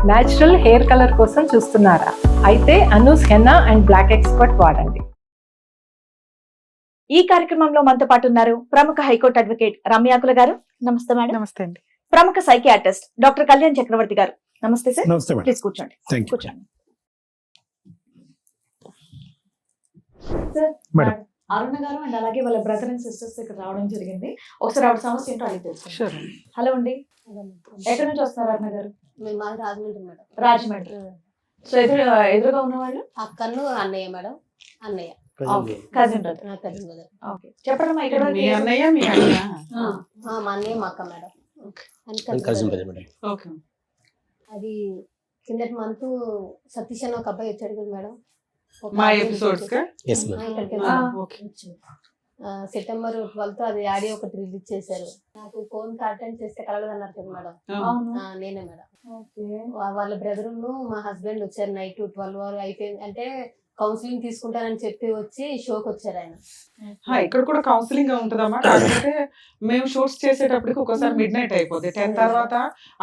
Natural hair colour కోసం చూస్తున్నారా? అయితే Anoos henna and black expert వాడండి. ఈ కార్యక్రమంలో మనతో పాటు ఉన్నారు ప్రముఖ హైకోర్టు అడ్వకేట్ రమ్యాకుల గారు. నమస్తే మేడం. నమస్తే అండి. ప్రముఖ సైకియాట్రిస్ట్ డాక్టర్ కళ్యాణ్ చక్రవర్తి గారు. నమస్తే సార్. నమస్తే మేడం. ప్లీజ్ కూర్చోండి. Thank you. కూర్చోండి సార్. మేడం. అరుణ గారు అండ్ అలాగే వాళ్ళ బ్రదర్ అండ్ సిస్టర్స్ ఇక్కడ రావడం జరిగింది. ఒకసారి ఆవిడ సమస్య ఏంటో అడిగి తెలుసుకుందాం. షూర్. హలో అండి, ఎక్కడి నుంచి వస్తున్నారు అరుణ గారు? మేము మాది రాజమండ్రి మేడం. రాజమండ్రి. సో ఎదురుగా ఉన్న వాళ్ళు అక్కను అన్నయ్య మేడం. అన్నయ్య కజిన్ బ్రదర్. నా కజిన్ బ్రదర్. ఓకే, చెప్పండి అమ్మా. ఇక్కడ మీ అన్నయ్య మీ అన్నయ్య మా అన్నయ్య మా అక్క madam. Cousin brother madam. Okay. అది కిందటి మంత్ సతీష్ అని ఒక అబ్బాయి వచ్చాడు కదా మేడం. ఒక మా ఆడియో ఎస్ ఎపిసోడ్స్ మేడం. ఇక్కడికి ఆ, ఓకే. సెప్టెంబర్ 12 అది ఆడియో ఒకటి రిలీజ్ చేశారు. నాకు ఫోన్ అటెండ్ చేస్తే కలగదన్నారు కదా మేడం. అవును. నేనే మేడం. ఓకే. వాళ్ళ బ్రదర్ మా హస్బెండ్ వచ్చారు. నైట్ 12 అయిపోయింది అంటే కౌన్సిలింగ్ తీసుకుంటానని చెప్పి వచ్చి షోకి వచ్చారు ఆయన. ఇక్కడ కూడా కౌన్సిలింగ్ ఉంటుందమ్మా. కాకపోతే మేము షూట్స్ చేసేటప్పటికి ఒక్కోసారి మిడ్ నైట్ అయిపోద్ది. 10 తర్వాత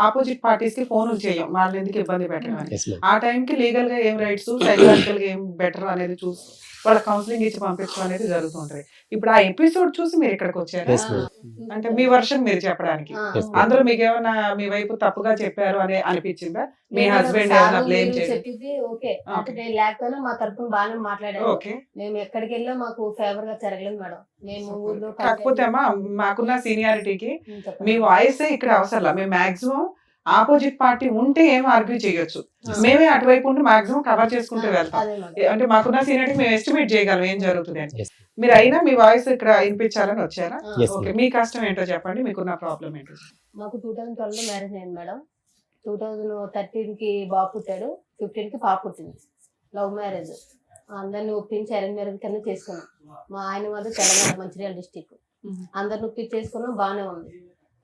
ఆపోజిట్ పార్టీస్ కి ఫోన్లు చేయం, వాళ్ళు ఎందుకు ఇబ్బంది పెట్టమని. Yes madam. ఆ టైంకి లీగల్ గా ఏం రైట్స్, సైకలాజికల్ గా ఏం బెటర్ అనేది చూసి వాళ్ళ కౌన్సిలింగ్ ఇచ్చి పంపించడం అనేది జరుగుతుంటది. ఇప్పుడు ఆ ఎపిసోడ్ చూసి మీరు ఇక్కడికి వచ్చారా? Yes madam. అంటే మీ వర్షన్ మీరు చెప్పడానికి Yes, ma'am. అందులో మీకు ఏమైనా మీ వైపు తప్పుగా చెప్పారు అని అనిపించిందా? మీ హస్బెండ్ ఏమైనా బ్లేమ్ చేయడం? చెప్పింది ఓకే అంటే నేను లేకపోయినా మా తరఫున బాగానే మాట్లాడారు. ఓకే. మేము ఎక్కడికి వెళ్ళా మాకు ఫేవర్ గా జరగలేదు మేడం. మేము ఊర్లో కాకపోతే అమ్మా మాకున్న సీనియారిటీకి చెప్పండి. మీ వాయిస్ ఇక్కడ అవసరం. మేము మాక్సిమం ఆపోజిట్ పార్టీ ఉంటే ఏం ఆర్గ్యూ చేయొచ్చు, మేమే అటువైపు ఉండి మాక్సిమం కవర్ చేసుకుంటూ వెళ్తాం. అదే మేడం. అంటే మాకున్న సీనియారిటీ మేము ఎస్టిమేట్ చేయగలం ఏం జరుగుతుంది అని. Yes. మీరు అయినా మీ వాయిస్ ఇక్కడ వినిపించాలని వచ్చారా? Yes, okay. ma'am. మీ కష్టం ఏంటో చెప్పండి, మీకున్న ప్రాబ్లం ఏంటో. మాకు 2012 లో మ్యారేజ్ అయింది మేడం. 2013 కి బాబు పుట్టాడు, 15 కి పాప పుట్టింది. Love marriage. అందరిని ఒప్పించి అరేంజ్ మ్యారేజ్ కింద చేసుకున్నాం. మా ఆయన మాది తెలంగాణ మంచిర్యాల డిస్టిక్. అందరిని ఒప్పించి చేసుకున్నాం, బాగానే ఉంది.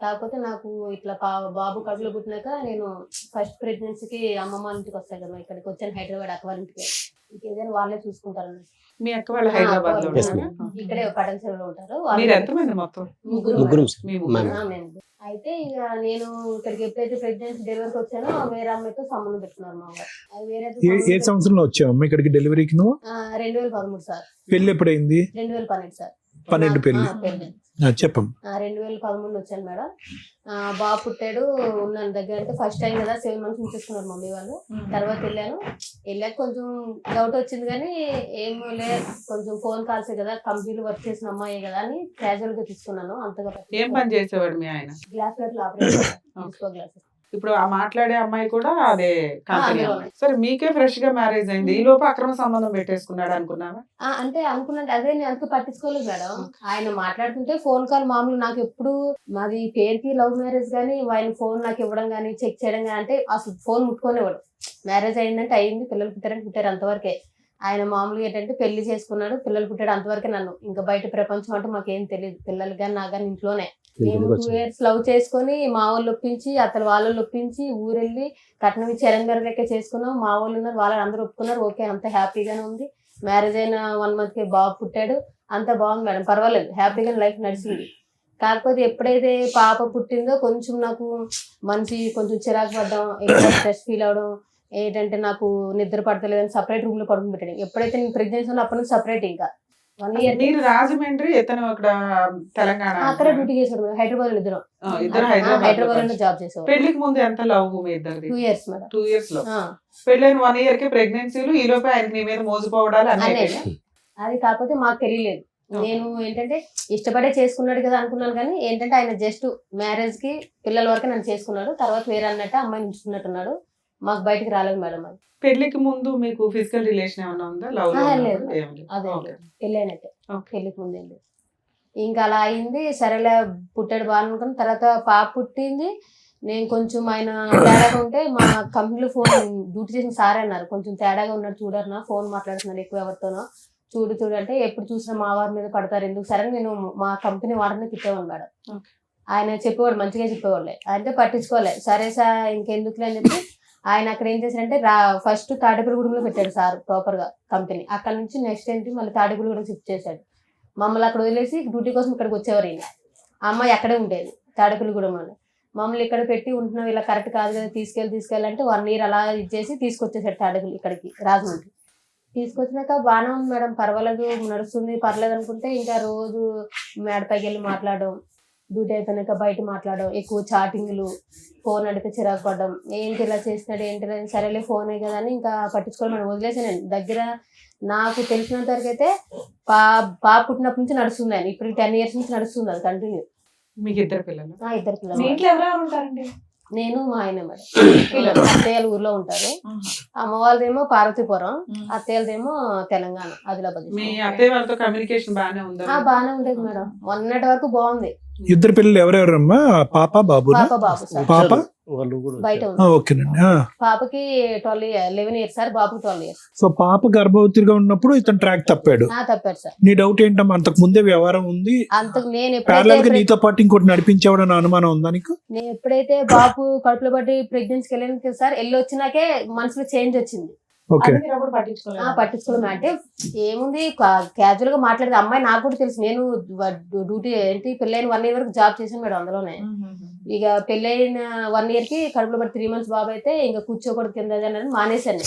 కాకపోతే నాకు ఇట్లా బాబు కడుపులో పుట్టినాక నేను ఫస్ట్ ప్రెగ్నెన్సీకి అమ్మమ్మ ఇంటికి వస్తాను కదా, ఇక్కడికి వచ్చాను హైదరాబాద్ అక్కవారి ఇంటికి. ఇంకేదైనా వాళ్ళే చూసుకుంటారు. మీ అక్క వాళ్ళు హైదరాబాద్ లో Yes, ఉన్నారా? ma'am. ఇక్కడే పటన్చెరువులో ఉంటారు. మీరు ఎంతమంది మొత్తం? ముగ్గురు మీ ముగ్గురు. మ్యామ్. అయితే ఇక నేను ఇక్కడికి ఎప్పుడైతే ప్రెగ్నెన్సీ డెలివరీకి వచ్చానో వేరే అమ్మాయితో సంబంధం పెట్టుకున్నారు మా వారు. అది వేరే ఏ సంవత్సరంలో వచ్చావమ్మా ఇక్కడికి డెలివరీకి నువ్వు? 2013 సార్. పెళ్లి ఎప్పుడైంది? 2012 సార్. 12 పెళ్లి. పెళ్లి చెప్పం. 2013 వచ్చాను మేడం. బాబు పుట్టాడు, ఉన్నాను దగ్గర. అంటే ఫస్ట్ టైం కదా 7 months ఉంచేసుకున్నారు మమ్మీ వాళ్ళు. తర్వాత వెళ్ళాక కొంచెం డౌట్ వచ్చింది కానీ ఏమో లేదు, కొంచెం ఫోన్ కాల్సే కదా, కంపెనీలో వర్క్ చేసిన అమ్మాయి కదా అని క్యాజువల్ గా తీసుకున్నాను. అంతగా ఏం పని చేసేవాడు మీ ఆయన? Glass operation glasses. ఇప్పుడు ఆ మాట్లాడే అమ్మాయి కూడా అదే కంపెనీ అదే. అమ్మాయి. సరే, మీకే ఫ్రెష్ గా మ్యారేజ్ అయింది, ఈ లోపు అక్రమ సంబంధం పెట్టేసుకున్నాడు అనుకున్నావా? అంటే అనుకున్నట్టు అదే నేను అంత పట్టించుకోలేదు మేడం. ఆయన మాట్లాడుతుంటే ఫోన్ కాల్ మామూలు. నాకు ఎప్పుడు మాది పేరుకి లవ్ మ్యారేజ్ కానీ ఆయన ఫోన్ నాకు ఇవ్వడం కానీ చెక్ చేయడం కానీ, అంటే అసలు ఫోన్ ముట్టుకోనివ్వడు. మ్యారేజ్ అయిందంటే అయింది, పిల్లలు పుట్టారు అంతవరకే. ఆయన మామూలుగా ఏంటంటే పెళ్లి చేసుకున్నాడు, పిల్లలు పుట్టాడు అంతవరకే. నన్ను ఇంకా బయట ప్రపంచం అంటే మాకేం తెలియదు. పిల్లలు కానీ నాకు కానీ ఇంట్లోనే. మేము 2 years లవ్ చేసుకుని మా వాళ్ళు ఒప్పించి అతను వాళ్ళు ఒప్పించి ఊరెళ్ళి కట్నం ఇచ్చి ఎరంగరలెక్క చేసుకున్నాం. మా వాళ్ళు ఉన్నారు, వాళ్ళు అందరూ ఒప్పుకున్నారు. ఓకే, అంత హ్యాపీగానే ఉంది. మ్యారేజ్ అయిన 1 month కి బాబు పుట్టాడు, అంత బాగుంది మేడం, పర్వాలేదు, హ్యాపీగా లైఫ్ నడిచింది. కాకపోతే ఎప్పుడైతే పాప పుట్టిందో కొంచెం నాకు మనిషి కొంచెం చిరాకు పడ్డం, ఎక్కువ స్ట్రెస్ ఫీల్ అవడం, ఏంటంటే నాకు నిద్ర పడతలేదని సపరేట్ రూమ్ లో పడుకుని పెట్టాడు. ఎప్పుడైతే నేను ప్రెగ్నెన్సీ ఉన్నా అప్పటి నుంచి సపరేట్. ఇంకా 1 year మీరు రాజమండ్రి, ఇతను అక్కడ తెలంగాణ. అక్కడే డ్యూటీ చేశాడు మేడం. హైదరాబాద్ లో ఇద్దరు ఇద్దరు హైదరాబాద్ లో జాబ్ చేసేవారు. పెళ్లికి ముందు ఎంత లవ్ మీ ఇద్దరిది? 2 years మేడం. 2 years లో. పెళ్ళైన 1 year కి ప్రెగ్నెన్సీలు, ఈ లోపే ఆయన మీ మీద మోసపోవడాలు అన్నీ అదే. అయిపోయాయి. అది కాకపోతే మాకు తెలియలేదు. నేను ఏంటంటే ఇష్టపడే చేసుకున్నాడు కదా అనుకున్నాను కానీ ఏంటంటే ఆయన జస్ట్ మ్యారేజ్ కి పిల్లల వరకు నన్ను చేసుకున్నాడు. తర్వాత వేరే అన్నట్టు అమ్మాయిని ఉంచుకున్నట్టున్నాడు. మాకు బయటకు రాలేదు మేడం. అది పెళ్లికి ముందు మీకు ఫిజికల్ రిలేషన్ ఏమన్నా ఉందా? లవ్ లేదు. అదే ఓకే. పెళ్ళైనట్టే. ఓకే. పెళ్లికి ముందు ఏంటి ఇంకా అలా అయింది. సరేలే పుట్టాడు బాగా అనుకుని తర్వాత పాప పుట్టింది. నేను కొంచెం ఆయన తేడాగా ఉంటే మా కంపెనీలో ఫోన్ డ్యూటీ చేసిన సార్ అన్నారు, కొంచెం తేడాగా ఉన్నాడు చూడన్నా, ఫోన్ మాట్లాడుతున్నాడు ఎక్కువ ఎవరితోనో, చూడు అంటే ఎప్పుడు చూసినా మా వారి మీద పడతారు ఎందుకు. సరే నేను మా కంపెనీ వాడిని తిట్టేవాడు మేడం. ఆయన చెప్పేవాడు, మంచిగా చెప్పేవాళ్ళే, అంటే పట్టించుకోలే. సరే సార్ ఇంకెందుకులే అని చెప్పి ఆయన అక్కడ ఏం చేశారంటే ఫస్ట్ తాడేపల్లిగూడెంలో పెట్టాడు సార్ ప్రాపర్ గా కంపెనీ. అక్కడ నుంచి నెక్స్ట్ ఏంటి మళ్ళీ తాడేపల్లిగూడెం షిఫ్ట్ చేశాడు. మమ్మల్ని అక్కడ వదిలేసి డ్యూటీ కోసం ఇక్కడికి వచ్చేవారు. ఈయన అమ్మాయి అక్కడే ఉండేది తాడేపల్లిగూడెం అని. మమ్మల్ని ఇక్కడ పెట్టి ఉంటున్నాం, ఇలా కరెక్ట్ కాదు కదా, తీసుకెళ్ళాలంటే 1 year అలా ఇచ్చేసి తీసుకొచ్చేసాడు అడుగులు ఇక్కడికి రాజమండ్రి. తీసుకొచ్చినాక బాగానే ఉంది మేడం, పర్వాలేదు నడుస్తుంది, పర్లేదు అనుకుంటే ఇంకా రోజు మేడపైకి వెళ్ళి మాట్లాడడం, డ్యూటీ అయిపోయినాక బయట మాట్లాడడం, ఎక్కువ చాటింగ్లు, ఫోన్ అడిగితే చిరాకు పడడం, ఏంటి ఇలా చేసినాడు ఏంటి, సరేలే ఫోనే కదా అని ఇంకా పట్టించుకోవాలి మేడం, వదిలేసాను. దగ్గర నాకు తెలిసినంత వరకు అయితే పాప పుట్టినప్పటి నుంచి నడుస్తుంది ఆయన, ఇప్పుడు 10 years నుంచి నడుస్తుంది అది కంటిన్యూ. మీకు 2 పిల్లలు? 2 పిల్లలు. మీ ఇంట్లో ఎవరెవరు ఉంటారండి? నేను మా ఆయన మేడం. అత్తయ్యలు ఊర్లో ఉంటారు, అమ్మ వాళ్ళదేమో పార్వతీపురం, అత్తయ్యలదేమో తెలంగాణ ఆదిలాబాద్. మీ అత్తయ్య వాళ్ళతో కమ్యూనికేషన్ బాగానే ఉందా? బాగానే ఉండేది మేడం, మొన్నటి వరకు బాగుంది. 2 పిల్లలు ఎవరెవరమ్మా? పాప బాబు? పాప బాబు సార్. పాప వాళ్ళు కూడా బయట వచ్చారు. ఉంది. ఓకేనండి. పాపకి 11 years సార్, బాబుకి 12 years. సో పాప గర్భవతిగా ఉన్నప్పుడు ఇతను ట్రాక్ తప్పాడు. తప్పాడు సార్. నీ డౌట్ ఏంటమ్మా? అంతకు ముందే వ్యవహారం ఉంది, అంతకు నేను ప్యారలల్ గా నీతో పాటు ఇంకోటి నడిపించేవాడని అనుమానం ఉందా నీకు? నేను ఎప్పుడైతే బాబు కడుపులో పట్టి ప్రెగ్నెన్సీకి వెళ్ళాను కదా సార్, వెళ్ళి వచ్చినాకే మనసులో చేంజ్ వచ్చింది. ఓకే. అది మీరు అప్పుడు పట్టించుకోలేదు? పట్టించుకోవడం అంటే ఏముంది, క్యాజువల్ గా మాట్లాడేది. అమ్మాయి నాకు కూడా తెలుసు, నేను డ్యూటీ ఏంటి పెళ్ళైన 1 year వరకు జాబ్ చేశాను మేడం అందులోనే. ఇక పెళ్ళైన 1 year కి కడుపులో పట్టి 3 months బాబు అయితే ఇంకా కూర్చోకూడదు కింద అని మానేశాను.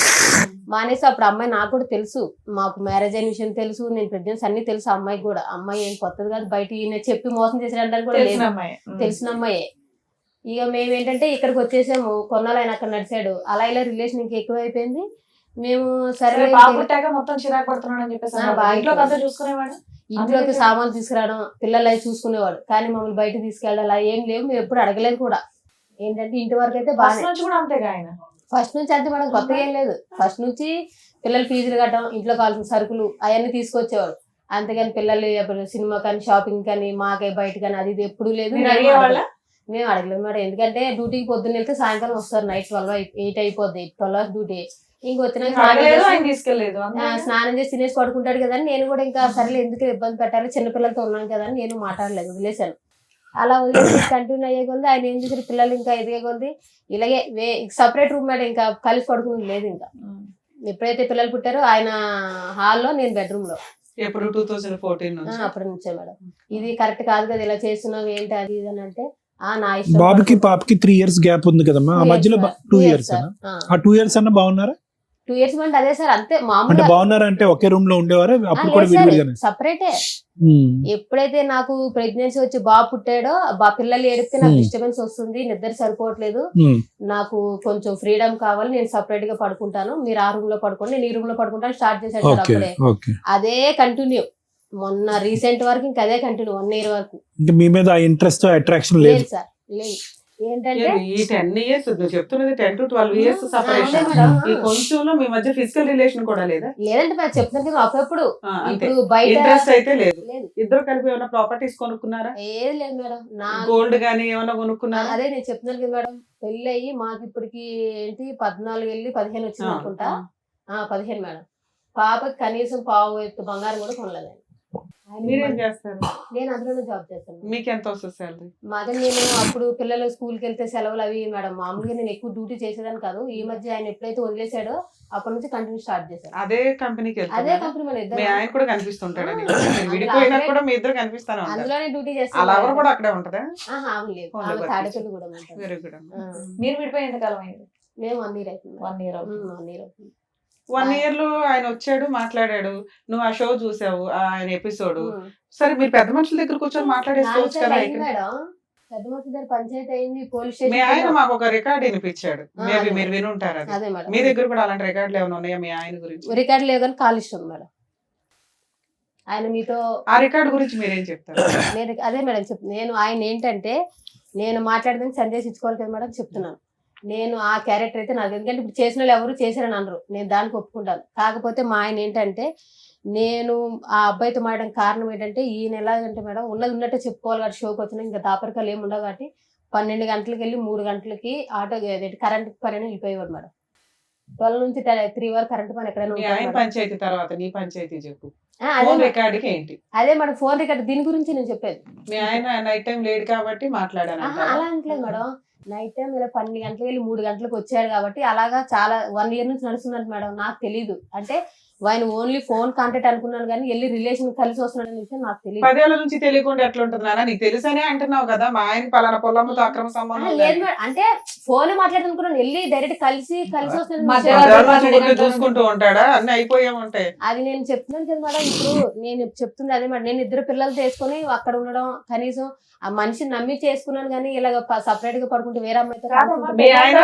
మానేసి అప్పుడు అమ్మాయి నాకు కూడా తెలుసు, మాకు మ్యారేజ్ అయిన విషయం తెలుసు, నేను ప్రెగ్నెన్సీ అన్ని తెలుసు అమ్మాయికి కూడా. అమ్మాయి ఏం కొత్తది కాదు, బయట ఈయన చెప్పి మోసం చేసేయడానికి కూడా లేదు, తెలిసిన అమ్మాయే. ఇక మేము ఏంటంటే ఇక్కడికి వచ్చేసాము, కొన్నాళ్ళు ఆయన అక్కడ నడిచాడు, అలా ఇలా రిలేషన్ ఇంకా ఎక్కువ అయిపోయింది. మేము సరే బాగుంటాక మొత్తం చిరాకు పడుతున్నాడు అని చెప్పేసి ఇంట్లోకి అంతా చూసుకునేవాడు, ఇంట్లోకి సామాన్లు తీసుకురావడం, పిల్లలు అవి చూసుకునేవాడు, కానీ మమ్మల్ని బయట తీసుకెళ్ళాలి అలా ఏం లేవు, మేము ఎప్పుడు అడగలేదు కూడా. ఏంటంటే ఇంటి వరకు అయితే బాగా కూడా అంతేగా ఆయన ఫస్ట్ నుంచి అంతే మేడం, కొత్తగా ఏం లేదు. ఫస్ట్ నుంచి పిల్లలు ఫీజులు కట్టడం, ఇంట్లో కావాల్సిన సరుకులు అవన్నీ తీసుకొచ్చేవాడు, అంతేగాని పిల్లలు సినిమా కానీ షాపింగ్ కానీ మాకే బయట కానీ అది ఇది ఎప్పుడు లేదు. మేము అడగలేదు మేడం, ఎందుకంటే డ్యూటీకి పొద్దున్న వెళ్తే సాయంకాలం వస్తారు, నైట్ 8 అయిపోద్ది, 12 hours డ్యూటీ. ఇంకొచ్చిన స్నానం చేసి తినేసి పడుకుంటాడు కదా అని నేను కూడా ఇంకా సరేలే ఎందుకు ఇబ్బంది పెట్టాలి, చిన్నపిల్లలతో ఉన్నాను కదా అని నేను మాట్లాడలేదు, వదిలేశాను. అలా వదిలేసి కంటిన్యూ అయ్యే కొద్ది ఆయన ఏం చేశారు, పిల్లలు ఇంకా ఎదిగే కొద్ది ఇలాగే సపరేట్ రూమ్ మేడం, ఇంకా కలిసి పడుకునేది లేదు. ఇంకా ఎప్పుడైతే పిల్లలు పుట్టారో ఆయన హాల్లో, నేను బెడ్రూమ్ లో. ఎప్పుడు 2014 అప్పటి నుంచే మేడం. ఇది కరెక్ట్ కాదు కదా, ఇలా చేస్తున్నావు ఏంటి అది ఇది అని అంటే నా ఇష్టం. బాబుకి పాపకి 3 years గ్యాప్ ఉంది కదమ్మా, ఆ మధ్యలో 2 years. ఆ 2 years అన్న బాగున్నారా? 2 years అంటే అదే సార్, అంతే అంటే మామూలుగా. బాగున్నారా అంటే ఒకే రూమ్ లో ఉండేవారా? అప్పుడు కూడా విడివిడిగానే సపరేటే. ఎప్పుడైతే నాకు ప్రెగ్నెన్సీ వచ్చి బాబు పుట్టాడో, పిల్లలు ఏడితే నాకు డిస్టర్బెన్స్ వస్తుంది, నిద్ర సరిపోవట్లేదు, నాకు కొంచెం ఫ్రీడమ్ కావాలి, నేను సపరేట్ గా పడుకుంటాను, మీరు ఆ రూమ్ లో పడుకోండి, నేను ఈ రూమ్ లో పడుకుంటాను స్టార్ట్ చేశాడు సార్. అప్పుడే అదే కంటిన్యూ, మొన్న రీసెంట్ వరకు ఇంకా అదే కంటిన్యూ 1 year వరకు. ఇంకా మీ మీద అట్రాక్షన్ లేదు సార్, లేదు. ఏంటంటే ఈ 10 years నువ్వు చెప్తున్నది 10 to 12 years సెపరేషన్. ఈ కొంచెంలో మీ మధ్య ఫిజికల్ రిలేషన్ కూడా లేదా? లేదంటే నేను చెప్తాను కదా, అప్పుడప్పుడు ఇప్పుడు బయట ఇంట్రెస్ట్ అయితే లేదు. ఇద్దరు కలిపి ఏమైనా ప్రాపర్టీస్ కొనుక్కున్నారా? ఏది లేదు మేడం. గోల్డ్ గానీ ఏమైనా కొనుక్కున్నారా? అదే నేను చెప్తున్నాను కదా మేడం, పెళ్లి అయ్యి మాకు ఇప్పటికి ఏంటి 14 వెళ్ళి 15 వచ్చింది అనుకుంటా. 15 మేడం. పాపకి కనీసం పావు ఎత్తు బంగారం కూడా కొనలేదు. మీరేం చేస్తారు? నేను అందులోనే జాబ్ చేస్తాను. మీకు ఎంత వస్తుంది సాలరీ? మాది నేను అప్పుడు పిల్లలు స్కూల్కి వెళ్తే సెలవులు అవి మేడం, మామూలుగా నేను ఎక్కువ డ్యూటీ చేసేదాన్ని కాదు. ఈ మధ్య ఆయన ఎప్పుడైతే వదిలేసాడో అప్పటి నుంచి కంటిన్యూ స్టార్ట్ చేశాను. అదే కంపెనీకి అదే కంపెనీ మన ఇద్దరు. ఆయన కూడా కనిపిస్తుంటాడు, విడిపోయినా కూడా మీ ఇద్దరు కనిపిస్తాను. అందులోనే డ్యూటీ చేస్తాను. అలా ఎవరు కూడా అక్కడే ఉంటదా? లేదు, తాడేపల్లి కూడా ఉంటుంది. Very good. మీరు విడిపోయి ఎంతకాలం అయింది? మేము 1 year అవుతుంది. 1 year అవుతుంది. 1 year అవుతుంది. 1 year లో ఆయన వచ్చాడు, మాట్లాడాడు, నువ్వు ఆ షో చూసావు, ఆయన ఎపిసోడ్. సరే మీరు పెద్ద మనుషుల దగ్గర కూర్చొని మాట్లాడేసుకోవచ్చు కదా. మేడం పెద్ద మనుషుల దగ్గర పంచాయతీ అయింది, పోలీస్ స్టేషన్. మీ ఆయన మాకు ఒక రికార్డ్ వినిపించాడు, మేబీ మీరు వినుంటారు. అదే మేడం. మీ దగ్గర కూడా అలాంటి రికార్డులు ఏమైనా ఉన్నాయా మీ ఆయన గురించి? రికార్డు లేదు కానీ కాల్ ఇష్టం మేడం. ఆయన మీతో ఆ రికార్డు గురించి మీరేం చెప్తారు? నేను అదే మేడం నేను ఆయన ఏంటంటే నేను మాట్లాడదని సందేశం ఇచ్చుకోవాలి కదా మేడం, చెప్తున్నాను. నేను ఆ క్యారెక్టర్ అయితే నాకు, ఎందుకంటే ఇప్పుడు చేసిన వాళ్ళు ఎవరు చేశారని అనరు, నేను దానికి ఒప్పుకుంటాను. కాకపోతే మా ఆయన ఏంటంటే నేను ఆ అబ్బాయితో మాట్లాడడం కారణం ఏంటంటే ఈయన ఎలాగంటే మేడం ఉన్నది ఉన్నట్టే చెప్పుకోవాలి కాబట్టి షోకి వచ్చినా ఇంకా దాపరికాలు ఏమి ఉండవు కాబట్టి 12 గంటలకు వెళ్ళి 3 గంటలకి ఆటో కరెంట్ పని అని వెళ్ళిపోయేవాడు మేడం. 12 నుంచి 3 వరకు కరెంట్ పని ఎక్కడైనా. పంచాయతీ తర్వాత నీ పంచాయతీ చెప్పు. అదే మేడం ఫోన్ రికార్డ్ దీని గురించి నేను చెప్పేది. మీ ఆయన నైట్ టైం లేట్ కాబట్టి మాట్లాడాను. అలా అంటలేదు మేడం, నైట్ టైం ఇలా 12 గంటలకు వెళ్ళి 3 గంటలకు వచ్చాడు కాబట్టి అలాగా చాలా 1 year నుంచి నడుస్తుందంట మేడం. నాకు తెలీదు, అంటే ఆయన ఓన్లీ ఫోన్ కాంటాక్ట్ అనుకున్నాను కానీ వెళ్ళి రిలేషన్ కలిసి వస్తున్నాడు అనే విషయం నాకు తెలియదు. 10 ఏళ్ల నుంచి తెలియకుండా ఎట్లా ఉంటుంది నాన్న? నీకు తెలుసనే అంటున్నావు కదా, మా ఆయన పలానా పొలంతో అక్రమ సంబంధం లేదు ఉందని. మేడం, అంటే ఫోన్ మాట్లాడుతున్నాను వెళ్ళి డైరెక్ట్ కలిసి వస్తున్నాడు మధ్య విషయం. మధ్యాహ్నం ఊరికే చూసుకుంటూ ఉంటాడా? అన్ని అయిపోయా ఉంటాయి. అది నేను చెప్తున్నాను కదా మేడం, ఇప్పుడు నేను చెప్తుంది అదే మేడం. నేను 2 పిల్లలు తీసుకొని అక్కడ ఉండడం, కనీసం ఆ మనిషిని నమ్మి చేసుకున్నాను కానీ ఇలాగ సపరేట్ గా పడుకుంటే వేరే అమ్మాయితో కాదమ్మా, మీ ఆయన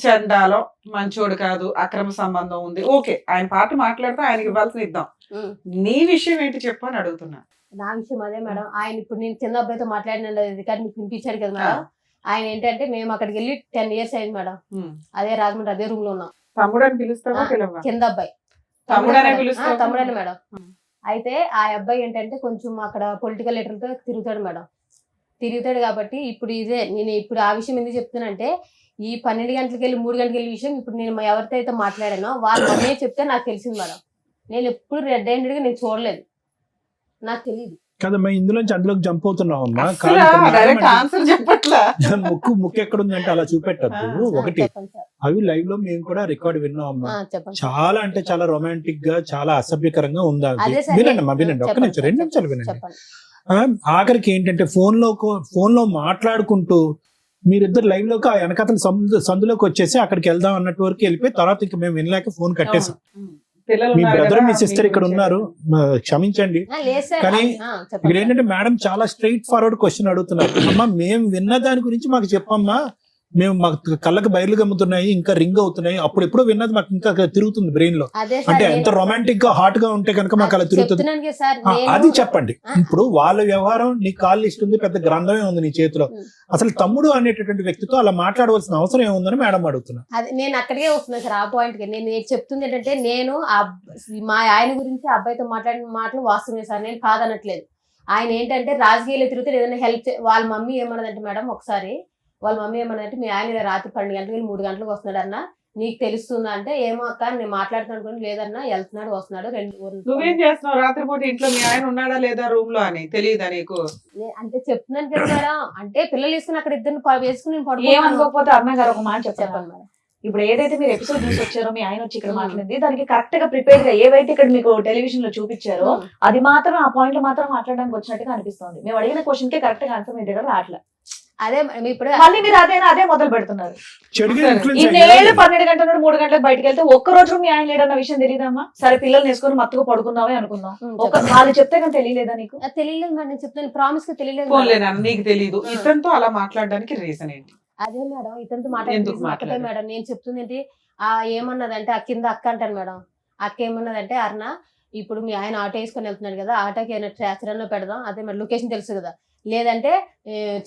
చండాలం, మంచోడు కాదు, అక్రమ సంబంధం ఉంది, ఓకే ఆయన పాట మాట్లాడితే ఆయనకి ఇవ్వాల్సిన ఇద్దాం. ఉం. నీ విషయం ఏంటి చెప్పు అని అడుగుతున్నా. నా విషయం అదే మేడం. ఆయన ఇప్పుడు నేను కింద అబ్బాయితో మాట్లాడిన రికార్డ్ మీకు వినిపించాడు కదా మేడం. ఆయన ఏంటంటే మేము అక్కడికి వెళ్ళి 10 years అయింది మేడం. అదే రాజమండ్రి అదే రూమ్ లో ఉన్నాం. తమ్ముడు అని పిలుస్తావా పిలవా? కింద అబ్బాయి తమ్ముడనే పిలుస్తావా? తమ్ముడని మేడం. అయితే ఆ అబ్బాయి ఏంటంటే కొంచెం అక్కడ పొలిటికల్ లీడర్లతో తిరుగుతాడు మేడం. తిరుగుతాడు కాబట్టి ఇప్పుడు నేను ఇప్పుడు ఆ విషయం ఎందుకు చెప్తున్నానంటే ఈ 12 గంటలకు వెళ్ళి 3 గంటలకు వెళ్ళి విషయం ఇప్పుడు నేను ఎవరితో అయితే మాట్లాడానో వాళ్ళు అన్నీ చెప్తే నాకు తెలిసింది మేడం. నేను ఎప్పుడు రెడ్ హ్యాండెడ్ గా నేను చూడలేదు, నాకు తెలియదు కదమ్మా, ఇందులోంచి అందులోకి జంప్ అవుతున్నావు అమ్మా. అసలు డైరెక్ట్ ఆన్సర్ చెప్పట్లా. ముక్కు ఎక్కడ ఉందంటే అలా చూపెట్టద్దు. ఒకటి చెప్పండి సార్. అవి లైవ్ లో మేము కూడా రికార్డ్ విన్నాం అమ్మా. చెప్పండి. చాలా అంటే చాలా రొమాంటిక్ గా, చాలా అసభ్యకరంగా ఉంది అది. అదే సార్, వినండి అమ్మా, వినండి. ఒక్క నిమిషం, 2 నిమిషాలు వినండి. చెప్పండి. ఆఖరికి ఏంటంటే ఫోన్ లో మాట్లాడుకుంటూ మీరిద్దరు లైవ్ లోకి ఆ వెనకతల సందులోకి వచ్చేసి అక్కడికి వెళ్దాం అన్నట్టు వరకు వెళ్ళిపోయి తర్వాత ఇంకా మేము వినలేక ఫోన్ కట్టేసాం. పిల్లలు మీ ఉన్నారు బ్రదర్ కదా, మీ సిస్టర్ ఇక్కడ మీకు ఉన్నారు, క్షమించండి. లేదు సార్. కానీ చెప్పండి. ఇక్కడ ఏంటంటే మేడం చాలా స్ట్రైట్ ఫార్వర్డ్ క్వశ్చన్ అడుగుతున్నారు. అమ్మా మేము విన్న దాని గురించి మాకు చెప్పమ్మా, మేము మాకు కళ్ళకి బయర్లు గమ్ముతున్నాయి, ఇంకా రింగ్ అవుతున్నాయి, అప్పుడు ఎప్పుడో విన్నది మాకు ఇంకా తిరుగుతుంది బ్రెయిన్ లో. అదే అంటే సార్, ఎంత రొమాంటిక్ గా హాట్ గా ఉంటే కనుక మాకు అలా తిరుగుతుంది. చెప్తున్నాను కదా సార్, అది చెప్పండి. ఇప్పుడు వాళ్ళ వ్యవహారం నీ కాల్ లిస్ట్ ఉంది, పెద్ద గ్రంథమే ఉంది నీ చేతిలో. అసలు తమ్ముడు అనేటటువంటి వ్యక్తితో అలా మాట్లాడవలసిన అవసరం ఏముందని మేడం అడుగుతున్నా. అది నేను అక్కడికే వస్తున్నాను సార్, ఆ పాయింట్ కి. నేను చెప్తుంది ఏంటంటే నేను మా ఆయన గురించి ఆ అబ్బాయితో మాట్లాడిన మాటలు వాస్తవమే సార్, నేను కాదనట్లేదు. ఆయన ఏంటంటే రాజకీయాలు తిరుగుతే ఏదైనా హెల్ప్ వాళ్ళ మమ్మీ ఏమన్నదంటే మేడం, ఒకసారి వాళ్ళ మమ్మీ ఏమన్నదంటే మీ ఆయన రాత్రి 12 గంటలకు 3 గంటలకు వస్తున్నాడు అన్న, నీకు తెలుస్తుందా అంటే ఏమో అక్క నేను మాట్లాడుతున్నాను కూడా, లేదన్నా వెళ్తున్నాడు వస్తున్నాడు 2 నువ్వేం చేస్తున్నావు రాత్రిపూట ఇంట్లో? మీ ఆయన ఉన్నాడా లేదా రూమ్ లో అని తెలియదా నీకు? అంటే చెప్తున్నాను కదా మేడం, అంటే పిల్లలు వేసుకుని అక్కడ ఇద్దరు వేసుకుని నేను పడుకోను. ఏమనుకోకపోతే అన్న గారు ఒక మాట చెప్పండి. చెప్పండి మేడం. ఇప్పుడు ఏదైతే మీరు ఎపిసోడ్ చూసి వచ్చారో మీ ఆయన వచ్చి ఇక్కడ మాట్లాడింది దానికి కరెక్ట్ గా ప్రిపేర్ గా ఏవైతే ఇక్కడ మీకు టెలివిజన్ లో చూపించారో అది మాత్రం ఆ పాయింట్ లో మాత్రం మాట్లాడడానికి వచ్చినట్టుగా అనిపిస్తుంది. మేము అడిగిన క్వశ్చన్ కి కరెక్ట్ గా ఆన్సర్ మీ దగ్గర రావట్లే. అదే ఇప్పుడు మళ్ళీ మీరు అదే మొదలు పెడుతున్నారు. చెడుగా influence ఇన్నేళ్ళు అయ్యారు. 12 గంటల నుండి 3 గంటలకు బయటకు వెళ్తే ఒక్క రోజు మీ ఆయన లేడన్న విషయం తెలియదమ్మా? సరే పిల్లల్ని వేసుకొని మత్తుగా పడుకున్నావే అనుకుందాం, వాళ్ళు చెప్తే కానీ తెలియలేదా నీకు? తెలియలేదు మేడం, నేను చెప్తాను ప్రామిస్ గా తెలియలేదు. ఫోన్లేనా నీకు తెలియదు? ఇతనితో అలా మాట్లాడడానికి రీజన్ ఏంటి? అదే మేడం, ఇతనితో ఎందుకు మాట్లాడుతుంది మాట్లాడారు? మేడం. నేను చెప్తుంది ఏంటి, ఏమన్నదంటే ఆ కింద అక్క అంటాను మేడం. అక్క ఏమన్నదంటే అరుణ ఇప్పుడు మీ ఆయన ఆటో వేసుకొని వెళ్తున్నాడు కదా, ఆటోకి ఏమైనా ట్రాచరన్నా పెడదాం, అదే మరి లొకేషన్ తెలుసు కదా, లేదంటే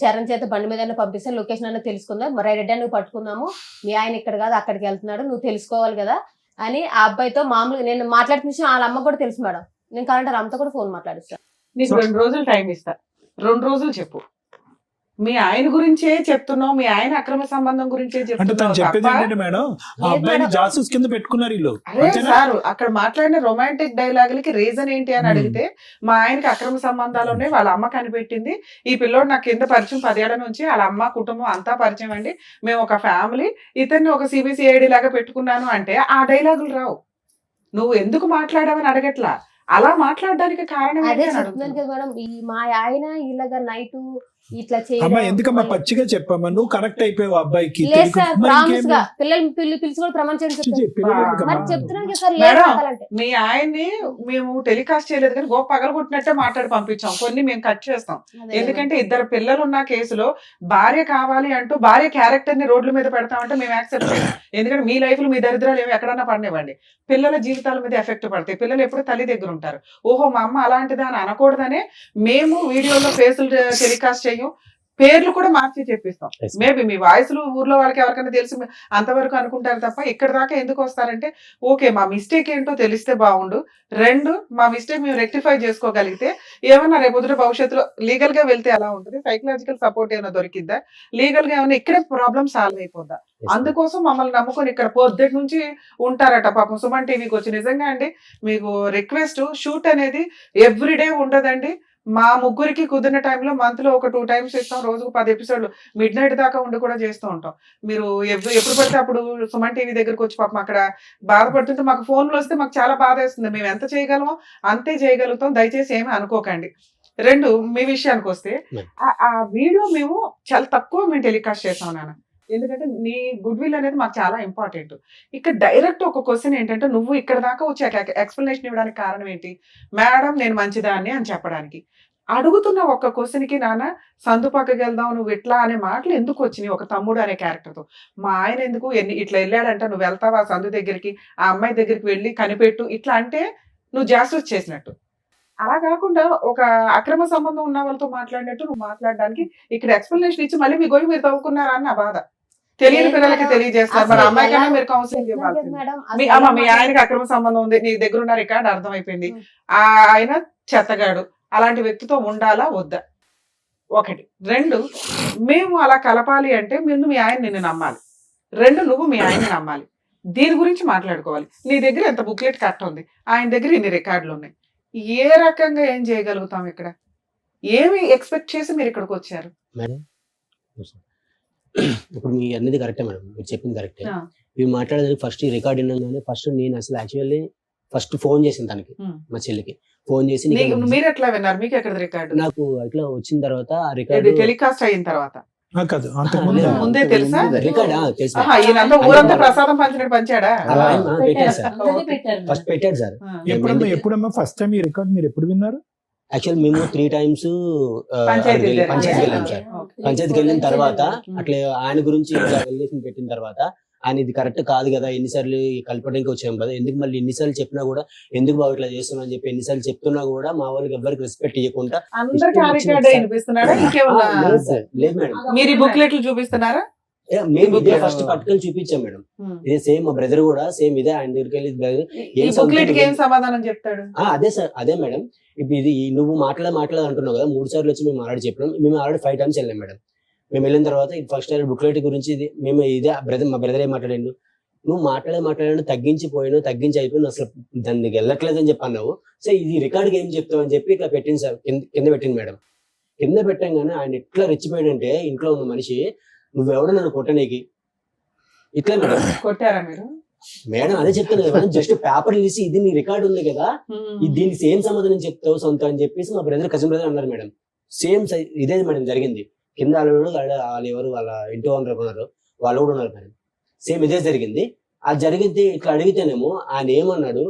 చరణ్ చేత బండి మీద పంపిస్తే లొకేషన్ అన్న తెలుసుకుందాం, రెడ్ నువ్వు పట్టుకుందాము, మీ ఆయన ఇక్కడ కాదు అక్కడికి వెళ్తున్నాడు, నువ్వు తెలుసుకోవాలి కదా అని ఆ అబ్బాయితో మామూలుగా నేను మాట్లాడుతున్న విషయం వాళ్ళ అమ్మ కూడా తెలుసు మేడం. నేను కావాలంటే అమ్మతో కూడా ఫోన్ మాట్లాడిస్తాను. నీకు 2 రోజులు టైం ఇస్తా, 2 రోజులు చెప్పు. మీ ఆయన గురించే చెప్తున్నావు, మీ ఆయన అక్రమ సంబంధం గురించే అంటే తను చెప్తున్నావు చెప్పేది తప్ప. ఏంటంటే మేడం, ఆ అబ్బాయిని జాసూస్ కింద పెట్టుకున్నారు వీళ్ళు. అదే సార్ అక్కడ మాట్లాడిన రొమాంటిక్ డైలాగులకి రీజన్ ఏంటి అని అడిగితే మా ఆయనకి అక్రమ సంబంధాలు ఉన్నాయి, వాళ్ళ అమ్మ కనిపెట్టింది, ఈ పిల్లోడు నాకు కింద పరిచయం 10 ఏళ్ల నుంచి, వాళ్ళ అమ్మ కుటుంబం అంతా పరిచయం అండి, మేము ఒక ఫ్యామిలీ, ఇతన్ని ఒక సిబిసిఐడి లాగా పెట్టుకున్నాను అంటే ఆ డైలాగులు రావు. నువ్వు ఎందుకు మాట్లాడావని అడగట్లా, అలా మాట్లాడడానికి కారణం అదే ఏంటి అని చెప్తున్నాను అడుగుతున్నా. కదా మేడం, మా ఆయన ఇలాగా నైట్ ఇట్లా అమ్మా ఎందుకమ్మా చేయడం. పచ్చిగా చెప్పమ్మా, నువ్వు కనెక్ట్ అయిపోయావు అబ్బాయికి. లేదు తెలియక- సార్, మరి ప్రామిస్ ఇంకేం? గా పిల్లలు పిలిచి కూడా ప్రమాణం చేయడం చెప్తాను. పిల్లలు ఎందుకమ్మా? మరి చెప్తున్నాను కదా సార్, మేడం, లేదు మీ ఆయన్ని మేము టెలికాస్ట్ చేయలేదు కానీ గోప పగలగొట్టినట్టే మాట్లాడి పంపించాం, కొన్ని మేము కట్ చేస్తాం. ఎందుకంటే 2 పిల్లలు ఉన్న కేసులో భార్య కావాలి అంటూ భార్య క్యారెక్టర్ ని రోడ్ల మీద పెడతామంటే మేము యాక్సెప్ట్ చేయం. ఎందుకంటే మీ లైఫ్ లో మీ దరిద్రాలు ఏమి ఎక్కడన్నా పడినివ్వండి, పిల్లల జీవితాల మీద ఎఫెక్ట్ పడతాయి. పిల్లలు ఎప్పుడు తల్లి దగ్గర ఉంటారు. ఓహో మా అమ్మ అలాంటిదా అని అనకూడదనే మేము వీడియోలో ఫేసులు టెలికాస్ట్ చేయం, పేర్లు కూడా మార్చి చెప్పిస్తాం. మేబీ మీ వాయిస్లు ఊర్లో వాళ్ళకి ఎవరికైనా తెలిసి అంతవరకు అనుకుంటారు తప్ప ఇక్కడ దాకా ఎందుకు వస్తారంటే ఓకే మా మిస్టేక్ ఏంటో తెలిస్తే బాగుండు, 2 మా మిస్టేక్ మేము రెక్టిఫై చేసుకోగలిగితే ఏమన్నా రేపొద్దున భవిష్యత్తులో లీగల్ గా వెళ్తే ఎలా ఉంటుంది, సైకలాజికల్ సపోర్ట్ ఏమైనా దొరికిద్దా, లీగల్ గా ఏమైనా ఇక్కడే ప్రాబ్లమ్ సాల్వ్ అయిపోద్దా. అందుకోసం మమ్మల్ని నమ్ముకొని ఇక్కడ పొద్దుటి నుంచి ఉంటారట పాపం సుమన్ టీవీకి వచ్చి. నిజంగా అండి మీకు రిక్వెస్ట్, షూట్ అనేది ఎవ్రీడే ఉండదండి, మా ముగ్గురికి కుదిరిన టైంలో మంత్ లో ఒక 2 times ఇస్తాం, రోజుకు 10 ఎపిసోడ్లు మిడ్ నైట్ దాకా ఉండి కూడా చేస్తూ ఉంటాం. మీరు ఎప్పుడు పడితే అప్పుడు సుమన్ టీవీ దగ్గరకు వచ్చి పాపం అక్కడ బాధపడుతుంటే మాకు ఫోన్లు వస్తే మాకు చాలా బాధ వేస్తుంది. మేము ఎంత చేయగలమో అంతే చేయగలుగుతాం, దయచేసి ఏమీ అనుకోకండి. 2 మీ విషయానికి వస్తే ఆ వీడియో మేము చాలా తక్కువ మేము టెలికాస్ట్ చేసాం నాన్న, ఎందుకంటే నీ గుడ్ విల్ అనేది మాకు చాలా ఇంపార్టెంట్. ఇక్కడ డైరెక్ట్ ఒక క్వశ్చన్ ఏంటంటే, నువ్వు ఇక్కడ దాకా వచ్చి ఎక్స్ప్లెనేషన్ ఇవ్వడానికి కారణం ఏంటి? మేడం నేను మంచిదాన్ని అని చెప్పడానికి. అడుగుతున్న ఒక్క క్వశ్చన్ కి నాన్న సందు పక్కకి వెళ్దాం నువ్వు ఇట్లా అనే మాటలు ఎందుకు వచ్చినాయి ఒక తమ్ముడు అనే క్యారెక్టర్ తో? మా ఆయన ఎందుకు ఇట్లా వెళ్ళాడంట, నువ్వు వెళ్తావా సందు దగ్గరికి, ఆ అమ్మాయి దగ్గరికి వెళ్ళి కనిపెట్టు ఇట్లా అంటే నువ్వు జాస్టిస్ చేసినట్టు. అలా కాకుండా ఒక అక్రమ సంబంధం ఉన్న వాళ్ళతో మాట్లాడినట్టు నువ్వు మాట్లాడడానికి ఇక్కడ ఎక్స్ప్లెనేషన్ ఇచ్చి మళ్ళీ మీ గొయ్యి మీరు తవ్వుకున్నారా అని నా బాధ. తెలియని పిల్లలకి తెలియజేస్తారు, మరి అమ్మాయి కన్నా మీరు కౌన్సిలింగ్ ఇవ్వాలి. మీ ఆయనకి అక్రమ సంబంధం ఉంది, నీ దగ్గర ఉన్న రికార్డు అర్థమైపోయింది, ఆయన చెత్తగాడు, అలాంటి వ్యక్తితో ఉండాలా వద్దా? 1. 2, మేము అలా కలపాలి అంటే ముందు మీ ఆయన నిన్ను నమ్మాలి, 2 నువ్వు మీ ఆయన్ని నమ్మాలి. దీని గురించి మాట్లాడుకోవాలి. నీ దగ్గర ఎంత బుక్లెట్ కట్ ఉంది, ఆయన దగ్గర ఇన్ని రికార్డులు ఉన్నాయి. ఏ రకంగా ఏం చేయగలుగుతాం ఇక్కడ? ఏమి ఎక్స్పెక్ట్ చేసి మీరు ఇక్కడికి వచ్చారు? మేడం ఇప్పుడు మీ అన్నది కరెక్టే మేడం, మీరు చెప్పింది కరెక్టే. మీరు మాట్లాడేది ఫస్ట్ ఈ రికార్డ్ వినగానే ఫస్ట్ నేను అసలు యాక్చువల్లీ ఫస్ట్ ఫోన్ చేసింది తనకి, మా చెల్లికి ఫోన్ చేసి మీరు ఎట్లా విన్నారు? మీకు ఎక్కడ రికార్డు? నాకు ఇట్లా వచ్చిన తర్వాత ఆ రికార్డు టెలికాస్ట్ అయిన తర్వాత కాదు, అంతకుముందు ముందే తెలుసా? రికార్డ్ తెలుసు, ఈయనంతా ఊరంతా ప్రసాదం పంచినట్టు పంచాడా? పెట్టారు సార్, ఫస్ట్ పెట్టాడు సార్. ఎప్పుడమ్మా ఫస్ట్ టైం ఈ రికార్డ్ మీరు ఎప్పుడు విన్నారు? యాక్చువల్ మేము 3 times పంచాయతీకి వెళ్ళాం సార్. పంచాయతీకి వెళ్ళిన తర్వాత అట్లా ఆయన గురించి ఎలిగేషన్ పెట్టిన తర్వాత ఆయన ఇది కరెక్ట్ కాదు కదా, ఎన్నిసార్లు కలపడానికి వచ్చాం కదా, ఎందుకు మళ్ళీ ఎన్నిసార్లు చెప్పినా కూడా ఎందుకు బాగా ఇట్లా చేస్తున్నా అని చెప్పి ఎన్నిసార్లు చెప్తున్నా కూడా మా వాళ్ళకి ఎవరికి రెస్పెక్ట్ ఇవ్వకుండా లేదు మేడం. మీరు ఈ బుక్లెట్లు చూపిస్తున్నారా? మేము ఇదే ఫస్ట్ పట్టుకొని చూపించాం మేడం. ఇదే సేమ్ మా బ్రదర్ కూడా సేమ్ ఇదే ఆయన దగ్గరికి వెళ్ళి ఏం సమాధానం చెప్తాడు? అదే సార్, అదే మేడం. ఇప్పుడు ఇది నువ్వు మాట్లాడ అంటున్నావు కదా, 3 సార్లు వచ్చి మేము ఆల్రెడీ చెప్పినాం, మేము ఆల్రెడీ 5 times వెళ్ళాం మేడం. మేము వెళ్ళిన తర్వాత ఫస్ట్ టైం బుక్లెట్ గురించి ఇది మేము ఇదే మా బ్రదర్ ఏం మాట్లాడాడు, నువ్వు మాట్లాడాడు తగ్గించి అయిపోయినా అసలు దాన్ని వెళ్ళట్లేదు అని చెప్పి అన్నావు, సో ఇది రికార్డ్కి ఏం చెప్తావు అని చెప్పి ఇట్లా పెట్టింది సార్, కింద పెట్టింది మేడం. కింద పెట్టంగానే ఆయన ఎట్లా రెచ్చిపోయాడంటే, ఇంట్లో ఉన్న మనిషి నువ్వెవడో నన్ను కొట్టనీకి ఇట్లా మేడం. కొట్టారా మీరు? మేడం అదే చెప్తాను కదా మేడం, జస్ట్ పేపర్ తీసి ఇది నీ రికార్డు ఉంది కదా, దీనికి సేమ్ సమాధానం చెప్తావు సొంత అని చెప్పేసి మా బ్రదర్ కజిన్ బ్రదర్ అన్నారు మేడం. సేమ్ ఇదే మేడం జరిగింది. కింద వాళ్ళు ఎవరు వాళ్ళ ఇంటి ఓనర్ ఉన్నారు, వాళ్ళు కూడా ఉన్నారు మేడం. సేమ్ ఇదే జరిగింది. అది జరిగితే ఇట్లా అడిగితేనేమో ఆయన ఏమన్నాడు,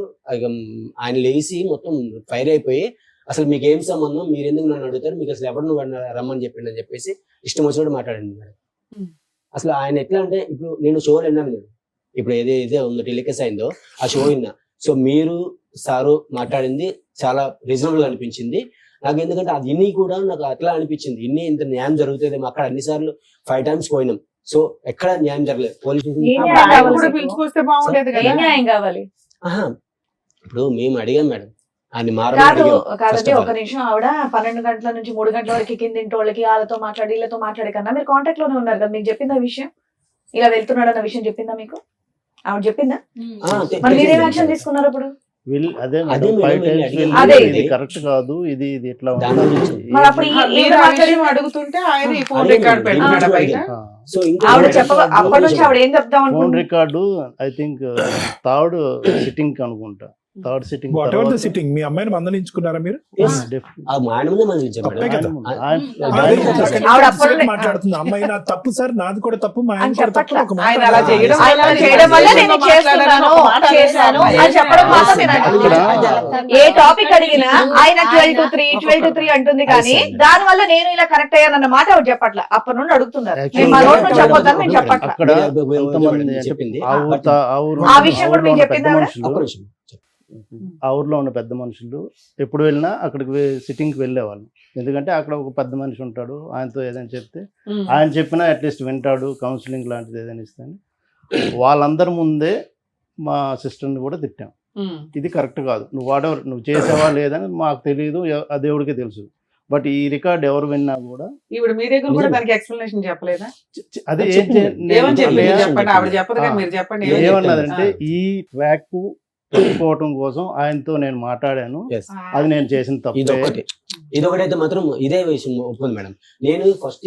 ఆయన లేచి మొత్తం ఫైర్ అయిపోయి అసలు మీకు ఏం సంబంధం, మీరు ఎందుకు నన్ను అడుగుతారు, మీకు అసలు ఎవరు నువ్వు రమ్మని చెప్పిండు అని చెప్పేసి ఇష్టం వచ్చినట్టు మాట్లాడండి మేడం. అసలు ఆయన ఎట్లా అంటే, ఇప్పుడు నేను షోలు విన్నాను నేను, ఇప్పుడు ఏదైతే ఉందో టెలికాస్ట్ అయిందో ఆ షో విన్నా. సో మీరు సారు మాట్లాడింది చాలా రీజనబుల్ గా అనిపించింది నాకు, ఎందుకంటే అది ఇన్ని కూడా నాకు అట్లా అనిపించింది, ఇంత న్యాయం జరుగుతుంది. అక్కడ అన్నిసార్లు 5 times పోయినాం, సో ఎక్కడ న్యాయం జరగలేదు. పోలీస్ ఇప్పుడు మేము అడిగాం మేడం, ఆయన కాదండి ఒక నిమిషం. ఆవిడ 12 గంటల నుంచి 3 గంటల వరకు కింద ఇంటి వాళ్ళకి వాళ్ళతో మాట్లాడి వీళ్ళతో మాట్లాడే కన్నా మీరు కాంటాక్ట్ లోనే ఉన్నారు కదా, మీకు చెప్పిందా విషయం, ఇలా వెళ్తున్నాడు అన్న విషయం చెప్పిందా మీకు? ఆవిడ చెప్పిందా? మరి మీరేం యాక్షన్ తీసుకున్నారు అప్పుడు? కరెక్ట్ కాదు, ఇది ఎట్లా అడుగుతుంటే ఆయన ఈ ఫోన్ రికార్డ్ పెట్టాడు బయట. అప్పటి నుంచి ఆవిడ ఏం చెప్తాం phone record I think third sitting అనుకుంటా, థర్డ్ సిట్టింగ్ మీ అమ్మాయిని మందలించుకున్నారా మీరు? మాట్లాడుతుంది అమ్మాయి, నా తప్పు సార్, నాది కూడా తప్పు, మా ఆయన కూడా తప్పు. ఏ టాపిక్ అడిగినా ఆయన 12 to 3 అంటుంది, కానీ దాని వల్ల నేను ఇలా కరెక్ట్ అయ్యానన్న మాట ఆవిడ చెప్పట్ల. అప్పటి నుండి అడుగుతున్నారు, చెప్పొద్దని మేము చెప్పట్ల. ఆ విషయం కూడా మీకు చెప్పిందా? ఆ ఊర్లో ఉన్న పెద్ద మనుషులు ఎప్పుడు వెళ్ళినా అక్కడికి సిట్టింగ్కి వెళ్ళేవాళ్ళు, ఎందుకంటే అక్కడ ఒక పెద్ద మనిషి ఉంటాడు, ఆయనతో ఏదైనా చెప్తే ఆయన చెప్పినా అట్లీస్ట్ వింటాడు, కౌన్సిలింగ్ లాంటిది ఏదైనా ఇస్తాను. వాళ్ళందరి ముందే మా సిస్టర్ని కూడా తిట్టాం, ఇది కరెక్ట్ కాదు, నువ్వు వాడెవరు, నువ్వు చేసావా లేదని మాకు తెలియదు, ఆ దేవుడికే తెలుసు. బట్ ఈ రికార్డ్ ఎవరు విన్నా కూడా ఇప్పుడు మీ దగ్గర కూడా దానికి ఎక్స్ప్లెనేషన్ చెప్పలేదా? అదే చెప్పండి, ఆవిడ చెప్పదు కానీ మీరు చెప్పండి. ఏమన్నదంటే ఈ ట్రాక్ చెప్పుకోవటం కోసం ఆయనతో నేను మాట్లాడాను, Yes. అది నేను చేసిన తప్పే. ఇదొకటైతే మాత్రం ఇదే విషయం ఒప్పుకుంది మేడం. నేను ఫస్ట్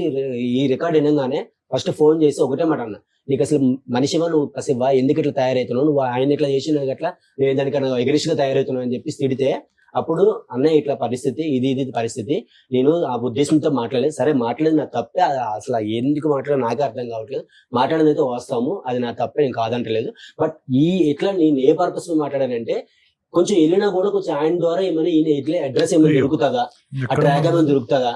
ఈ రికార్డ్ వినగానే ఫస్ట్ ఫోన్ చేసి ఒకటే మాట అన్నా, నీకు అసలు మనిషివా నువ్వు, కసివా, ఎందుకు ఇట్లా తయారవుతున్నావు, నువ్వు ఆయన ఇట్లా చేసిన అట్లా నేను దానికన్నా ఎగరిష్గా తయారవుతున్నావు అని చెప్పి తిడితే, అప్పుడు అన్నయ్య ఇట్లా పరిస్థితి, ఇది పరిస్థితి, నేను ఆ ఉద్దేశంతో మాట్లాడలేదు, సరే మాట్లాడేది నా తప్పే, అసలు ఎందుకు మాట్లాడదు నాకే అర్థం కావట్లేదు, మాట్లాడేది అయితే వాస్తవము, అది నా తప్పే, నేను కాదంటలేదు. బట్ ఇట్లా నేను ఏ పర్పస్ లో మాట్లాడానంటే, కొంచెం వెళ్ళినా కూడా కొంచెం ఆయన ద్వారా ఏమైనా ఈయన ఇట్లా అడ్రస్ ఏమైనా దొరుకుతుందా, ఆ ట్రాక్ ఏమైనా దొరుకుతుందా,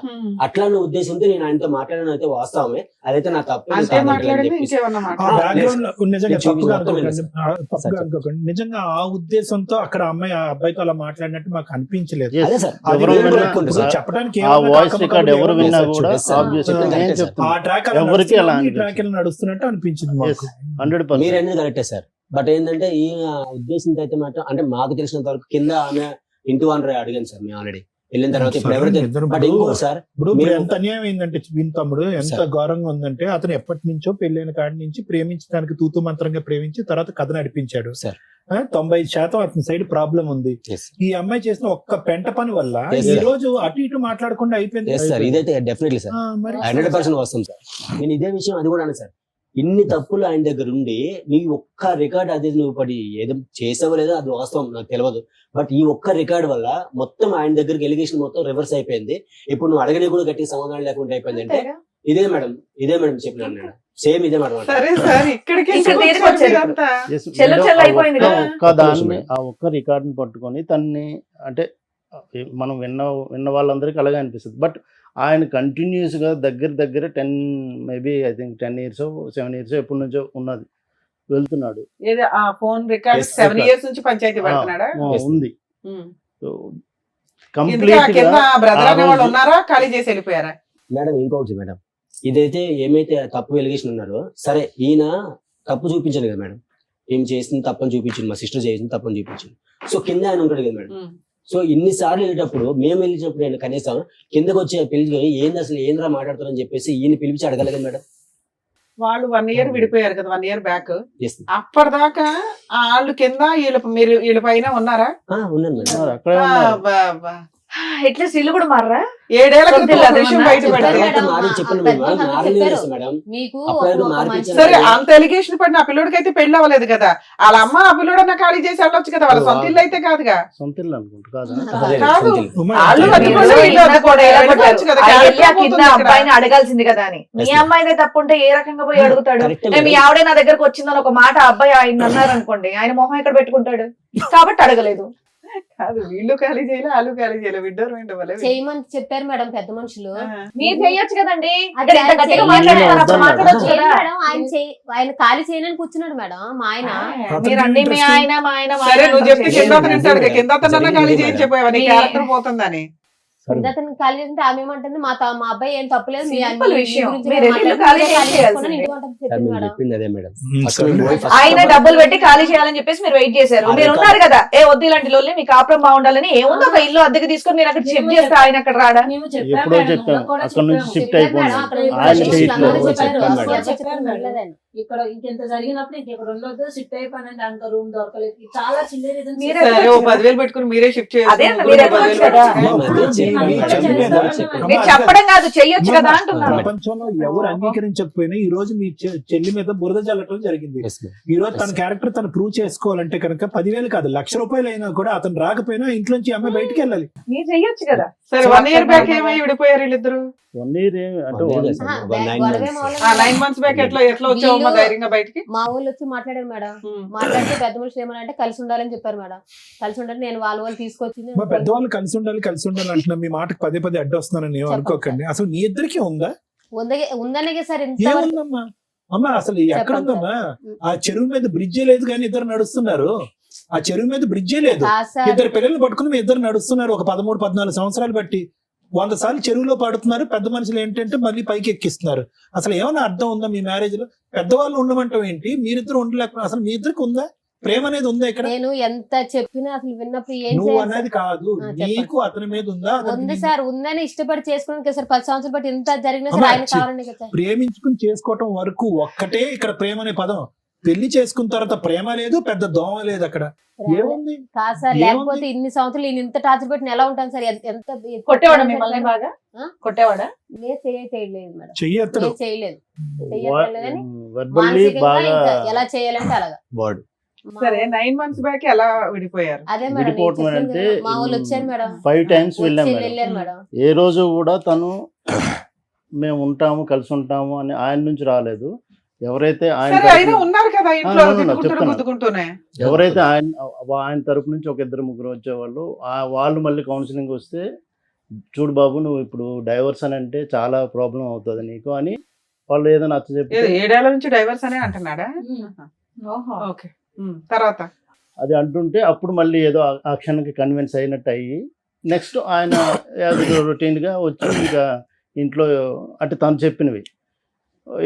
అట్లా నా ఉద్దేశంతో నేను ఆయనతో మాట్లాడడం అయితే వాస్తవమే, అదైతే నా తప్పే, నేను అంతే కాదంటలేదు అని మాట్లాడింది, చెప్పేసి. ఇంకేమన్నా ఆ మాట్లాడాలి? బ్యాక్గ్రౌండ్ లో నిజంగా నేను తప్పుగా చూపించిన అనుకోకండి, తప్పుగా అనుకోకండి. నిజంగా ఆ ఉద్దేశంతో అక్కడ అమ్మాయి ఆ అబ్బాయితో అలా మాట్లాడినట్టు మాకు అనిపించలేదు. Yes. అదే సార్, అది ఎవరు వేరే విన్నా ఇప్పుడు సార్. చెప్పడానికి ఆ ఏమన్నా వాయిస్ కాకపోతే రికార్డ్ ఎవరు ఎవరు విన్నా Yes, కూడా yes, sir. obviously Yes, నేను sir. చెప్తున్నా, ఆ ట్రాక్ ఎవరికి అలా ఈ ట్రాక్ నడుస్తున్నట్టు అనిపించింది మాకు. 100%. మీరు అనేది కరెక్టే సార్. బట్ ఏంటంటే ఈ ఉద్దేశంతో అయితే మాత్రం అంటే మాకు తెలిసినంత వరకు కింద ఆమె ఇంటి ఓనర్ అడిగాను సార్ మేము ఆల్రెడీ వెళ్ళిన తర్వాత. ఇప్పుడు ఎవరైతే బట్ ఇంకో సార్ ఇప్పుడు మేము- ఎంత అన్యాయం అయిందంటే వీని తమ్ముడు ఎంత సార్. ఘోరంగా ఉందంటే, అతను ఎప్పటి నుంచో పెళ్ళైన కాడి నుంచి ప్రేమించడానికి తూతు మంత్రంగా ప్రేమించి తర్వాత కథ నడిపించాడు సార్. 90% అతని సైడ్ ప్రాబ్లం ఉంది. Yes. ఈ అమ్మాయి చేసిన ఒక్క పెంట పని వల్ల Yes, ఈ sir. రోజు అటు ఇటు మాట్లాడకుండా అయిపోయింది. ఎస్ సార్, ఇదైతే డెఫినెట్లీ సార్, ఆ, మరి 100% వస్తాం సార్. నేను ఇదే విషయం అది కూడా అన్నాను సార్, ఇన్ని తప్పులు ఆయన దగ్గర ఉండి నీ ఒక్క రికార్డ్ అది నువ్వు పడి ఏదో చేసావో లేదో అది వాస్తవం నాకు తెలియదు, బట్ ఈ ఒక్క రికార్డ్ వల్ల మొత్తం ఆయన దగ్గరికి ఎలిగేషన్ మొత్తం రివర్స్ అయిపోయింది. ఇప్పుడు నువ్వు అడగని కూడా గట్టి సమాధానం లేకుండా అయిపోయింది అంటే అంతేగా? ఇదే మేడం చెప్పినాను నేను, సేమ్ ఇదే మేడం. సరే సార్, ఇక్కడికి ఇక్కడ ఎందుకు దేనికి వచ్చారు వచ్చారు? మీరంతా? Yes, చెల్లు మేడం, చెల్లు ఆ అయిపోయింది ఒక్క- కదా. ఒక్క దాన్ని మేడం. ఆ ఒక్క రికార్డుని పట్టుకొని తన్ని అంటే మనం విన్న వాళ్ళందరికీ అలాగే అనిపిస్తుంది. బట్ ఆయన కంటిన్యూస్ గా దగ్గర 10 maybe I think 10 years 7 years ఎప్పటి నుంచో ఉన్నది వెళ్తున్నాడు. ఏదో ఆ phone record Yes, 7 record. years నుంచి పంచాయతీ పెడుతున్నాడా? Yes. ఉంది. ఉమ్. సో ఇందుకే ఆ కంప్లీట్ కింద గా బ్రదర్ ఆ అనే వాళ్ళు రోజు- ఉన్నారా, ఖాళీ చేసి వెళ్ళిపోయారా? మేడం ఇంకొకటి మేడం, ఇదైతే ఏమైతే తప్పు ఎలిగేషన్ ఉన్నారో సరే, ఈయన తప్పు చూపించాను కదా మేడం, ఏం చేసింది తప్పని చూపించింది, మా సిస్టర్ చేసింది తప్పని చూపించింది. సో కింద ఆయన ఉంటాడు కదా మేడం, ఉమ్. సో ఇన్నిసార్లు వెళ్ళేటప్పుడు మేము వెళ్ళినప్పుడు ఆయన కనీసం కిందకు వచ్చి పిలిచి ఏంది అసలు ఏంద్రా మాట్లాడుతారని చెప్పేసి ఈయన పిలిచి అడగలేదు మేడం. వాళ్ళు 1 year విడిపోయారు కదా, 1 year బ్యాక్. Yes. అప్పటిదాకా వాళ్ళు కింద వీళ్ళ పైన ఉన్నారా? ఉన్నాను మేడం. అక్కడే ఉన్నారు. అట్లీస్ట్ ఇల్లు కూడా మారరా? 7 ఏళ్ల క్రితం వద్దులే, ఒక విషయం అదేమన్నా బయట చెప్పారు పెడితే మేడం. మారి చెప్పండి ఆ పెద్ద మేడం, వాళ్ళు మారలేదు చెప్పారు. మేడం. మీకు అప్పుడు ఒక మార్పు మంచి- ఇచ్చారు. సరే, అంత ఎలిగేషన్ పడిన ఆ పిల్లోడికి అయితే పెళ్లి అవ్వలేదు కదా, వాళ్ళ అమ్మ ఆ పిల్లోడన్నా ఖాళీ చేసి వెళ్ళొచ్చు కదా, వాళ్ళ సొంత ఇల్లు అయితే కాదుగా. సొంత ఇల్లు అనుకుంటా కాదా? అదే కాదు. సొంత ఇల్లు. ఉమ్మడి వాళ్ళు అంతే. కట్టుకోలేదు. మీరు వీళ్ళు ఇందాక కూడా ఎలా వెళ్ళిపోవచ్చు కొట్టారు? కదా, ఆయన వెళ్ళి ఆ క్యారెక్టర్ కింద పోతుంది ఇక్కడ. అబ్బాయిని అడగాల్సింది కదా అని. మీ Yes, ma'am. అమ్మాయినే తప్పుంటే ఏ రకంగా పోయి అడుగుతాడు? Correct, మీ madam. ఆవిడే నా దగ్గరకు వచ్చిందని ఒక మాట ఆ అబ్బాయి ఆయన అన్నారు అనుకోండి, ఆయన మొహం ఎక్కడ పెట్టుకుంటాడు? కాబట్టి అడగలేదు. కాదు, వీళ్ళు ఖాళీ చేయలే, వాళ్ళు ఖాళీ చేయలే, విడ్డోర్ విండవలే. చేయమని చెప్పారు మేడం పెద్ద మనుషులు. మీరు చెయ్యొచ్చు కదండి, అది ఇక్కడ ఇంత ఆయన గట్టిగా చెయ్యి. మాట్లాడుతున్నారు, అప్పుడు వద్దన్నారు. మాట్లాడొచ్చు ఏం కదా. మేడం ఆయన ఖాళీ చేయనని కూర్చున్నాడు మేడం మా ఆయన. మీరు అన్ని మీ ఆయన మా ఆయన మా సరే, ఆయన నువ్వు చెప్తే అంటారు. కింద అతను వింటాడు కదా, కింద అతను ఖాళీ జరిగింది చేసి మేడం. చెప్పావా నీ మీ- క్యారెక్టర్ పోతుందని? కింద అతను ఖాళీ చేస్తుంటే ఆమె ఏమంటుంది, మా అబ్బాయి ఏం తప్పలేదు, మీ Simple మీ విషయం. గురించి మీరు మాట్లాడుకుంటే ఇల్లు ఖాళీ ఖాళీ చేయాల్సిందే. చేసుకున్నాను, ఇంటికి వంటకు సార్ చెప్పింది మీరు మేడం. చెప్పింది అదే మేడం. First సరే. మేము పోయి first ఆయన డబ్బులు పెట్టి ఖాళీ చేయాలని చెప్పేసి మీరు వెయిట్ చేశారు. అదే మీరు కాదు. ఉన్నారు కదా, ఏ వద్దు ఇలాంటి లోల్ని మీ కాపురం బాగుండాలని. ఏముందో ఒక ఇల్లు అద్దెకి తీసుకొని మీరు అక్కడ షిఫ్ట్ చేస్తే ఆయన అక్కడ రాడా? ఎప్పుడో చెప్పాం అక్కడ నుంచి షిఫ్ట్ చెప్పారు అయిపోయింది. మేడం, అక్కడ ఆయన నుంచి చేయట్లేదు. అందరూ చెప్పారు, చెప్పాను మేడం. అసలు చెప్పారు వెళ్ళలేదని. ఇక్కడ ఇంకెంత జరిగినప్పుడు ఇంకెక్కడ ఉండొద్దు, షిఫ్ట్ అయిపోయినంటే అంక రూమ్ దొరకలేదు, చాలా చిన్న రీజన్స్. మీరే సరే, ఓ 10,000 పెట్టుకుని మీరే షిఫ్ట్ అదే అన్న, చేయాలి. మీరే వచ్చారు కదా. అమ్మ, మీరు చెప్పడం కాదు, చెయ్యొచ్చు కదా అంటున్నాను. ప్రపంచంలో ఎవరు అంగీకరించకపోయినా ఈ రోజు మీ చెల్లి మీద బురద జల్లటం జరిగింది. Yes, ma'am. ఈ రోజు తన క్యారెక్టర్ తను ప్రూవ్ చేసుకోవాలంటే కనుక 10,000 కాదు, ₹1,00,000 అయినా కూడా అతను రాకపోయినా ఇంట్లోంచి అమ్మాయి బయటికి వెళ్ళాలి. మీరు చెయ్యొచ్చు కదా. సరే, 1 year బ్యాక్ ఏమై విడిపోయారు వీళ్ళిద్దరు? 1 year అంటే One year one- కదా ఆహా, సార్, బ్యాక్ 9 గొడవే months. మొదలైంది. 9 months బ్యాక్ ఎట్లా వచ్చావమ్మా వీళ్ళు- ధైర్యంగా బయటికి? మా ఊళ్ళు వచ్చి మాట్లాడారు మేడం. మాట్లాడితే పెద్ద మనుషులు ఏమనంటే కలిసి ఉండాలని చెప్పారు మేడం. కలిసి ఉండాలి, నేను వాళ్ళు తీసుకొచ్చింది. మా పెద్దవాళ్ళు కలిసి ఉండాలి అంటున్నా, మీ మాటకు పదే అడ్డు వస్తున్నానని ఏం అనుకోకండి. అసలు మీ ఇద్దరికి ఉందా? ఉందనే సార్ ఇంత ఏముందమ్మా అమ్మా, అసలు ఎక్కడుందమ్మా? ఆ చెరువు మీద బ్రిడ్జే లేదు కానీ ఇద్దరు నడుస్తున్నారు. ఆ చెరువు మీద బ్రిడ్జే లేదు, ఇద్దరు పిల్లలు పట్టుకుని మీ ఇద్దరు నడుస్తున్నారు. ఒక 13-14 సంవత్సరాలు బట్టి 100 సార్లు చెరువులో పడుతున్నారు. పెద్ద మనుషులు ఏంటంటే మళ్ళీ పైకి ఎక్కిస్తున్నారు. అసలు ఏమైనా అర్థం ఉందా మీ మ్యారేజ్ లో? పెద్దవాళ్ళు ఉండమంటాం ఏంటి? మీరిద్దరు ఉండలేకపోతే అసలు మీ ఇద్దరికి ఉందా? ప్రేమ అనేది ఉందా ఇక్కడ? నేను ఎంత చెప్పినా అసలు విన్నప్పుడు ఏం నువ్వు చేయాలి అనేది కాదు, చెప్పండి. నీకు అతని మీద ఉందా? అతనికి ఉంది నీ- సార్, ఉందని ఇష్టపడి చేసుకోవడానికి కదా సార్ 10 సంవత్సరాలు బట్టి ఇంత జరిగినా అమ్మా, సార్ ఆయన కావాలండి కదా సార్. ప్రేమించుకుని చేసుకోవటం వరకు ఒక్కటే ఇక్కడ ప్రేమ అనే పదం. పెళ్లి చేసుకున్న తర్వాత ప్రేమ లేదు, పెద్ద దోమ లేదు అక్కడ. ఏముంది? కాదు సార్, ఏముంది? లేకపోతే ఇన్ని సంవత్సరాలు ఈయన ఇంత టార్చర్ పెట్టిన ఎలా ఉంటాను సార్? ఎంత కొట్టేవాడా మిమ్మల్ని బాగా? ఆ? కొట్టేవాడా? లేదు, చేయలేదు మేడం, చెయ్యత్తడు. లేదు, చేయలేదు. చెయ్యట్లేదని వర్బల్లీ మానసికంగా బాగా ఇంకా ఎలా చేయాలంటే అలాగా. వాడు సరే 9 months బ్యాక్ ఎలా విడిపోయారు? అదే మేడం, విడిపోవటం నేను అంటే చెప్పాను కదా, మా వాళ్ళు వచ్చారు మేడం, 5 times వెళ్ళాం వచ్చి మేడం. వెళ్ళారు మేడం. ఏ రోజు కూడా తను మేము ఉంటాము కలిసి ఉంటాము అని ఆయన నుంచి రాలేదు. ఎవరైతే ఆయన సరే అయినా తరపున- ఉన్నారు కదా ఇంట్లో అవును, తిట్టుకుంటూ చెప్తున్నా. గుద్దుకుంటూనే. ఎవరైతే ఆయన తరపు నుంచి ఒక 2-3 వచ్చేవాళ్ళు, వాళ్ళు మళ్ళీ కౌన్సిలింగ్ వస్తే చూడు బాబు నువ్వు ఇప్పుడు డైవర్స్ అని అంటే చాలా ప్రాబ్లం అవుతుంది నీకు అని వాళ్ళు ఏదో నచ్చ చెప్తే 7 ఏళ్ల నుంచి డైవర్స్ అనే అంటున్నాడా? ఓహో. ఓకే. తర్వాత అది అంటుంటే అప్పుడు మళ్ళీ ఏదో ఆ క్షణానికి కన్విన్స్ అయినట్టు అయ్యి నెక్స్ట్ ఆయన రొటీన్గా వచ్చి ఇంకా ఇంట్లో అంటే తను చెప్పినవి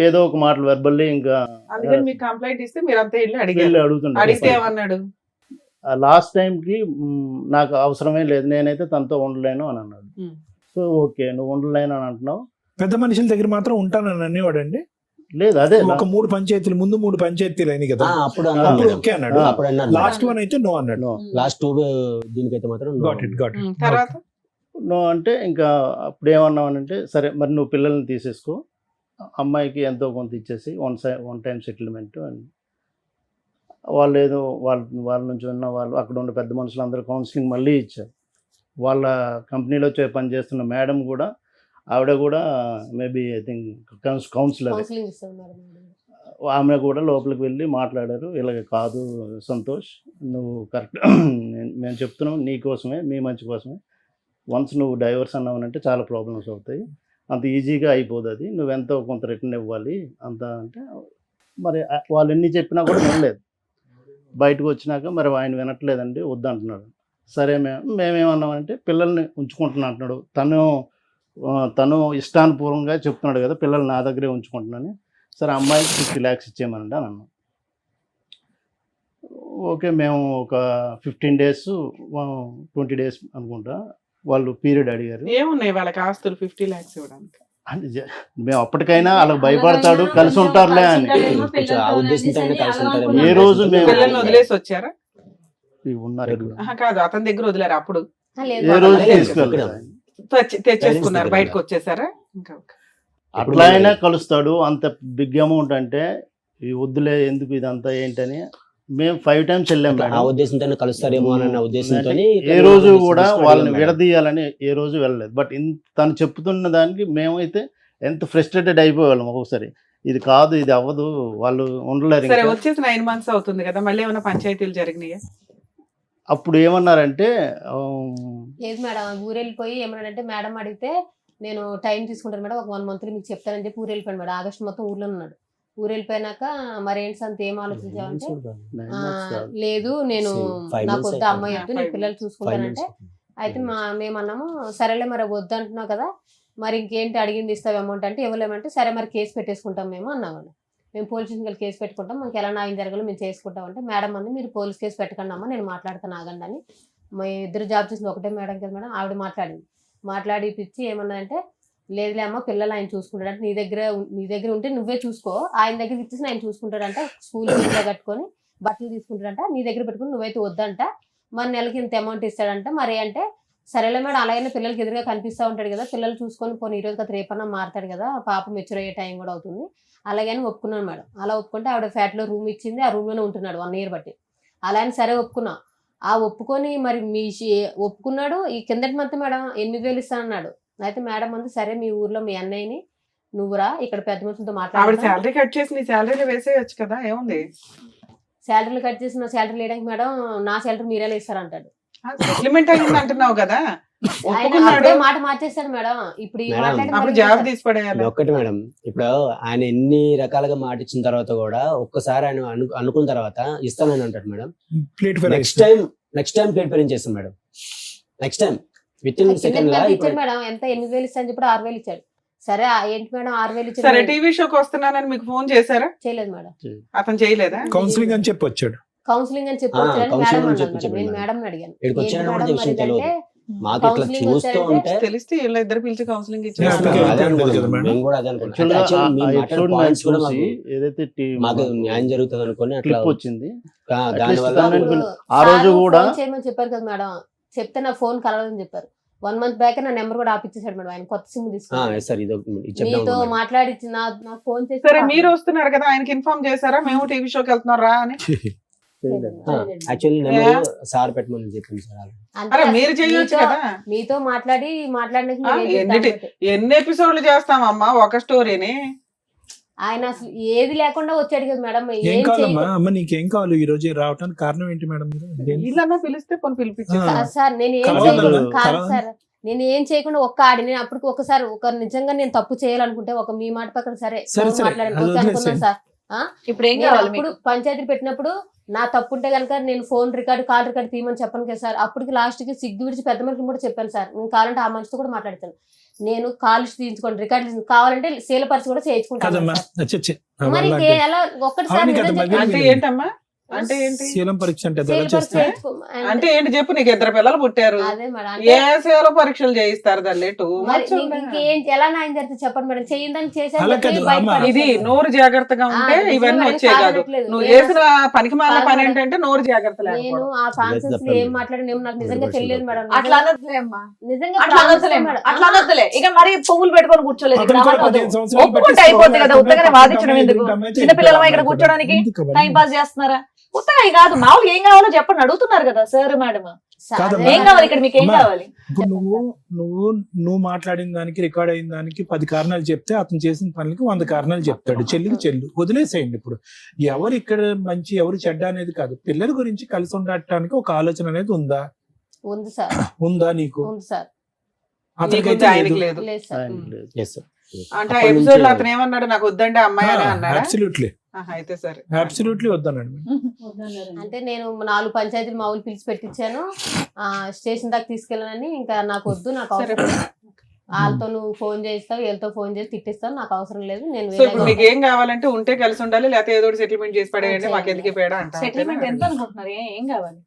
ఏదో ఒక మాటలు వెర్బల్లీ ఇంకా అందుకని మీకు కంప్లైంట్ ఇస్తే మీరు అంతా వెళ్ళి వెళ్ళి అడిగారు. అడుగుతుండే. అడిగితే ఏమన్నాడు? లాస్ట్ టైంకి నాకు అవసరమే లేదు, నేనైతే తనతో ఉండలేను అని అన్నాడు. ఉమ్. సో ఓకే నువ్వు ఉండలేను అని అంటున్నావు. పెద్ద మనుషుల దగ్గర మాత్రం ఉంటానని అనేవాడండి. లేదు అదే ఒక 3 పంచాయతీలు ముందు 3 పంచాయతీలు అయినాయి కదా, అప్పుడు అప్పుడు ఓకే అన్నాడు. అప్పుడు అన్నాడు. లాస్ట్ వన్ అయితే నో అన్నాడు. No. లాస్ట్ 2 దీనికైతే మాత్రం no. Got it. తర్వాత నువ్వు అంటే ఇంకా అప్పుడు ఏమన్నావనంటే సరే మరి నువ్వు పిల్లల్ని తీసేసుకో, అమ్మాయికి ఎంతో కొంత ఇచ్చేసి వన్ టైం సెటిల్మెంట్ అని వాళ్ళు ఏదో వాళ్ళ నుంచి ఉన్న వాళ్ళు అక్కడ ఉన్న పెద్ద మనుషులు అందరూ కౌన్సిలింగ్ మళ్ళీ ఇచ్చారు. వాళ్ళ కంపెనీలో పని చేస్తున్న మేడం కూడా ఆవిడ కూడా maybe I think counsellor, counselling ఇస్తాం మేడం. ఆమె కూడా లోపలికి వెళ్ళి మాట్లాడారు. ఇలాగ కాదు సంతోష్, నువ్వు కరెక్ట్ మేము చెప్తున్నాం నీ కోసమే, మీ మంచి కోసమే. వన్స్ నువ్వు డైవర్స్ అన్నావనంటే చాలా ప్రాబ్లమ్స్ అవుతాయి, అంత ఈజీగా అయిపోదు అది, నువ్వెంతో కొంత రిటర్న్ ఇవ్వాలి అంత అంటే మరి వాళ్ళు ఎన్ని చెప్పినా కూడా వినలేదు. బయటకు వచ్చినాక మరి ఆయన వినట్లేదండి వద్దంటున్నాడు. సరే మేమేమన్నామంటే పిల్లల్ని ఉంచుకుంటున్నా అంటున్నాడు. తను ఇష్టానుపూర్వంగా చెప్తున్నాడు కదా పిల్లలు నా దగ్గరే ఉంచుకుంటున్నాను. సరే అమ్మాయికి 50 lakhs ఇచ్చేయమనండి అని అన్నాం. ఓకే మేము ఒక 15 days 20 days అనుకుంటా వాళ్ళు పీరియడ్ అడిగారు. ఏమున్నాయి వాళ్ళకి ఆస్తులు 50 lakhs ఇవ్వడానికి? అంటే మేము అప్పటికైనా అలా భయపడతాడు కలిసి ఉంటారులే అని కొంచెం ఆ ఉద్దేశంతో అయినా కలిసి ఉంటారేమో. ఏ రోజు మేము- పిల్లల్ని వదిలేసి వచ్చారా? ఇవి ఉన్నారు ఇక్కడ. కాదు అతని దగ్గర వదిలేరు అప్పుడు ఏ రోజు తీసుకెళ్తారు తెచ్చేసుకున్నారు, బయటకు వచ్చేసారా? ఇంకా అట్లా అయినా కలుస్తాడు. అంత బిగ్ అమౌంట్ అంటే ఈ వద్దులే ఎందుకు ఇదంతా ఏంటని మేము 5 times వెళ్ళాం ఆ మేడం. ఉద్దేశంతో కలుస్తారేమో అన్న ఉద్దేశంతో ఏ రోజు కూడా వాళ్ళని విడదీయాలని ఏ రోజు వెళ్ళలేదు. బట్ తను చెప్తున్న దానికి మేమైతే ఎంత ఫ్రస్ట్రేటెడ్ అయిపోయేవాళ్ళం ఒక్కొక్కసారి. ఇది కాదు ఇది అవ్వదు వాళ్ళు ఉండలేరు సరే ఇంకా. వచ్చేసి 9 months అవుతుంది కదా, మళ్ళీ ఏమైనా పంచాయతీలు జరిగినాయా? అప్పుడు ఏమన్నారంటే లేదు మేడం, ఊరు వెళ్ళిపోయి ఏమన్నాడంటే మేడం అడిగితే నేను టైం తీసుకుంటాను మేడం, ఒక 1 month మీకు చెప్తానని చెప్పి ఊరు వెళ్ళిపోయాను మేడం. ఆగస్ట్ మొత్తం ఊర్లో ఉన్నాడు. ఊరు వెళ్ళిపోయినాక మరి ఏంటి అంత ఏం ఆలోచించావంటే లేదు నేను నాకు వద్ద అమ్మాయి వద్దు నేను పిల్లలు చూసుకుంటానంటే అయితే మేమన్నాము సరేలే మరి వద్దు అంటున్నావు కదా మరి ఇంకేంటి అడిగింది ఇస్తావు అమౌంట్ అంటే ఇవ్వలేమంటే సరే మరి కేసు పెట్టేసుకుంటాం మేము అన్నామండి. మేము పోలీస్ స్టేషన్కి కేసు పెట్టుకుంటాం, మాకు ఎలా న్యాయం జరగాలో మేము చేసుకుంటాం అంటే మేడం అంది మీరు పోలీస్ కేసు పెట్టకండి అమ్మా నేను మాట్లాడతాను ఆగండి అని. మా ఇద్దరు జాబ్ చేసింది ఒకటే మేడం కదా మేడం, ఆవిడ మాట్లాడి పిచ్చి ఏమన్నాయంటే లేదులే అమ్మ పిల్లలు ఆయన చూసుకుంటాడు అంటే నీ దగ్గర ఉంటే నువ్వే చూసుకో, ఆయన దగ్గర ఇచ్చేసి ఆయన చూసుకుంటాడంట, స్కూల్ ఫీజులో కట్టుకొని బట్టలు తీసుకుంటాడంట, నీ దగ్గర పెట్టుకుని నువ్వైతే వద్దంట, మరి నెలకి ఇంత అమౌంట్ ఇస్తాడంట. మరి అంటే సరేలే మేడం అలాగైనా పిల్లలకి ఎదురుగా కనిపిస్తూ ఉంటాడు కదా, పిల్లలు చూసుకొని పోనీ ఈరోజు కదా రేపన్నా మారుతాడు కదా, పాప మెచ్యూర్ అయ్యే టైం కూడా అవుతుంది అలాగని ఒప్పుకున్నాను మేడం. అలా ఒప్పుకుంటే ఆవిడ ఫ్లాట్లో రూమ్ ఇచ్చింది, ఆ రూమ్లోనే ఉంటున్నాడు 1 year బట్టి. అలా అని సరే ఒప్పుకున్నా. ఆ ఒప్పుకొని మరి ఒప్పుకున్నాడు. ఈ కిందటి మంత్ మేడం 8,000 ఇస్తానన్నాడు. అయితే మేడం అంది సరే మీ ఊర్లో మీ అన్నయ్యని నువ్వురా ఇక్కడ పెద్ద మనుషులతో ఆవిడ మాట్లాడు, శాలరీ కట్ చేసి నీ శాలరీలో వేసేయచ్చు కదా, ఏముంది? శాలరీలు కట్ చేసి నా శాలరీ లేడానికి మేడం నా శాలరీ మీరే ఇస్తారంటాడు. సెటిల్మెంట్ అయింది అంటున్నావు కదా, ఆయన ఒప్పుకున్నాడు, అప్పుడే మాట మార్చేస్తాడు మేడం. ఇప్పుడు ఈ మేడం, మాట్లాడి అప్పుడు మరి జాబ్ తీసి పడేయాలి. ఒక్కటి మేడం, ఇప్పుడు ఆయన ఎన్ని రకాలుగా మాట ఇచ్చిన తర్వాత కూడా ఒక్కసారి ఆయన అనుకున్న తర్వాత ఇస్తానని అంటాడు madam. Plate next time plate పేరెంట్ చేస్తాం మేడం. Next time within second లా ఇచ్చాడు మేడం. ఎంత 8,000 ఇస్తాను చెప్పి 6,000 ఇచ్చాడు. సరే ఏంటి మేడం 6,000 సరే ఇచ్చాడు. టీవీ షోకి వస్తున్నానని మీకు ఫోన్ చేశారా? చేయలేదు మేడం. అతను చేయలేదా? కౌన్సిలింగ్ అని చెప్పి వచ్చాడు. కౌన్సిలింగ్ అని చెప్పి వచ్చాడని counseling మేడం అని అన్నాడు చెప్పి మేడం. నేను చెప్పాడు. మేడం అడిగాను ఇక్కడికి ఏంటి వచ్చాడని మేడం కూడా మరి విషయం తెలియదు. అంటే మాకు ఇట్లా Counselling చూస్తూ వచ్చారంటే ఉంటే తెలిస్తే వీళ్ళ ఇద్దరు పిలిచి కౌన్సిలింగ్ Yeah, ఇచ్చారు అందుకే అదే వెళ్ళిపోయింది అనుకున్నాం. కదా మేడం. మేము కూడా అదే అనుకున్నాం. Actually అంటే actually ఆ మీ ఎపిసోడ్ మాట్లాడే points కూడా చూసి మాకు ఏదైతే మాకు న్యాయం జరుగుతుంది అనుకుని అట్లా క్లిప్ వచ్చింది. దాని వల్ల ఆ రోజు కూడా చేయమని చెప్పారు కదా మేడం, చెప్తే నా ఫోన్ కలవదని చెప్పారు. 1 month బ్యాక్ నా నెంబర్ కూడా ఆపిచ్చేసాడు మేడం, ఆయన కొత్త సిమ్ తీసుకుని. సార్ ఇది మీతో చెప్తాం మాట్లాడి నా ఫోన్ చేసి సరే మీరు వస్తున్నారు కదా, ఆయనకి ఇన్ఫార్మ్ చేశారా మేము టీవీ షోకి వెళ్తున్నాం రా అని? యాక్చువల్లీ నెంబర్ సార్ పెట్టమని చెప్పింది సార్. అంతే అరే అసలు మీరు చేయొచ్చు మీతో- కదా. మీతో మాట్లాడినాక ఆ, మీరు ఏం ఎన్నిటి- చేద్దాం ఎన్ని ఎపిసోడ్లు చేస్తామమ్మా ఒక స్టోరీని? ఆయన అసలు ఏది లేకుండా వచ్చాడు కదా మేడం. ఏం ఏం కావాలమ్మా చేయకుండా- అమ్మ, నీకేం కావాలి ఈ రోజు రావడానికి కారణం ఏంటి మేడం? వీళ్ళన్నా పిలిస్తే పని పిలిపించారు. ఆ. సార్ నేను ఏం కలవదు చేయకుండా మేడం, కాదు కలవదు. సార్, నేను ఏం చేయకుండా ఒక్క ఆడి నేను అప్పటికి ఒకసారి ఒక నిజంగా నేను తప్పు చేయాలనుకుంటే ఒక మీ మాట పక్కన సరే సరే, సరే, మాట్లాడాను అది ఓకే అనుకున్నాను వదిలేసేయండి. సార్. ఇప్పుడు ఏం నేను కావాలి అప్పుడు మీకు? పంచాయతీ పెట్టినప్పుడు నా తప్పు ఉంటే కనుక నేను ఫోన్ రికార్డు కాల్ రికార్డు తీయమని చెప్పను కదా సార్. అప్పటికి లాస్ట్ కి సిగ్గు విడిచి పెద్ద మనిషిని కూడా చెప్పాను సార్, నేను కావాలంటే ఆ మనిషితో కూడా మాట్లాడతాను, నేను కాల్ తీయించుకోండి రికార్డు కావాలంటే సేలపరిచి కూడా చేయించుకుంటాను కదమ్మా సార్. చ్చ, చ్చ. మరి అలాంటి- ఎలా ఒక్కటిసారి అవును కదా, నిజం మరి చెప్పండి. అంటే వీళ్ళు- ఏంటమ్మా? అంటే ఏంటి? శీలం పరీక్ష అంటే అది ఎలా సేలపరిచి చేస్తారు? అంటే ఏంటి చెప్పు, నీకు 2 పిల్లలు పుట్టారు, అదే మేడం ఏ సేవలో పరీక్షలు చేయిస్తారు తల్లి? మరి ఇంకేం ఎలా న్యాయం జరిగితే చెప్పండి మేడం, చేయిందని అలా కాదు, అమ్మ. ఇది నోరు జాగ్రత్తగా ఉంటే నిజమే ఇవన్నీ మేడం, వచ్చే కాదు. కాదనట్లేదు. నువ్వు నేను చేసిన పనికి మాలిన కాదు పని మేడం. ఏంటంటే నోరు జాగ్రత్త నేను లేకపోవడం. ఆ కాన్సెన్స్ లో ఏం మాట్లాడిన నాకు నిజంగా తెలియదు మేడం. అట్లా అనొద్దులే అమ్మా, నిజంగా అట్లా అనొద్దులే అమ్మా, అట్లా అనొద్దులే. ఇక మరి పువ్వులు పెట్టుకొని కూర్చోలేదు, ఇక్కడ అతను కూడా అవ్వదు. 15 సంవత్సరాలు ఒప్పుకుంటే బట్టి అయిపోద్ది కదా, స్కూల్ ఉత్తగానే ఆడుతున్నాడు, వాదించడం ఎందుకు? అమ్మాయి చిన్నపిల్లలమా ఇక్కడ ఎందుకు కూర్చోడానికి ఎందుకు అవన్నీ? టైం పాస్ చేస్తున్నారా? ఉత్తగా కాదు, మామూలుగా ఏం కావాలో చెప్పండి అడుగుతున్నారు కదా సార్ మేడం. కాదమ్మా. ఏం కావాలి ఇక్కడ, మీకు ఏం అమ్మా. కావాలి? ఇప్పుడు నువ్వు మాట్లాడిన దానికి రికార్డ్ అయిన దానికి 10 కారణాలు చెప్తే అతను చేసిన పనులకి 100 కారణాలు చెప్తాడు. చెల్లికి చెల్లు వదిలేసేయండి. ఇప్పుడు ఎవరు ఇక్కడ మంచి ఎవరు చెడ్డ అనేది కాదు, పిల్లల గురించి కలిసి ఉండటానికి ఒక ఆలోచన అనేది ఉందా? ఉంది సార్, ఉందా నీకు? ఉంది సార్, అతనికైతే నీకుంది, ఆయనకి లేదు. లేదు. లేదు సార్. ఆయన లేదు. Yes, sir. అంటే ఆ అప్పటి నుంచి- ఎపిసోడ్ లో అతను ఏమన్నాడు, నాకు వద్దండి అమ్మాయి అని అన్నాడా? అబ్సల్యూట్లీ ఆహా, అయితే సరే. అబ్సల్యూట్లీ వద్దనండి. అంటే నేను 4 పంచాయతీలు మా ఊళ్ళు పిలిచి పెట్టించాను, స్టేషన్ దాకా తీసుకెళ్ళానని. ఇంకా నాకు వద్దు, నాకు అవసరం లేదు. వాళ్ళతో నువ్వు ఫోన్ చేస్తావు, వీళ్ళతో ఫోన్ చేసి తిట్టిస్తావు, నాకు అవసరం లేదు. నేను సో ఇప్పుడు మీకు ఏం కావాలంటే ఉంటే కలిసి ఉండాలి, లేకపోతే ఏదో సెటిల్మెంట్ చేసి పడేయండి, మాకు ఎందుకు పేడా అంట. సెటిల్మెంట్ ఎంత అనుకుంటున్నారు? ఏం కావాలి?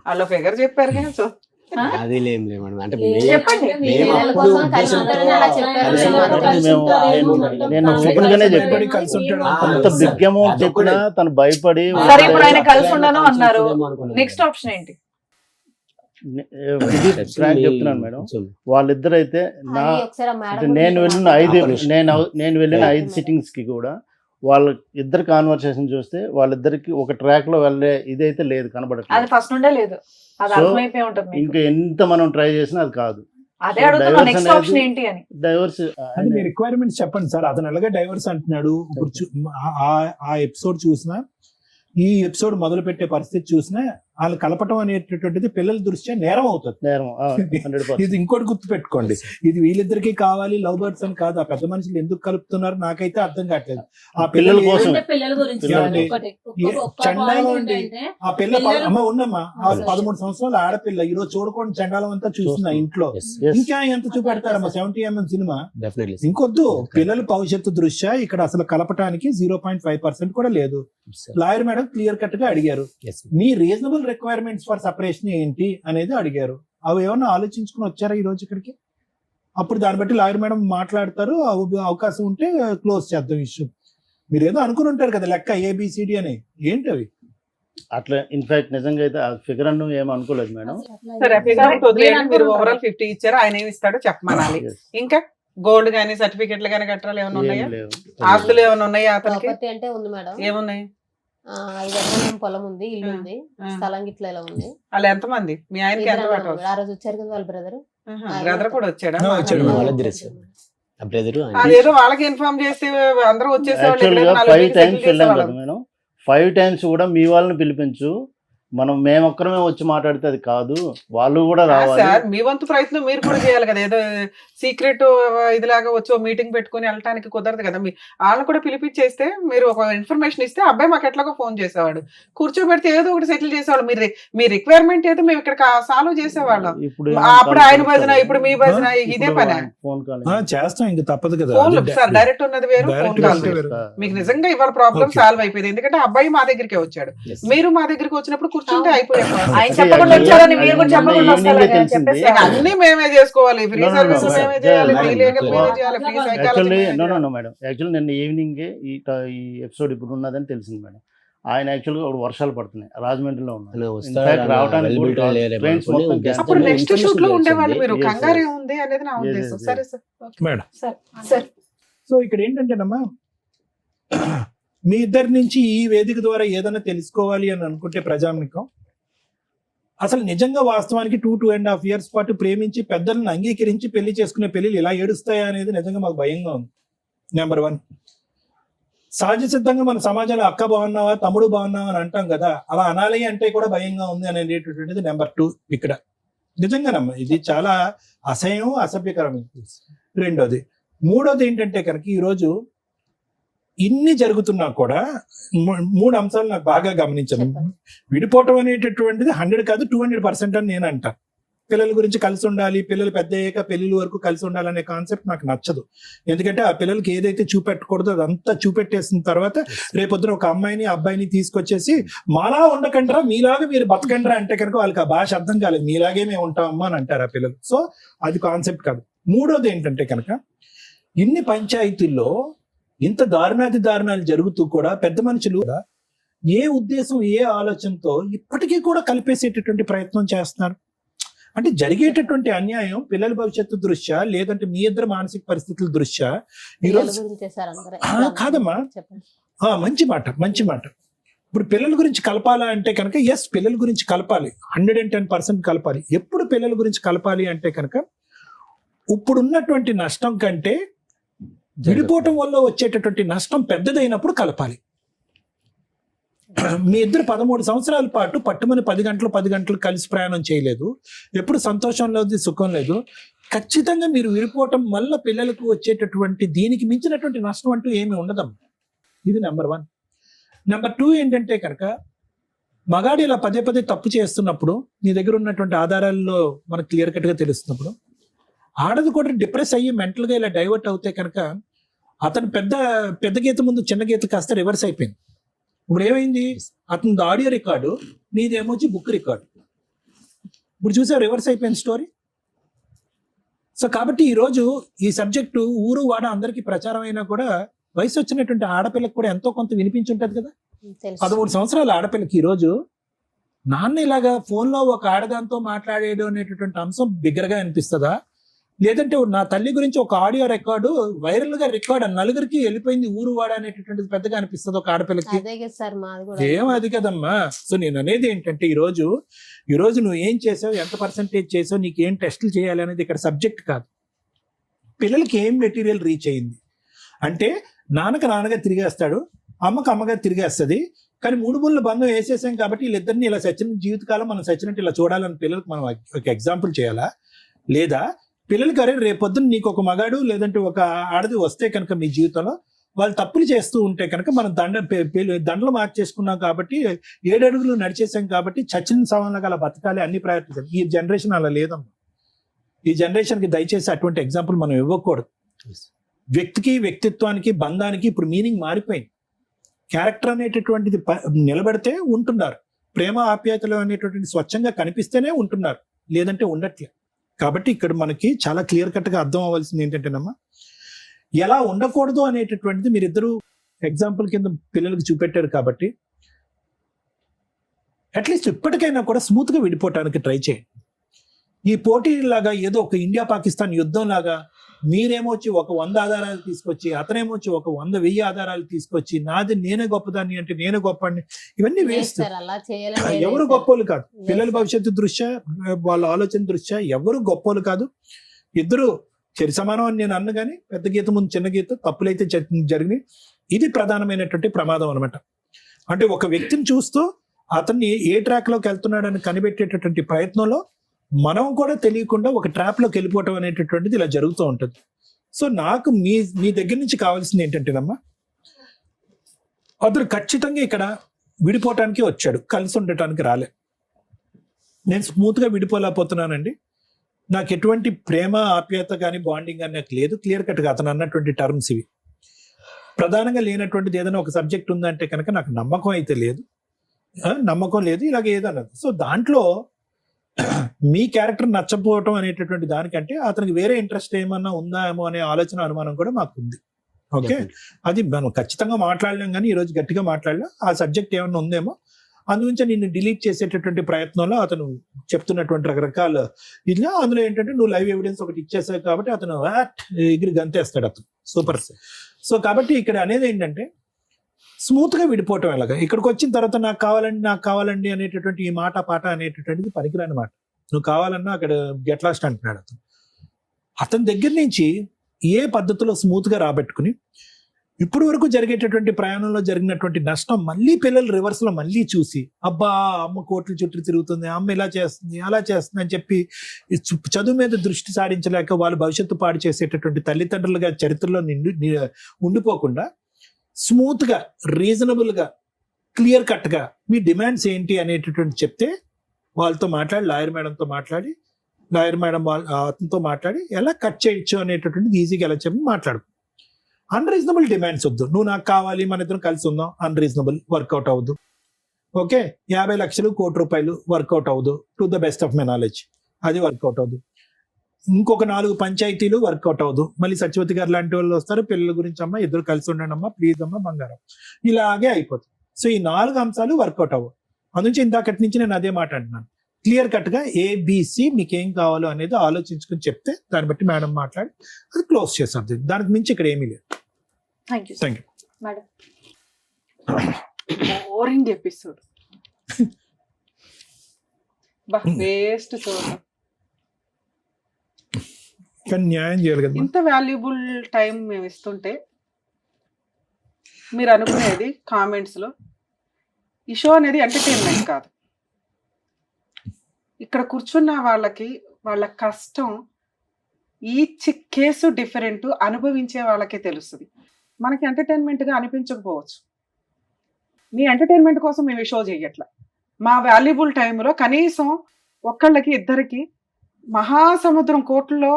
వాళ్ళ ఫిగర్ చెప్పారు కదా. సో అది లేం మేడం. అంటే చెప్పండి. మేము పిల్లల అప్పుడు కోసం కలిసి ఉద్దేశంతో ఉంటారని అలా చెప్పారు. కలిసి ఉంటారని నేను ఓపెన్ గానే చెప్పాను. కలిసి ఉంటాడు. అంత బిగ్ అమౌంట్ చెప్పినా తను భయపడి సరే, ఇప్పుడు ఆయన కలిసి ఉండను అన్నారు. నెక్స్ట్ ఆప్షన్ ఏంటి? ఇది ఫ్రాంక్ చెప్తున్నాను మేడం. వాళ్ళిద్దరు అయితే నా అది ఒకసారి ఆ మేడం అంటే కూడా నేను వెళ్ళిన 5 ఆపరేషన్. నేను వెళ్ళిన 5 సిట్టింగ్స్ కి కూడా వాళ్ళ ఇద్దరు కాన్వర్సేషన్ చూస్తే వాళ్ళిద్దరికి ఒక ట్రాక్ లో వెళ్ళే ఇదైతే లేదు, అది కనబడట్లేదు. ఫస్ట్ నుండే లేదు, అది So, అర్థమైపోయి ఉంటుంది మీకు. ఇంకా ఎంత మనం ట్రై చేసినా అది కాదు. అదే So, అడుగుతున్నా, divorce నెక్స్ట్ అనేది- ఆప్షన్ ఏంటి అని. డైవర్స్ అది మీ రిక్వైర్మెంట్స్ చెప్పండి సార్. అతను ఎలాగే డైవర్స్ అంటున్నాడు. ఇప్పుడు ఆ ఎపిసోడ్ చూసినా, ఈ ఎపిసోడ్ మొదలు పెట్టే పరిస్థితి చూసినా, వాళ్ళు కలపటం అనేటటువంటిది పిల్లల దృష్ట్యా నేరం అవుతుంది. నేరం 100%. ఇది ఇంకోటి గుర్తు పెట్టుకోండి, ఇది వీళ్ళిద్దరికి కావాలి లవ్ బర్డ్స్ అని కాదు. ఆ పెద్ద మనుషులు ఎందుకు కలుపుతున్నారు నాకైతే అర్థం కావట్లేదు. ఆ పిల్లల పిల్లలు కోసం. అంటే పిల్లల గురించి పిల్లలు- ఒకటి ఒక్క చండాలం point అండి. ఏంటంటే ఆ పిల్ల పిల్లలు- అమ్మ ఉండమ్మా, ఆ అవును. 13 సంవత్సరాల ఆడపిల్ల ఈ రోజు చూడకుండా చండాలం అంతా చూస్తున్నా ఇంట్లో. Yes. ఇంకా ఎంత చూపెడతారమ్మా 70mm సినిమా. డెఫినెట్లీ ఇంకొద్దు, పిల్లల భవిష్యత్తు దృష్ట్యా ఇక్కడ అసలు కలపటానికి 0.5% కూడా లేదు. లాయర్ మేడం క్లియర్ కట్ గా అడిగారు, మీ రీజనబుల్ రిక్వైర్మెంట్స్ ఫర్ సపరేషన్ ఏంటి అనేది అడిగారు. అవి ఏమన్నా ఆలోచించుకుని వచ్చారా ఈ రోజు ఇక్కడికి? అప్పుడు దాన్ని బట్టి లాయర్ మేడం మాట్లాడతారు. అవకాశం ఉంటే క్లోజ్ చేద్దాం ఇష్యూ. మీరు ఏదో అనుకుని ఉంటారు కదా లెక్క ABCD అని, ఏంటి అవి? అట్లా ఇన్ఫాక్ట్ నిజంగా అయితే ఆ ఫిగర్ అన్ను ఏం అనుకోలేదు మేడం. సరే, ఫిగర్ వదిలేయండి. మీరు అనుకుంటారు. ఓవరాల్ 50 ఇచ్చారు, ఆయన ఏమి ఇస్తాడో చెప్పమనాలి. Yes. ఇంకా గోల్డ్ గానీ సర్టిఫికెట్లు గానీ కట్టాలి ఏమైనా ఉన్నాయా? ఏం లేవు. ఆస్తులు ఏమైనా ఉన్నాయా అతనికి? ప్రాపర్టీ అంటే ఉంది మేడం. ఏమున్నాయి? 5 ఎకరాల పొలం ఉంది, ఇల్లు ఉంది, ఆ. స్థలం గిట్ల ఇలా ఉంది. వాళ్ళు ఎంతమంది? మీ ఆయనకి ఎంత ఇద్దరు పట్టవచ్చు? ఆ రోజు వచ్చారు కదా వాళ్ళ బ్రదర్. బ్రదర్ కూడా వచ్చాడా? వచ్చాడు. వాళ్ళిద్దరు ఆ బ్రదర్ అదేదో వాళ్ళకి ఇన్ఫార్మ్ చేస్తే అందరూ వచ్చేసేవాళ్ళు. యాక్చువల్ గా ఇక్కడ 5 నలుగురికి టైమ్స్ settle వెళ్ళాం చేసేవాళ్ళం. కదా మేడం. 5 టైమ్స్ కూడా మీ వాళ్ళని పిలిపించు, మేమొక్కరమే వచ్చి మాట్లాడితే అది కాదు, వాళ్ళు కూడా రావాలి. సార్, మీ వంతు ప్రయత్నం మీరు కూడా చేయాలి కదా. ఏదో సీక్రెట్ ఇదిలాగా వచ్చి మీటింగ్ పెట్టుకుని వెళ్ళటానికి కుదరదు కదా. వాళ్ళని కూడా పిలిపించేస్తే మీరు ఒక ఇన్ఫర్మేషన్ ఇస్తే అబ్బాయి మాకు ఎట్లాగో ఫోన్ చేసేవాడు, కూర్చోబెడితే ఏదో ఒకటి సెటిల్ చేసేవాడు. మీ రిక్వైర్మెంట్ ఏదో మేము ఇక్కడ సాల్వ్ చేసేవాళ్ళం. ఇప్పుడు అప్పుడు ఆయన భజన, ఇప్పుడు మీ భజన, ఇదే పని. ఫోన్ కాల్ చేస్తాం, ఇంక తప్పదు కదా. ఫోన్ సార్ డైరెక్ట్ ఉన్నది వేరు, ఫోన్ Direct కాల్ ఉన్నది వేరు. వేరు. మీకు నిజంగా ఇవాళ ప్రాబ్లం Okay. సాల్వ్ అయిపోయింది. ఎందుకంటే అబ్బాయి మా దగ్గరికి వచ్చాడు, మీరు మా దగ్గరికి వచ్చినప్పుడు కూర్చుంటే అయిపోయాం ఆయన చెప్పకుండా వచ్చారని మీరు కూడా చెప్పకుండా వస్తారు కదా, తెలిసింది. చెప్పేసి అన్ని మేమే చేసుకోవాలి, free No, no, no, service no, మేమే no, చేయాలి, no, free no, legal no, మేమే no. చేయాలి, free Actually, psychology no madam, actually నిన్న ఈవినింగే ఈ ఎపిసోడ్ ఇప్పుడు ఉన్నదని తెలిసింది మేడం. ఆయన యాక్చువల్గా వర్షాలు పడుతున్నాయి, రాజమండ్రిలో అలా ఉన్నారు. వస్తాడా In fact, అన్న, రావడానికి availability కూడా లేరే trains మనకు. మొత్తం just అప్పుడు cancel. నెక్స్ట్ information షూట్ లో తెలిసింది. ఉండేవాళ్ళు మీరు, Yes, కంగారే yes. ఉంది అనేది నా Yes, ఉద్దేశం. yes, సరే సార్, మేడం. సార్ సో ఇక్కడ ఏంటంటేనమ్మా, మీ ఇద్దరి నుంచి ఈ వేదిక ద్వారా ఏదైనా తెలుసుకోవాలి అని అనుకుంటే ప్రజానికం, అసలు నిజంగా వాస్తవానికి 2.5 years పాటు ప్రేమించి పెద్దలను అంగీకరించి పెళ్లి చేసుకునే పెళ్లిలు ఇలా ఏడుస్తాయా అనేది నిజంగా మాకు భయంగా ఉంది. నెంబర్ 1, సహజ సిద్ధంగా మన సమాజంలో అక్క బాగున్నావా, తమ్ముడు బాగున్నావా అని అంటాం కదా, అలా అనాలి అంటే కూడా భయంగా ఉంది అనేటటువంటిది నెంబర్ 2 ఇక్కడ. నిజంగానమ్మా ఇది చాలా అసహ్యం, అసభ్యకరం. రెండోది. మూడోది ఏంటంటే కనుక ఈరోజు ఇన్ని జరుగుతున్నా కూడా 3 అంశాలు నాకు బాగా గమనించాను. చెప్పండి. విడిపోవటం అనేటటువంటిది 100 కాదు 200% అని నేను అంటాను. పిల్లల గురించి కలిసి ఉండాలి, పిల్లలు పెద్ద అయ్యాక పెళ్లి వరకు కలిసి ఉండాలనే కాన్సెప్ట్ నాకు నచ్చదు. ఎందుకంటే ఆ పిల్లలకి ఏదైతే చూపెట్టకూడదో అదంతా చూపెట్టేసిన తర్వాత రేపొద్దున ఒక అమ్మాయిని అబ్బాయిని తీసుకొచ్చేసి మాలా ఉండకండ్రా, మీలాగా మీరు బతకండ్రా అంటే కనుక వాళ్ళకి ఆ భాష అర్థం కాలేదు. మీలాగే మేము ఉంటామమ్మా అని అంటారు ఆ పిల్లలు. సో అది కాన్సెప్ట్ కాదు. మూడోది ఏంటంటే కనుక ఇన్ని పంచాయతీల్లో ఇంత దారుణాది దారుణాలు జరుగుతూ కూడా పెద్ద మనుషులు ఏ ఉద్దేశం, ఏ ఆలోచనతో ఇప్పటికీ కూడా కలిపేసేటటువంటి ప్రయత్నం చేస్తున్నారు. అంటే జరిగేటటువంటి అన్యాయం పిల్లల భవిష్యత్తు దృష్ట్యా, లేదంటే మీ ఇద్దరు మానసిక పరిస్థితుల దృష్ట్యా పిల్లల ఈరోజు గురించే సార్ అందరూ. కాదమ్మా, చెప్పండి. మంచి మాట. ఇప్పుడు పిల్లల గురించి కలపాలా అంటే కనుక ఎస్, పిల్లల గురించి కలపాలి, 110% కలపాలి. ఎప్పుడు పిల్లల గురించి కలపాలి అంటే కనుక ఇప్పుడున్నటువంటి నష్టం కంటే విడిపోవటం వల్ల వచ్చేటటువంటి నష్టం పెద్దదైనప్పుడు కలపాలి. మీ ఇద్దరు 13 సంవత్సరాల పాటు పట్టుమని 10 గంటలు కలిసి ప్రయాణం చేయలేదు, ఎప్పుడు సంతోషం లేదు, సుఖం లేదు. ఖచ్చితంగా మీరు విడిపోవటం వల్ల పిల్లలకు వచ్చేటటువంటి దీనికి మించినటువంటి నష్టం అంటూ ఏమీ ఉండదమ్మా. ఇది నెంబర్ 1. నెంబర్ 2 ఏంటంటే కనుక మగాడు ఇలా పదే తప్పు చేస్తున్నప్పుడు నీ దగ్గర ఉన్నటువంటి ఆధారాల్లో మనకు క్లియర్ కట్ గా తెలుస్తున్నప్పుడు, ఆడది కూడా డిప్రెస్ అయ్యి మెంటల్ గా ఇలా డైవర్ట్ అవుతే కనుక అతను పెద్ద గీత ముందు చిన్న గీత కాస్త రివర్స్ అయిపోయింది. ఇప్పుడు ఏమైంది, అతని ఆడియో రికార్డు, నీదేమొచ్చి బుక్ రికార్డు. ఇప్పుడు చూసా రివర్స్ అయిపోయింది స్టోరీ. సో కాబట్టి ఈరోజు ఈ సబ్జెక్టు ఊరు వాడ అందరికీ ప్రచారం అయినా కూడా వయసు వచ్చినటువంటి ఆడపిల్లకి కూడా ఎంతో కొంత వినిపించుంటది కదా. తెలుసు. 13 సంవత్సరాల ఆడపిల్లకి ఈరోజు నాన్న ఇలాగా ఫోన్లో ఒక ఆడదాంతో మాట్లాడేయడం అనేటటువంటి అంశం బిగ్గరగా అనిపిస్తుందా, లేదంటే నా తల్లి గురించి ఒక ఆడియో రికార్డు వైరల్ గా రికార్డ్ నలుగురికి వెళ్ళిపోయింది ఊరు వాడ అనేటటువంటిది పెద్దగా అనిపిస్తుంది ఒక ఆడపిల్లకి? అదే కదా సార్ మాది కూడా. ఏం అది కదమ్మా. సో నేను అనేది ఏంటంటే ఈరోజు నువ్వు ఏం చేసావు, ఎంత పర్సెంటేజ్ చేసావు, నీకు ఏం టెస్టులు చేయాలి అనేది ఇక్కడ సబ్జెక్ట్ కాదు. పిల్లలకి ఏం మెటీరియల్ రీచ్ అయింది అంటే నాన్నగా తిరిగేస్తాడు, అమ్మగా తిరిగేస్తుంది. కానీ 3 ముళ్ళ బంధం వేసేసాం కాబట్టి వీళ్ళిద్దరిని ఇలా సచిన జీవితకాలం మనం సచ్చినట్టు ఇలా చూడాలని పిల్లలకు మనం ఒక ఎగ్జాంపుల్ చేయాలా? లేదా పిల్లలకి అరే రేపొద్దున నీకు ఒక మగాడు లేదంటే ఒక ఆడది వస్తే కనుక మీ జీవితంలో వాళ్ళు తప్పులు చేస్తూ ఉంటే కనుక మనం దండలు మార్చేసుకున్నాం కాబట్టి 7 అడుగులు నడిచేసాం కాబట్టి చచ్చిన సవాళ్ళగా అలా బతకాలి అన్ని ప్రయత్నాలు. ఈ జనరేషన్ అలా లేదమ్మా. ఈ జనరేషన్కి దయచేసి అటువంటి ఎగ్జాంపుల్ మనం ఇవ్వకూడదు. వ్యక్తికి, వ్యక్తిత్వానికి, బంధానికి ఇప్పుడు మీనింగ్ మారిపోయింది. క్యారెక్టర్ అనేటటువంటిది నిలబడితే ఉంటున్నారు, ప్రేమ ఆప్యాయతలు అనేటటువంటి స్వచ్ఛంగా కనిపిస్తేనే ఉంటున్నారు, లేదంటే ఉండట్లే. కాబట్టి ఇక్కడ మనకి చాలా క్లియర్ కట్ గా అర్థం అవ్వాల్సింది ఏంటంటేనమ్మా, ఎలా ఉండకూడదు అనేటటువంటిది మీరిద్దరూ ఎగ్జాంపుల్ కింద పిల్లలకు చూపెట్టారు కాబట్టి అట్లీస్ట్ ఇప్పటికైనా కూడా స్మూత్ గా విడిపోవటానికి ట్రై చేయండి. ఈ పోటీలాగా ఏదో ఒక ఇండియా పాకిస్తాన్ యుద్ధం లాగా మీరేమొచ్చి ఒక 100 ఆధారాలు తీసుకొచ్చి, అతనేమొచ్చి ఒక 100,000 ఆధారాలు తీసుకొచ్చి నాది నేనే గొప్పదాన్ని అంటే నేను గొప్పని, ఇవన్నీ వేస్ట్. అలా చేయాలని ఎవరు గొప్పోళ్ళు కాదు. పిల్లల భవిష్యత్తు దృష్ట్యా, వాళ్ళ ఆలోచన దృష్ట్యా ఎవరు గొప్పోళ్ళు కాదు. ఇద్దరు సరి సమానం అని నేను అన్న కానీ పెద్ద గీత ముందు చిన్న గీత తప్పులైతే జరిగినాయి. ఇది ప్రధానమైనటువంటి ప్రమాదం అనమాట. అంటే ఒక వ్యక్తిని చూస్తూ అతన్ని ఏ ట్రాక్ లోకి వెళ్తున్నాడని కనిపెట్టేటటువంటి ప్రయత్నంలో మనం కూడా తెలియకుండా ఒక ట్రాప్ లోకి వెళ్ళిపోవటం అనేటటువంటిది ఇలా జరుగుతూ ఉంటుంది. సో నాకు మీ దగ్గర నుంచి కావాల్సింది ఏంటంటేనమ్మా, అతను ఖచ్చితంగా ఇక్కడ విడిపోవటానికి వచ్చాడు, కలిసి ఉండటానికి రాలే. నేను స్మూత్ గా విడిపోలేకపోతున్నానండి, నాకు ఎటువంటి ప్రేమ ఆప్యాయత కానీ బాండింగ్ కానీ నాకు లేదు. క్లియర్ కట్ గా అతను అన్నటువంటి టర్మ్స్ ఇవి. ప్రధానంగా లేనటువంటిది ఏదైనా ఒక సబ్జెక్ట్ ఉందంటే కనుక నాకు నమ్మకం అయితే లేదు. నమ్మకం లేదు, ఇలాగ ఏదన్నది. సో దాంట్లో మీ క్యారెక్టర్ నచ్చపోవటం అనేటటువంటి దానికంటే అతనికి వేరే ఇంట్రెస్ట్ ఏమన్నా ఉందా ఏమో అనే ఆలోచన, అనుమానం కూడా మాకు ఉంది. ఓకే, అది మనం ఖచ్చితంగా మాట్లాడలేం, కానీ ఈ రోజు గట్టిగా మాట్లాడలేం. ఆ సబ్జెక్ట్ ఏమన్నా ఉందేమో, అందుగురించి నిన్ను డిలీట్ చేసేటటువంటి ప్రయత్నంలో అతను చెప్తున్నటువంటి రకరకాల ఇట్లా, అందులో ఏంటంటే నువ్వు లైవ్ ఎవిడెన్స్ ఒకటి ఇచ్చేసావు కాబట్టి అతను ఎగిరి గంతేస్తాడు అతను. సూపర్. సో కాబట్టి ఇక్కడ అనేది ఏంటంటే స్మూత్ గా విడిపోవటం ఎలాగా. ఇక్కడికి వచ్చిన తర్వాత నాకు కావాలండి అనేటటువంటి ఈ మాట పాట అనేటటువంటిది పనికిరాని మాట. నువ్వు కావాలన్నా అక్కడ గెట్ లాస్ట్ అంటున్నాడు అతను. అతని దగ్గర నుంచి ఏ పద్ధతిలో స్మూత్ గా రాబెట్టుకుని ఇప్పటి వరకు జరిగేటటువంటి ప్రయాణంలో జరిగినటువంటి నష్టం మళ్ళీ పిల్లలు రివర్స్ లో మళ్ళీ చూసి, అబ్బా అమ్మ కోట్ల చుట్టూ తిరుగుతుంది, అమ్మ ఇలా చేస్తుంది అలా చేస్తుంది అని చెప్పి చదువు మీద దృష్టి సారించలేక వాళ్ళు భవిష్యత్తు పాడు చేసేటటువంటి తల్లిదండ్రులుగా చరిత్రలో ఉండిపోకుండా స్మూత్ గా, రీజనబుల్ గా, క్లియర్ కట్ గా మీ డిమాండ్స్ ఏంటి అనేటటువంటి చెప్తే వాళ్ళతో మాట్లాడి, లాయర్ మేడంతో మాట్లాడి, లాయర్ మేడం అతనితో మాట్లాడి ఎలా కట్ చేయొచ్చు అనేటటువంటిది ఈజీగా ఎలా చెప్పి మాట్లాడు. అన్రీజనబుల్ డిమాండ్స్ వద్దు. నువ్వు నాకు కావాలి, మన ఇద్దరం కలిసి ఉందాం, అన్రీజనబుల్, వర్కౌట్ అవ్వదు. ఓకే, 50 లక్షలు, ₹1 కోటి వర్కౌట్ అవ్వదు. To the best of my knowledge అది వర్కౌట్ అవ్వదు. ఇంకొక 4 పంచాయతీలు వర్కౌట్ అవ్వదు. మళ్ళీ సత్యవతి గారు లాంటి వాళ్ళు వస్తారు, పిల్లల గురించి అమ్మా ఇద్దరు కలిసి ఉండండి అమ్మా ప్లీజ్ అమ్మా బంగారం, ఇలాగే అయిపోతుంది. సో ఈ 4 అంశాలు వర్కౌట్ అవ్వవు. అందునుంచి ఇందాకటి నుంచి నేను అదే మాట అంటున్నాను. క్లియర్ కట్ గా ఏబిసి మీకు ఏం కావాలో అనేది ఆలోచించుకుని చెప్తే దాన్ని బట్టి మేడం మాట్లాడి అది క్లోజ్ చేస్తుంది. దానికి మించి ఇక్కడ ఏమీ లేదు. Thank you. Thank you. Madam, boring episode, waste చూడండి. కానీ న్యాయం చేయాలి కదా. ఇంత వాల్యుబుల్ టైం మేము ఇస్తుంటే మీరు అనుకునేది కామెంట్స్ లో ఈ షో అనేది ఎంటర్టైన్మెంట్ కాదు. ఇక్కడ కూర్చున్న వాళ్ళకి వాళ్ళ కష్టం, ఈచ్ కేసు డిఫరెంట్, అనుభవించే వాళ్ళకే తెలుస్తుంది. మనకి ఎంటర్టైన్మెంట్గా అనిపించకపోవచ్చు. మీ ఎంటర్టైన్మెంట్ కోసం మేము ఈ షో చేయట్లా. మా వాల్యుబుల్ టైంలో కనీసం ఒక్కళ్ళకి ఇద్దరికి మహాసముద్రం కోర్టులో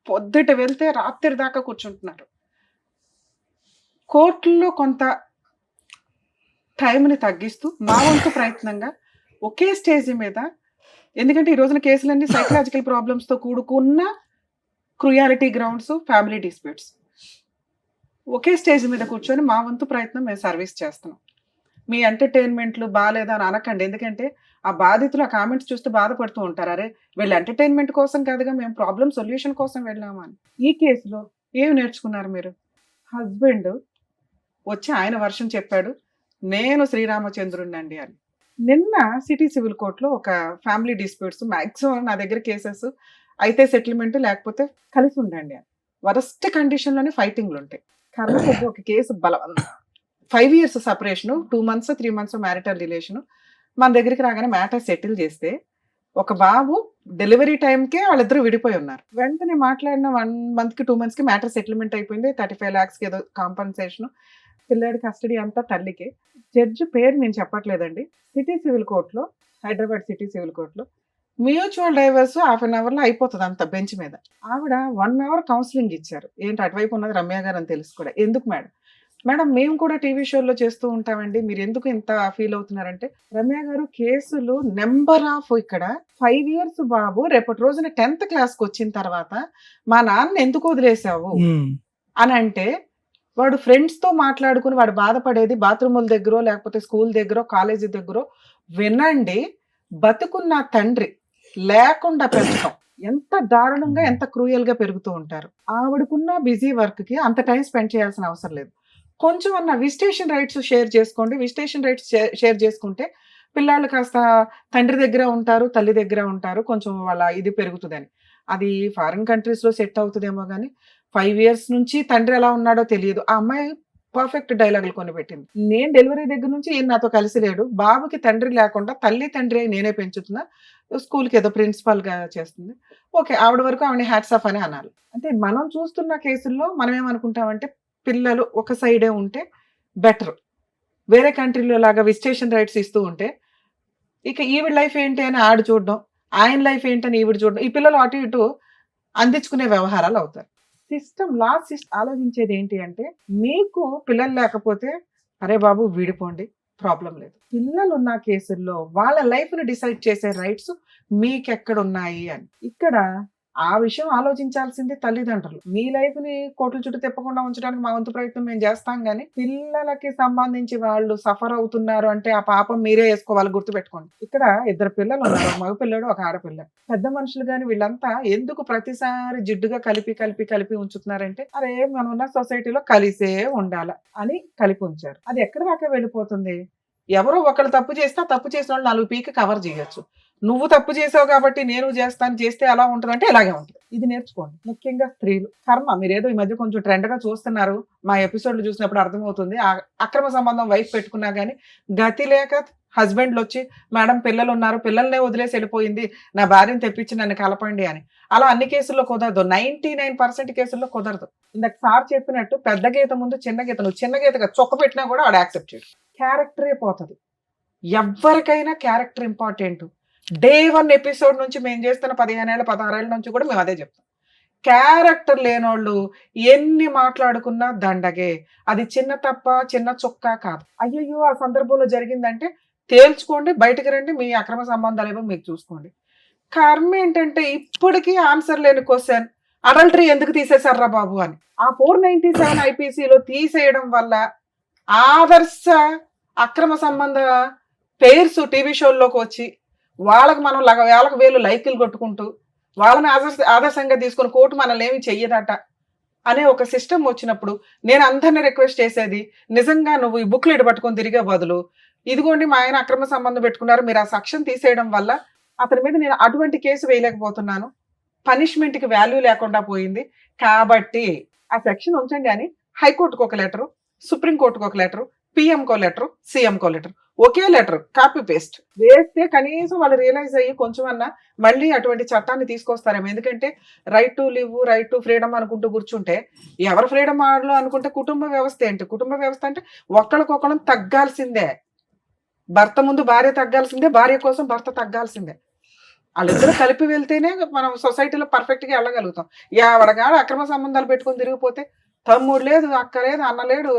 పొద్దుట వెళ్తే రాత్రి దాకా కూర్చుంటున్నారు. కోర్టుల్లో కొంత టైంని తగ్గిస్తూ మా వంతు ప్రయత్నంగా ఒకే స్టేజ్ మీద, ఎందుకంటే ఈ రోజున కేసులన్నీ సైకలాజికల్ ప్రాబ్లమ్స్తో కూడుకున్న క్రూయాలిటీ గ్రౌండ్స్, ఫ్యామిలీ డిస్ప్యూట్స్, ఒకే స్టేజ్ మీద కూర్చొని మా వంతు ప్రయత్నం మేము సర్వీస్ చేస్తున్నాం. మీ ఎంటర్టైన్మెంట్లు బాగాలేదా అని అనకండి, ఎందుకంటే ఆ బాధితులు ఆ కామెంట్స్ చూస్తూ బాధపడుతూ ఉంటారు. అరే వీళ్ళు ఎంటర్టైన్మెంట్ కోసం కాదుగా, మేము ప్రాబ్లమ్ సొల్యూషన్ కోసం వెళ్ళాము అని. ఈ కేసులో ఏమి నేర్చుకున్నారు మీరు? హస్బెండ్ వచ్చి ఆయన వర్షన్ చెప్పాడు, నేను శ్రీరామచంద్రుడినండి అని. నిన్న సిటీ సివిల్ కోర్టులో ఒక ఫ్యామిలీ డిస్ప్యూట్స్, మ్యాక్సిమం నా దగ్గర కేసెస్ అయితే సెటిల్మెంట్ లేకపోతే కలిసి ఉండండి అని. వరస్ట్ కండిషన్లోనే ఫైటింగ్లు ఉంటాయి. కర్మ కొద్ది ఒక కేసు బలవంతం 5 years separation, 2 months 3 months marital relation. మన దగ్గరికి రాగానే మ్యాటర్ సెటిల్ చేస్తే ఒక బాబు డెలివరీ టైంకే వాళ్ళిద్దరూ విడిపోయి ఉన్నారు. వెంటనే మాట్లాడిన 1 month 2 months మ్యాటర్ సెటిల్మెంట్ అయిపోయింది. 35 lakhs ఏదో కాంపన్సేషన్. పిల్లాడి కస్టడీ అంతా తల్లికే. జడ్జి పేరు నేను చెప్పట్లేదండి. సిటీ సివిల్ కోర్టులో, హైదరాబాద్ సిటీ సివిల్ కోర్టులో మ్యూచువల్ డైవర్స్ 1/2 hourలో అయిపోతుంది అంత బెంచ్ మీద. ఆవిడ 1 hour కౌన్సిలింగ్ ఇచ్చారు. ఏంటి అటువైపు ఉన్నది రమ్య గారు అని తెలుసు కూడా. ఎందుకు మేడం? మేడం మేము కూడా టీవీ షోల్లో చేస్తూ ఉంటామండి, మీరు ఎందుకు ఇంత ఫీల్ అవుతున్నారంటే, రమ్య గారు కేసులు నెంబర్ ఆఫ్, ఇక్కడ 5 years బాబు రేపటి రోజున 10th క్లాస్కి వచ్చిన తర్వాత మా నాన్న ఎందుకు వదిలేసావు అని అంటే, వాడు ఫ్రెండ్స్తో మాట్లాడుకుని వాడు బాధపడేది బాత్రూముల దగ్గర లేకపోతే స్కూల్ దగ్గర కాలేజీ దగ్గర వినండి. బతుకున్న తండ్రి లేకుండా పెంచడం ఎంత దారుణంగా, ఎంత క్రూయల్గా పెరుగుతూ ఉంటారు. ఆవిడకున్న బిజీ వర్క్కి అంత టైం స్పెండ్ చేయాల్సిన అవసరం లేదు. కొంచెం అన్న విజిటేషన్ రైట్స్ షేర్ చేసుకోండి. విజిటేషన్ రైట్స్ షేర్ చేసుకుంటే పిల్లలు కాస్త తండ్రి దగ్గర ఉంటారు, తల్లి దగ్గర ఉంటారు, కొంచెం వాళ్ళ ఇది పెరుగుతుందని. అది ఫారిన్ కంట్రీస్లో సెట్ అవుతుందేమో కానీ 5 years నుంచి తండ్రి ఎలా ఉన్నాడో తెలియదు. ఆ అమ్మాయి పర్ఫెక్ట్ డైలాగులు కొని పెట్టింది. నేను డెలివరీ దగ్గర నుంచి ఈయన నాతో కలిసి లేడు, బాబుకి తండ్రి లేకుండా తల్లి తండ్రి నేనే పెంచుతున్నా, స్కూల్కి ఏదో ప్రిన్సిపాల్గా చేస్తుంది. ఓకే, ఆవిడ వరకు ఆవిడ హ్యాట్స్ ఆఫ్ అని అనాలి. అంటే మనం చూస్తున్న కేసుల్లో మనం ఏమనుకుంటామంటే పిల్లలు ఒక సైడే ఉంటే బెటర్, వేరే కంట్రీలో లాగా విజిటేషన్ రైట్స్ ఇస్తూ ఉంటే ఇక ఈవిడ లైఫ్ ఏంటి అని ఆడు చూడడం, ఆయన లైఫ్ ఏంటని ఈవిడ చూడడం, ఈ పిల్లలు అటు ఇటు అందించుకునే వ్యవహారాలు అవుతారు. సిస్టమ్, లా సిస్టమ్ ఆలోచించేది ఏంటి అంటే, మీకు పిల్లలు లేకపోతే అరే బాబు విడిపోండి, ప్రాబ్లం లేదు. పిల్లలు ఉన్న కేసుల్లో వాళ్ళ లైఫ్ ని డిసైడ్ చేసే రైట్స్ మీకెక్కడ ఉన్నాయి అని. ఇక్కడ ఆ విషయం ఆలోచించాల్సింది తల్లిదండ్రులు. మీ లైఫ్ ని కోట్ల చుట్టూ తిప్పకుండా ఉంచడానికి మా వంతు ప్రయత్నం మేము చేస్తాం, కానీ పిల్లలకి సంబంధించి వాళ్ళు సఫర్ అవుతున్నారు అంటే ఆ పాపం మీరే వేసుకోవాలి. గుర్తుపెట్టుకోండి, ఇక్కడ 2 పిల్లలు ఉన్నారు, ఒక మగ పిల్లడు ఒక ఆడపిల్ల. పెద్ద మనుషులు కానీ వీళ్ళంతా ఎందుకు ప్రతిసారి జిడ్డుగా కలిపి ఉంచుతున్నారంటే, అరే మనం ఉన్న సొసైటీలో కలిసే ఉండాల అని కలిపి ఉంచారు. అది ఎక్కడ దాకా వెళ్ళిపోతుంది? ఎవరో ఒకళ్ళు తప్పు చేస్తే ఆ తప్పు చేసిన వాళ్ళు 4 పీకి కవర్ చేయొచ్చు. నువ్వు తప్పు చేసావు కాబట్టి నేను చేస్తాను, చేస్తే ఎలా ఉంటుంది అంటే ఇలాగే ఉంటుంది. ఇది నేర్చుకోండి. ముఖ్యంగా స్త్రీలు కర్మ. మీరేదో ఈ మధ్య కొంచెం ట్రెండ్ గా చూస్తున్నారు, మా ఎపిసోడ్లు చూసినప్పుడు అర్థమవుతుంది. అక్రమ సంబంధం వైఫ్ పెట్టుకున్నా గానీ గతి లేక హస్బెండ్లు వచ్చి, మేడం పిల్లలు ఉన్నారు, పిల్లల్నే వదిలేసి వెళ్ళిపోయింది, నా భార్యను తెప్పించి నన్ను కలపండి అని. అలా అన్ని కేసుల్లో కుదరదు, 99% కేసుల్లో కుదరదు. ఇందాక సార్ చెప్పినట్టు పెద్ద గీత ముందు చిన్న గీత, నువ్వు చిన్న గీతగా చొక్క పెట్టినా కూడా ఆడ యాక్సెప్ట్ చేయడు. క్యారెక్టరే పోతుంది. ఎవరికైనా క్యారెక్టర్ ఇంపార్టెంట్. డే 1 ఎపిసోడ్ నుంచి మేము చేస్తున్న 15 ఏళ్ళ 16 ఏళ్ళ నుంచి కూడా మేము అదే చెప్తాం. క్యారెక్టర్ లేనోళ్ళు ఎన్ని మాట్లాడుకున్నా దండగే. అది చిన్న తప్ప చిన్న చొక్క కాదు. అయ్యయ్యో ఆ సందర్భంలో జరిగిందంటే తేల్చుకోండి, బయటకు రండి, మీ అక్రమ సంబంధాలు ఏవో మీకు చూసుకోండి. కర్మ ఏంటంటే ఇప్పటికీ ఆన్సర్ లేని క్వశ్చన్, అడల్టరీ ఎందుకు తీసేశారా బాబు అని. ఆ 497 ఐపీసీలో తీసేయడం వల్ల ఆదర్శ అక్రమ సంబంధ పేర్స్ టీవీ షోల్లోకి వచ్చి వాళ్ళకి మనం వేలకు వేలు లైకులు కొట్టుకుంటూ వాళ్ళని ఆదర్శంగా తీసుకుని కోర్టు మనల్ని ఏమి చెయ్యదట అనే ఒక సిస్టమ్ వచ్చినప్పుడు నేను అందరినీ రిక్వెస్ట్ చేసేది, నిజంగా నువ్వు ఈ బుక్లెట్ పట్టుకొని తిరిగే బదులు ఇదిగోండి మా ఆయన అక్రమ సంబంధం పెట్టుకున్నారు, మీరు ఆ సెక్షన్ తీసేయడం వల్ల అతని మీద నేను అటువంటి కేసు వేయలేకపోతున్నాను, పనిష్మెంట్కి వాల్యూ లేకుండా పోయింది, కాబట్టి ఆ సెక్షన్ ఉంచండి అని హైకోర్టుకు ఒక లెటరు, సుప్రీంకోర్టుకు ఒక లెటరు, పిఎంకో లెటరు, సీఎంకో లెటర్, ఒకే లెటర్ కాపీ పేస్ట్ వేస్తే కనీసం వాళ్ళు రియలైజ్ అయ్యి కొంచెం అన్నా మళ్ళీ అటువంటి చట్టాన్ని తీసుకొస్తారేమో. ఎందుకంటే right to live, right to freedom అనుకుంటూ కూర్చుంటే ఎవరు ఫ్రీడమ్ ఆడలో అనుకుంటే కుటుంబ వ్యవస్థ ఏంటి? కుటుంబ వ్యవస్థ అంటే ఒకళ్ళకొకళ్ళం తగ్గాల్సిందే. భర్త ముందు భార్య తగ్గాల్సిందే, భార్య కోసం భర్త తగ్గాల్సిందే. వాళ్ళిద్దరూ కలిపి వెళ్తేనే మనం సొసైటీలో పర్ఫెక్ట్గా వెళ్ళగలుగుతాం. ఎవడగాడు అక్రమ సంబంధాలు పెట్టుకొని తిరిగిపోతే తమ్ముడు లేదు, అక్క లేదు, అన్న లేడు,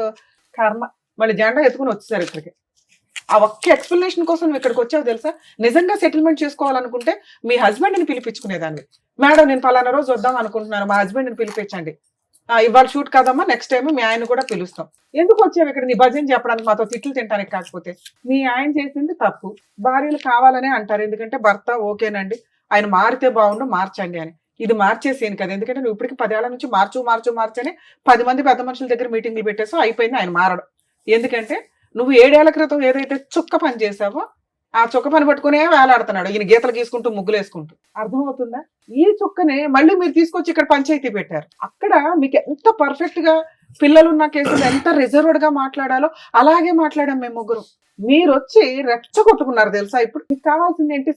కర్మ. మళ్ళీ జెండా ఎత్తుకుని వచ్చేసారు ఇక్కడికి. ఆ ఒక్క ఎక్స్ప్లెనేషన్ కోసం నువ్వు ఇక్కడికి వచ్చావు తెలుసా? నిజంగా సెటిల్మెంట్ చేసుకోవాలనుకుంటే మీ హస్బెండ్ని పిలిపించుకునేదాన్ని. మేడం నేను పలానా రోజు వద్దాం అనుకుంటున్నాను, మా హస్బెండ్ని పిలిపించండి. ఇవాళ షూట్ కాదమ్మా, నెక్స్ట్ టైం మీ ఆయన కూడా పిలుస్తాం. ఎందుకు వచ్చావు ఇక్కడ? నీ భజన చెప్పడానికి, మాతో తిట్లు తింటానికి కాకపోతే. మీ ఆయన చేసింది తప్పు, భార్యలు కావాలనే అంటారు. ఎందుకంటే భర్త ఓకేనండి, ఆయన మారితే బాగుండు, మార్చండి అని. ఇది మార్చేసేను కదా, ఎందుకంటే నువ్వు ఇప్పటికి 10 ఏళ్ల నుంచి మార్చని 10 మంది పెద్ద మనుషుల దగ్గర మీటింగ్లు పెట్టేసావు, అయిపోయింది ఆయన మారడం. ఎందుకంటే నువ్వు 7 ఏళ్ల క్రితం ఏదైతే చుక్క పని చేసావో ఆ చుక్క పని పట్టుకునే వేలాడుతున్నాడు, ఈయన గీతలు గీసుకుంటూ ముగ్గులు వేసుకుంటూ. అర్థమవుతుందా? ఈ చుక్కనే మళ్ళీ మీరు తీసుకొచ్చి ఇక్కడ పంచాయతీ పెట్టారు. అక్కడ మీకు ఎంత పర్ఫెక్ట్ గా పిల్లలున్న కేసులు ఎంత రిజర్వ్డ్ గా మాట్లాడాలో అలాగే మాట్లాడాం మేము ముగ్గురు. మీరు వచ్చి రెచ్చగొట్టుకున్నారు తెలుసా. ఇప్పుడు మీకు కావాల్సింది ఏంటి?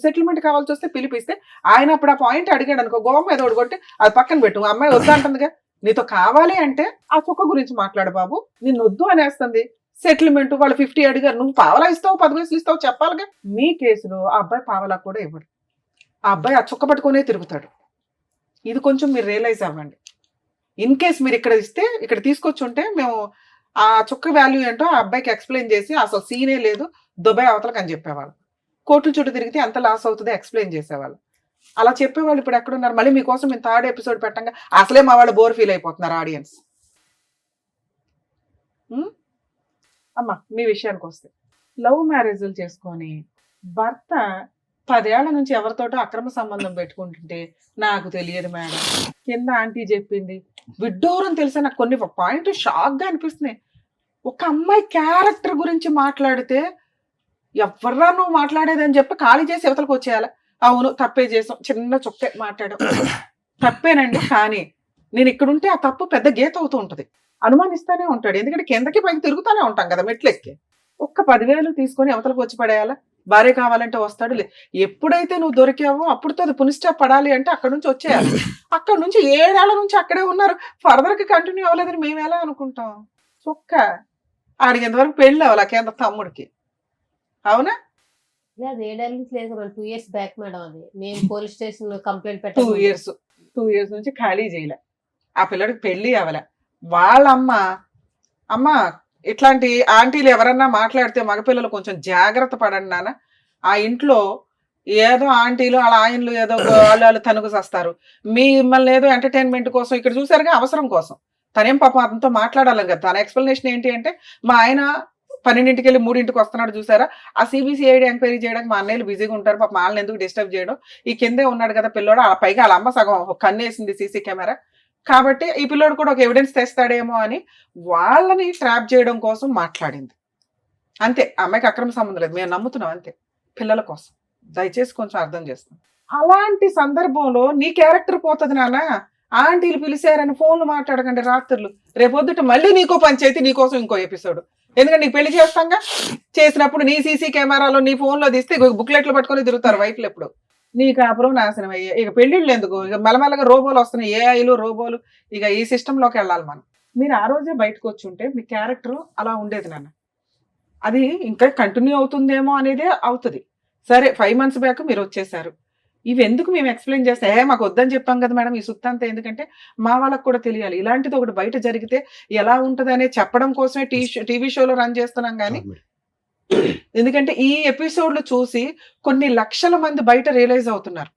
సెటిల్మెంట్ కావాల్సి వస్తే పిలిపిస్తే ఆయన అప్పుడు ఆ పాయింట్ అడిగాడు అనుకో, గోవం ఏదో కొట్టి అది పక్కన పెట్టు, అమ్మాయి వద్దంటుందిగా, నీతో కావాలి అంటే ఆ చుక్క గురించి మాట్లాడు బాబు, నిన్ను వద్దు అనేస్తుంది. సెటిల్మెంట్ వాళ్ళు 50 అడిగారు, నువ్వు పావలా ఇస్తావు 10 పైసలు ఇస్తావు చెప్పాలిగా. మీ కేసులో ఆ అబ్బాయి పావలా కూడా ఇవ్వడు, ఆ అబ్బాయి ఆ చుక్క పట్టుకునే తిరుగుతాడు. ఇది కొంచెం మీరు రియలైజ్ అవ్వండి. ఇన్ కేస్ మీరు ఇక్కడ ఇస్తే, ఇక్కడ తీసుకొచ్చి ఉంటే మేము ఆ చుక్క వాల్యూ ఏంటో ఆ అబ్బాయికి ఎక్స్ప్లెయిన్ చేసి అసలు సీనే లేదు దుబాయ్ అవతలకు అని చెప్పేవాళ్ళు. కోర్టుల చుట్టూ తిరిగితే ఎంత లాస్ అవుతుందో ఎక్స్ప్లెయిన్ చేసేవాళ్ళు. అలా చెప్పేవాళ్ళు ఇప్పుడు ఎక్కడున్నారు? మళ్ళీ మీకోసం మేము 3rd ఎపిసోడ్ పెట్టంగా అసలే మా వాళ్ళు బోర్ ఫీల్ అయిపోతున్నారు ఆడియన్స్. అమ్మా మీ విషయానికి వస్తే, లవ్ మ్యారేజ్లు చేసుకొని భర్త 10 ఏళ్ల నుంచి ఎవరితోటో అక్రమ సంబంధం పెట్టుకుంటుంటే నాకు తెలియదు మేడం, కింద ఆంటీ చెప్పింది, విడ్డూరం తెలిసే నాకు కొన్ని పాయింట్ షాక్ గా అనిపిస్తున్నాయి. ఒక అమ్మాయి క్యారెక్టర్ గురించి మాట్లాడితే ఎవర్రా నువ్వు మాట్లాడేదని చెప్పి ఖాళీ చేసి యువతలకు వచ్చేయాలి. అవును తప్పే చేసాం, చిన్న చుక్కే మాట్లాడాం, తప్పేనండి, కానీ నేను ఇక్కడుంటే ఆ తప్పు పెద్ద గీత అవుతూ ఉంటుంది, అనుమానిస్తానే ఉంటాడు. ఎందుకంటే కిందకి పైకి తిరుగుతానే ఉంటాం కదా మెట్లెక్కి. ఒక్క 10,000 తీసుకొని అవతలకు వచ్చి పడేయాలా? భార్య కావాలంటే వస్తాడు. ఎప్పుడైతే నువ్వు దొరికావో అప్పుడుతో అది పునిస్టాప్ పడాలి అంటే అక్కడ నుంచి వచ్చేయాలి. అక్కడ నుంచి 7 ఏళ్ల నుంచి అక్కడే ఉన్నారు, ఫర్దర్ కి కంటిన్యూ అవ్వలేదని మేము ఎలా అనుకుంటాం? చుక్క ఆడికి వరకు పెళ్ళి అవ్వాలి కేంద్ర తమ్ముడికి, అవునా? 7 ఏళ్ళ నుంచి లేదు మేడం, 2 years బ్యాక్ మేడం. అది మేము పోలీస్ స్టేషన్ కంప్లైంట్ పెట్టాము. 2 years నుంచి ఖాళీ చేయలే, ఆ పిల్లడికి పెళ్లి అవ్వలే. వాళ్ళ అమ్మ ఇట్లాంటి ఆంటీలు ఎవరన్నా మాట్లాడితే మగపిల్లలు కొంచెం జాగ్రత్త పడండి నాన్న. ఆ ఇంట్లో ఏదో ఆంటీలు వాళ్ళ ఆయనలు ఏదో వాళ్ళు తనుగు చేస్తారు, మిమ్మల్ని ఏదో ఎంటర్టైన్మెంట్ కోసం ఇక్కడ చూసారుగా, అవసరం కోసం. తనేం పాపం అతనితో మాట్లాడాలి కదా. తన ఎక్స్ప్లెనేషన్ ఏంటి అంటే, మా ఆయన 12ంటికి వెళ్ళి 3ంటికి వస్తున్నాడు చూసారా, ఆ సిబిసిఐడి ఎంక్వైరీ చేయడానికి మా అన్నయ్యలు బిజీగా ఉంటారు, పాప వాళ్ళని ఎందుకు డిస్టర్బ్ చేయడం, ఈ కిందే ఉన్నాడు కదా పిల్లోడు, ఆ పైగా వాళ్ళ అమ్మ సగం కన్నేసింది సీసీ కెమెరా, కాబట్టి ఈ పిల్లోడు కూడా ఒక ఎవిడెన్స్ తెస్తాడేమో అని వాళ్ళని ట్రాప్ చేయడం కోసం మాట్లాడింది అంతే. అమ్మాయికి అక్రమ సంబంధం లేదు, మేము నమ్ముతున్నాం అంతే, పిల్లల కోసం. దయచేసి కొంచెం అర్థం చేస్తాం. అలాంటి సందర్భంలో నీ క్యారెక్టర్ పోతుంది నాన్న. ఆంటీలు పిలిచారని ఫోన్లు మాట్లాడకండి రాత్రులు, రేపొద్దుట మళ్ళీ నీకో పంచాయతీ, నీకోసం ఇంకో ఎపిసోడ్. ఎందుకంటే నీకు పెళ్లి చేస్తాంగా, చేసినప్పుడు నీ సీసీ కెమెరాలో నీ ఫోన్లో తీస్తే బుక్లెట్లు పట్టుకొని తిరుగుతారు వైఫ్లు ఎప్పుడు. నీ కాపురం నాశనం అయ్యే. ఇక పెళ్ళిళ్ళు ఎందుకు, ఇక మెల్లమెల్లగా రోబోలు వస్తున్నాయి, ఏఐలు రోబోలు, ఇక ఈ సిస్టంలోకి వెళ్ళాలి మనం. మీరు ఆ రోజే బయటకు వచ్చి ఉంటే మీ క్యారెక్టర్ అలా ఉండేది నాన్న. అది ఇంకా కంటిన్యూ అవుతుందేమో అనేదే అవుతుంది. సరే 5 months బ్యాక్ మీరు వచ్చేసారు, ఇవి ఎందుకు మేము ఎక్స్ప్లెయిన్ చేస్తే, మాకు వద్దని చెప్పాం కదా మేడం ఈ సుత్తంతా, ఎందుకంటే మా వాళ్ళకు కూడా తెలియాలి ఇలాంటిది ఒకటి బయట జరిగితే ఎలా ఉంటుంది అనేది చెప్పడం కోసమే టీవీ షోలో రన్ చేస్తున్నాం. కానీ ఎందుకంటే ఈ ఎపిసోడ్లు చూసి కొన్ని లక్షల మంది బయట రియలైజ్ అవుతున్నారు.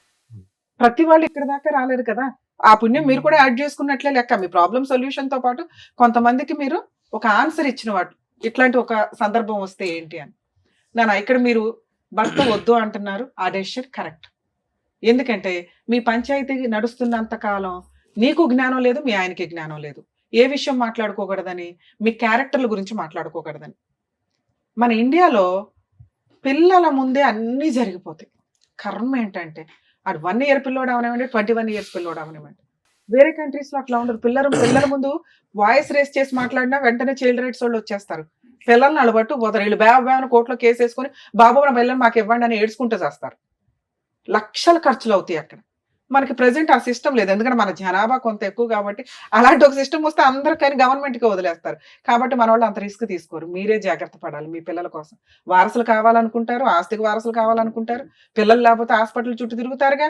ప్రతి వాళ్ళు ఇక్కడ దాకా రాలేరు కదా, ఆ పుణ్యం మీరు కూడా యాడ్ చేసుకున్నట్లే లెక్క. మీ ప్రాబ్లం సొల్యూషన్ తో పాటు కొంతమందికి మీరు ఒక ఆన్సర్ ఇచ్చిన వాడు, ఇట్లాంటి ఒక సందర్భం వస్తే ఏంటి అని. ఇక్కడ మీరు భర్త వద్దు అంటున్నారు, ఆ డెసిషన్ కరెక్ట్. ఎందుకంటే మీ పంచాయతీ నడుస్తున్నంత కాలం నీకు జ్ఞానం లేదు, మీ ఆయనకి జ్ఞానం లేదు. ఏ విషయం మాట్లాడుకోకూడదని, మీ క్యారెక్టర్ల గురించి మాట్లాడుకోకూడదని. మన ఇండియాలో పిల్లల ముందే అన్నీ జరిగిపోతాయి. కర్మ ఏంటంటే ఆడు 1 year పిల్లోడు అవనివ్వండి, 21 years పిల్లోడు అవనివ్వండి. వేరే కంట్రీస్ లో అట్లా ఉండదు. పిల్లల ముందు వాయిస్ రేస్ చేసి మాట్లాడినా వెంటనే చైల్డ్ రైట్స్ వాళ్ళు వచ్చేస్తారు, పిల్లల్ని అలబట్టు పోతారు. వీళ్ళు బేవని కోర్టులో కేసు వేసుకొని బాబు నా పిల్లలు మాకు ఇవ్వండి అని ఏడ్చుకుంటూ చేస్తారు. లక్షల ఖర్చులు అవుతాయి అక్కడ. మనకి ప్రెసెంట్ ఆ సిస్టమ్ లేదు, ఎందుకంటే మన జనాభా కొంత ఎక్కువ కాబట్టి. అలాంటి ఒక సిస్టమ్ వస్తే అందరూ కానీ గవర్నమెంట్కి వదిలేస్తారు. కాబట్టి మన వాళ్ళు అంత రిస్క్ తీసుకోరు. మీరే జాగ్రత్త పడాలి మీ పిల్లల కోసం. వారసులు కావాలనుకుంటారు, ఆస్తికి వారసులు కావాలనుకుంటారు, పిల్లలు లేకపోతే హాస్పిటల్ చుట్టూ తిరుగుతారుగా.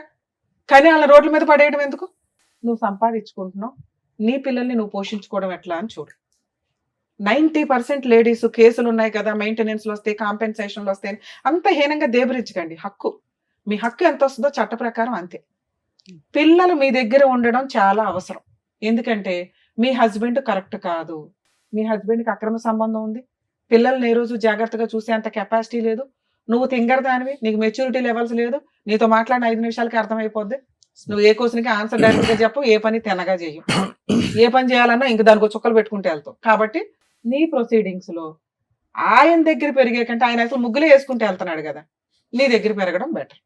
కానీ వాళ్ళ రోడ్ల మీద పడేయడం ఎందుకు? నువ్వు సంపాదించుకుంటున్నావు, నీ పిల్లల్ని నువ్వు పోషించుకోవడం ఎట్లా అని చూడు. 90% లేడీస్ కేసులు ఉన్నాయి కదా, మెయింటెనెన్స్లు వస్తాయి, కాంపెన్సేషన్లు వస్తాయి, అంత హీనంగా దేబరించకండి. హక్కు, మీ హక్కు ఎంత వస్తుందో చట్ట ప్రకారం అంతే. పిల్లలు మీ దగ్గర ఉండడం చాలా అవసరం. ఎందుకంటే మీ హస్బెండ్ కరెక్ట్ కాదు, మీ హస్బెండ్కి అక్రమ సంబంధం ఉంది, పిల్లల్ని ఏ రోజు జాగ్రత్తగా చూసే అంత కెపాసిటీ లేదు, నువ్వు తింగరదానివి, నీకు మెచ్యూరిటీ లెవెల్స్ లేదు, నీతో మాట్లాడిన 5 నిమిషాలకి అర్థమైపోద్ది. నువ్వు ఏ క్వశ్చన్కి ఆన్సర్ డైరెక్ట్గా చెప్పు, ఏ పని తినగా చేయు, ఏ పని చేయాలన్నా ఇంక దానికి చుక్కలు పెట్టుకుంటే వెళ్తావు. కాబట్టి నీ ప్రొసీడింగ్స్ లో ఆయన దగ్గర పెరిగే కంటే, ఆయన అసలు ముగ్గులే వేసుకుంటే వెళ్తున్నాడు కదా, నీ దగ్గర పెరగడం బెటర్.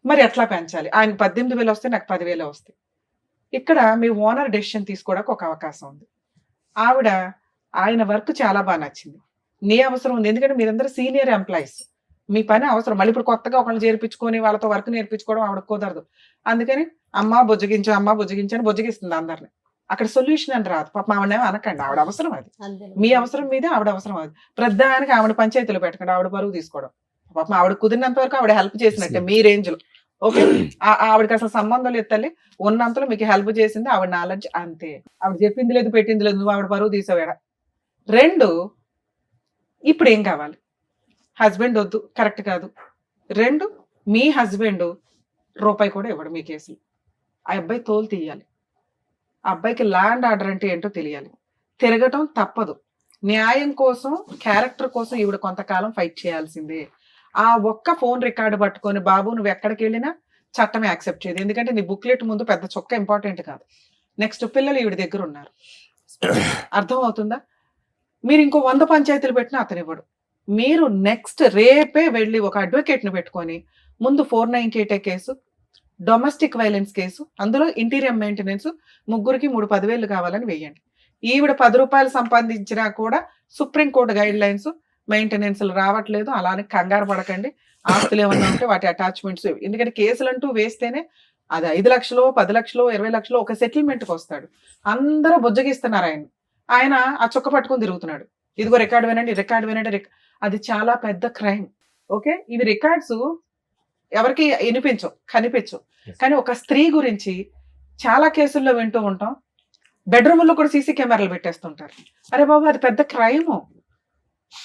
మరి ఎట్లా పెంచాలి? ఆయన 18,000 వస్తే నాకు 10,000 వస్తాయి. ఇక్కడ మీ ఓనర్ డెసిషన్ తీసుకోవడానికి ఒక అవకాశం ఉంది. ఆవిడ ఆయన వర్క్ చాలా బాగా నచ్చింది, నీ అవసరం ఉంది, ఎందుకంటే మీరందరూ సీనియర్ ఎంప్లాయీస్, మీ పని అవసరం. మళ్ళీ ఇప్పుడు కొత్తగా ఒకళ్ళు చేర్పించుకొని వాళ్ళతో వర్క్ నేర్పించుకోవడం ఆవిడ కుదరదు. అందుకని అమ్మ బుజ్జగించు అని బుజ్జగిస్తుంది అందరిని. అక్కడ సొల్యూషన్ అని రాదు. పాప ఆవిడేమో అనకండి, ఆవిడ అవసరం అది, మీ అవసరం మీద ఆవిడ అవసరం అది. ప్రధానికి ఆవిడ పంచాయతీలు పెట్టకండి, ఆవిడ బరువు తీసుకోవడం. పాప ఆవిడ కుదిరినంత వరకు ఆవిడ హెల్ప్ చేసినట్టే మీ రేంజ్ లో. ఓకే, ఆవిడకి అసలు సంబంధం లేదు తల్లి, ఉన్నంతలో మీకు హెల్ప్ చేసింది ఆవిడ నాలెడ్జ్ అంతే. ఆవిడ చెప్పింది లేదు పెట్టింది లేదు, నువ్వు ఆవిడ బరువు తీసావేడ. 2, ఇప్పుడు ఏం కావాలి? హస్బెండ్ వద్దు, కరెక్ట్ కాదు. 2, మీ హస్బెండ్ రూపాయి కూడా ఇవ్వడు మీ కేసులు. ఆ అబ్బాయి తోలు తీయాలి, ఆ అబ్బాయికి ల్యాండ్ ఆర్డర్ అంటే ఏంటో తెలియాలి. తిరగటం తప్పదు. న్యాయం కోసం, క్యారెక్టర్ కోసం ఈవిడ కొంతకాలం ఫైట్ చేయాల్సిందే. ఆ ఒక్క ఫోన్ రికార్డు పట్టుకొని బాబు నువ్వు ఎక్కడికి వెళ్ళినా చట్టమే యాక్సెప్ట్ చేయదు. ఎందుకంటే నీ బుక్లెట్ ముందు పెద్ద చొక్క ఇంపార్టెంట్ కాదు. నెక్స్ట్ పిల్లలు ఈవిడ దగ్గర ఉన్నారు, అర్థం అవుతుందా? మీరు ఇంకో 100 పంచాయతీలు పెట్టినా అతను ఇవ్వడు. మీరు నెక్స్ట్ రేపే వెళ్ళి ఒక అడ్వకేట్ని పెట్టుకొని ముందు 498A case, domestic violence case, అందులో ఇంటీరియర్ మెయింటెనెన్స్, ముగ్గురికి 3 10,000 కావాలని వేయండి. ఈవిడ 10 రూపాయలు సంపాదించినా కూడా సుప్రీంకోర్టు గైడ్ లైన్స్, మెయింటెనెన్స్లు రావట్లేదు. అలానే కంగారు పడకండి. ఆస్తులు ఏమన్నా ఉంటే వాటి అటాచ్మెంట్స్, ఎందుకంటే కేసులు అంటూ వేస్తేనే అది 5 లక్షలు, 10 లక్షలు, 20 లక్షలు ఒక సెటిల్మెంట్కి వస్తాడు. అందరూ బుజ్జగిస్తున్నారు ఆయన ఆ చుక్క పట్టుకుని తిరుగుతున్నాడు. ఇదిగో రికార్డు వినండి. అది చాలా పెద్ద క్రైమ్. ఓకే, ఇవి రికార్డ్స్ ఎవరికి కనిపించవు. కానీ ఒక స్త్రీ గురించి చాలా కేసుల్లో వింటూ ఉంటాం, బెడ్రూమ్ లో కూడా సీసీ కెమెరాలు పెట్టేస్తుంటారు. అరే బాబు అది పెద్ద క్రైమ్.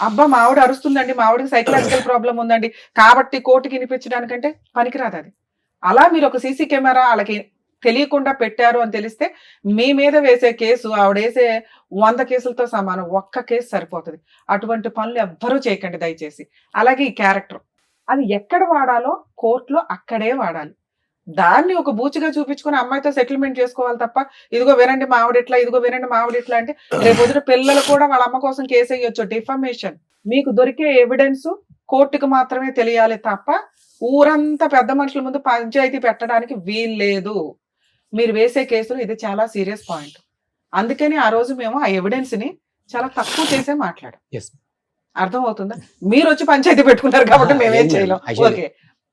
అబ్బా మా ఆవిడ అరుస్తుందండి, మా ఆవిడకి సైకలాజికల్ ప్రాబ్లం ఉందండి కాబట్టి కోర్టుకి వినిపించడానికంటే పనికిరాదు అది. అలా మీరు ఒక సీసీ కెమెరా వాళ్ళకి తెలియకుండా పెట్టారు అని తెలిస్తే మీ మీద వేసే కేసు ఆవిడ వేసే 100 కేసులతో సమానం. ఒక్క కేసు సరిపోతుంది. అటువంటి పనులు ఎవ్వరూ చేయకండి దయచేసి. అలాగే ఈ క్యారెక్టర్ అది ఎక్కడ వాడాలో కోర్టులో అక్కడే వాడాలి. దాన్ని ఒక బూచిగా చూపించుకుని అమ్మాయితో సెటిల్మెంట్ చేసుకోవాలి తప్ప ఇదిగో వినండి మా ఆవిడ ఇట్లా, ఇదిగో వినండి మా ఆవిడ ఇట్లా అంటే రేపు వదిన పిల్లలు కూడా వాళ్ళ అమ్మ కోసం కేసు వేయొచ్చు. డిఫమేషన్. మీకు దొరికే ఎవిడెన్స్ కోర్టుకు మాత్రమే తెలియాలి తప్ప ఊరంతా పెద్ద మనుషుల ముందు పంచాయతీ పెట్టడానికి వీల్లేదు. మీరు వేసే కేసులు ఇది చాలా సీరియస్ పాయింట్. అందుకని ఆ రోజు మేము ఆ ఎవిడెన్స్ ని చాలా తక్కువ చేసే మాట్లాడాం. Yes. అర్థం అవుతుందా? మీరు వచ్చి పంచాయతీ పెట్టుకున్నారు కాబట్టి మేమేం చేయలేం. ఓకే,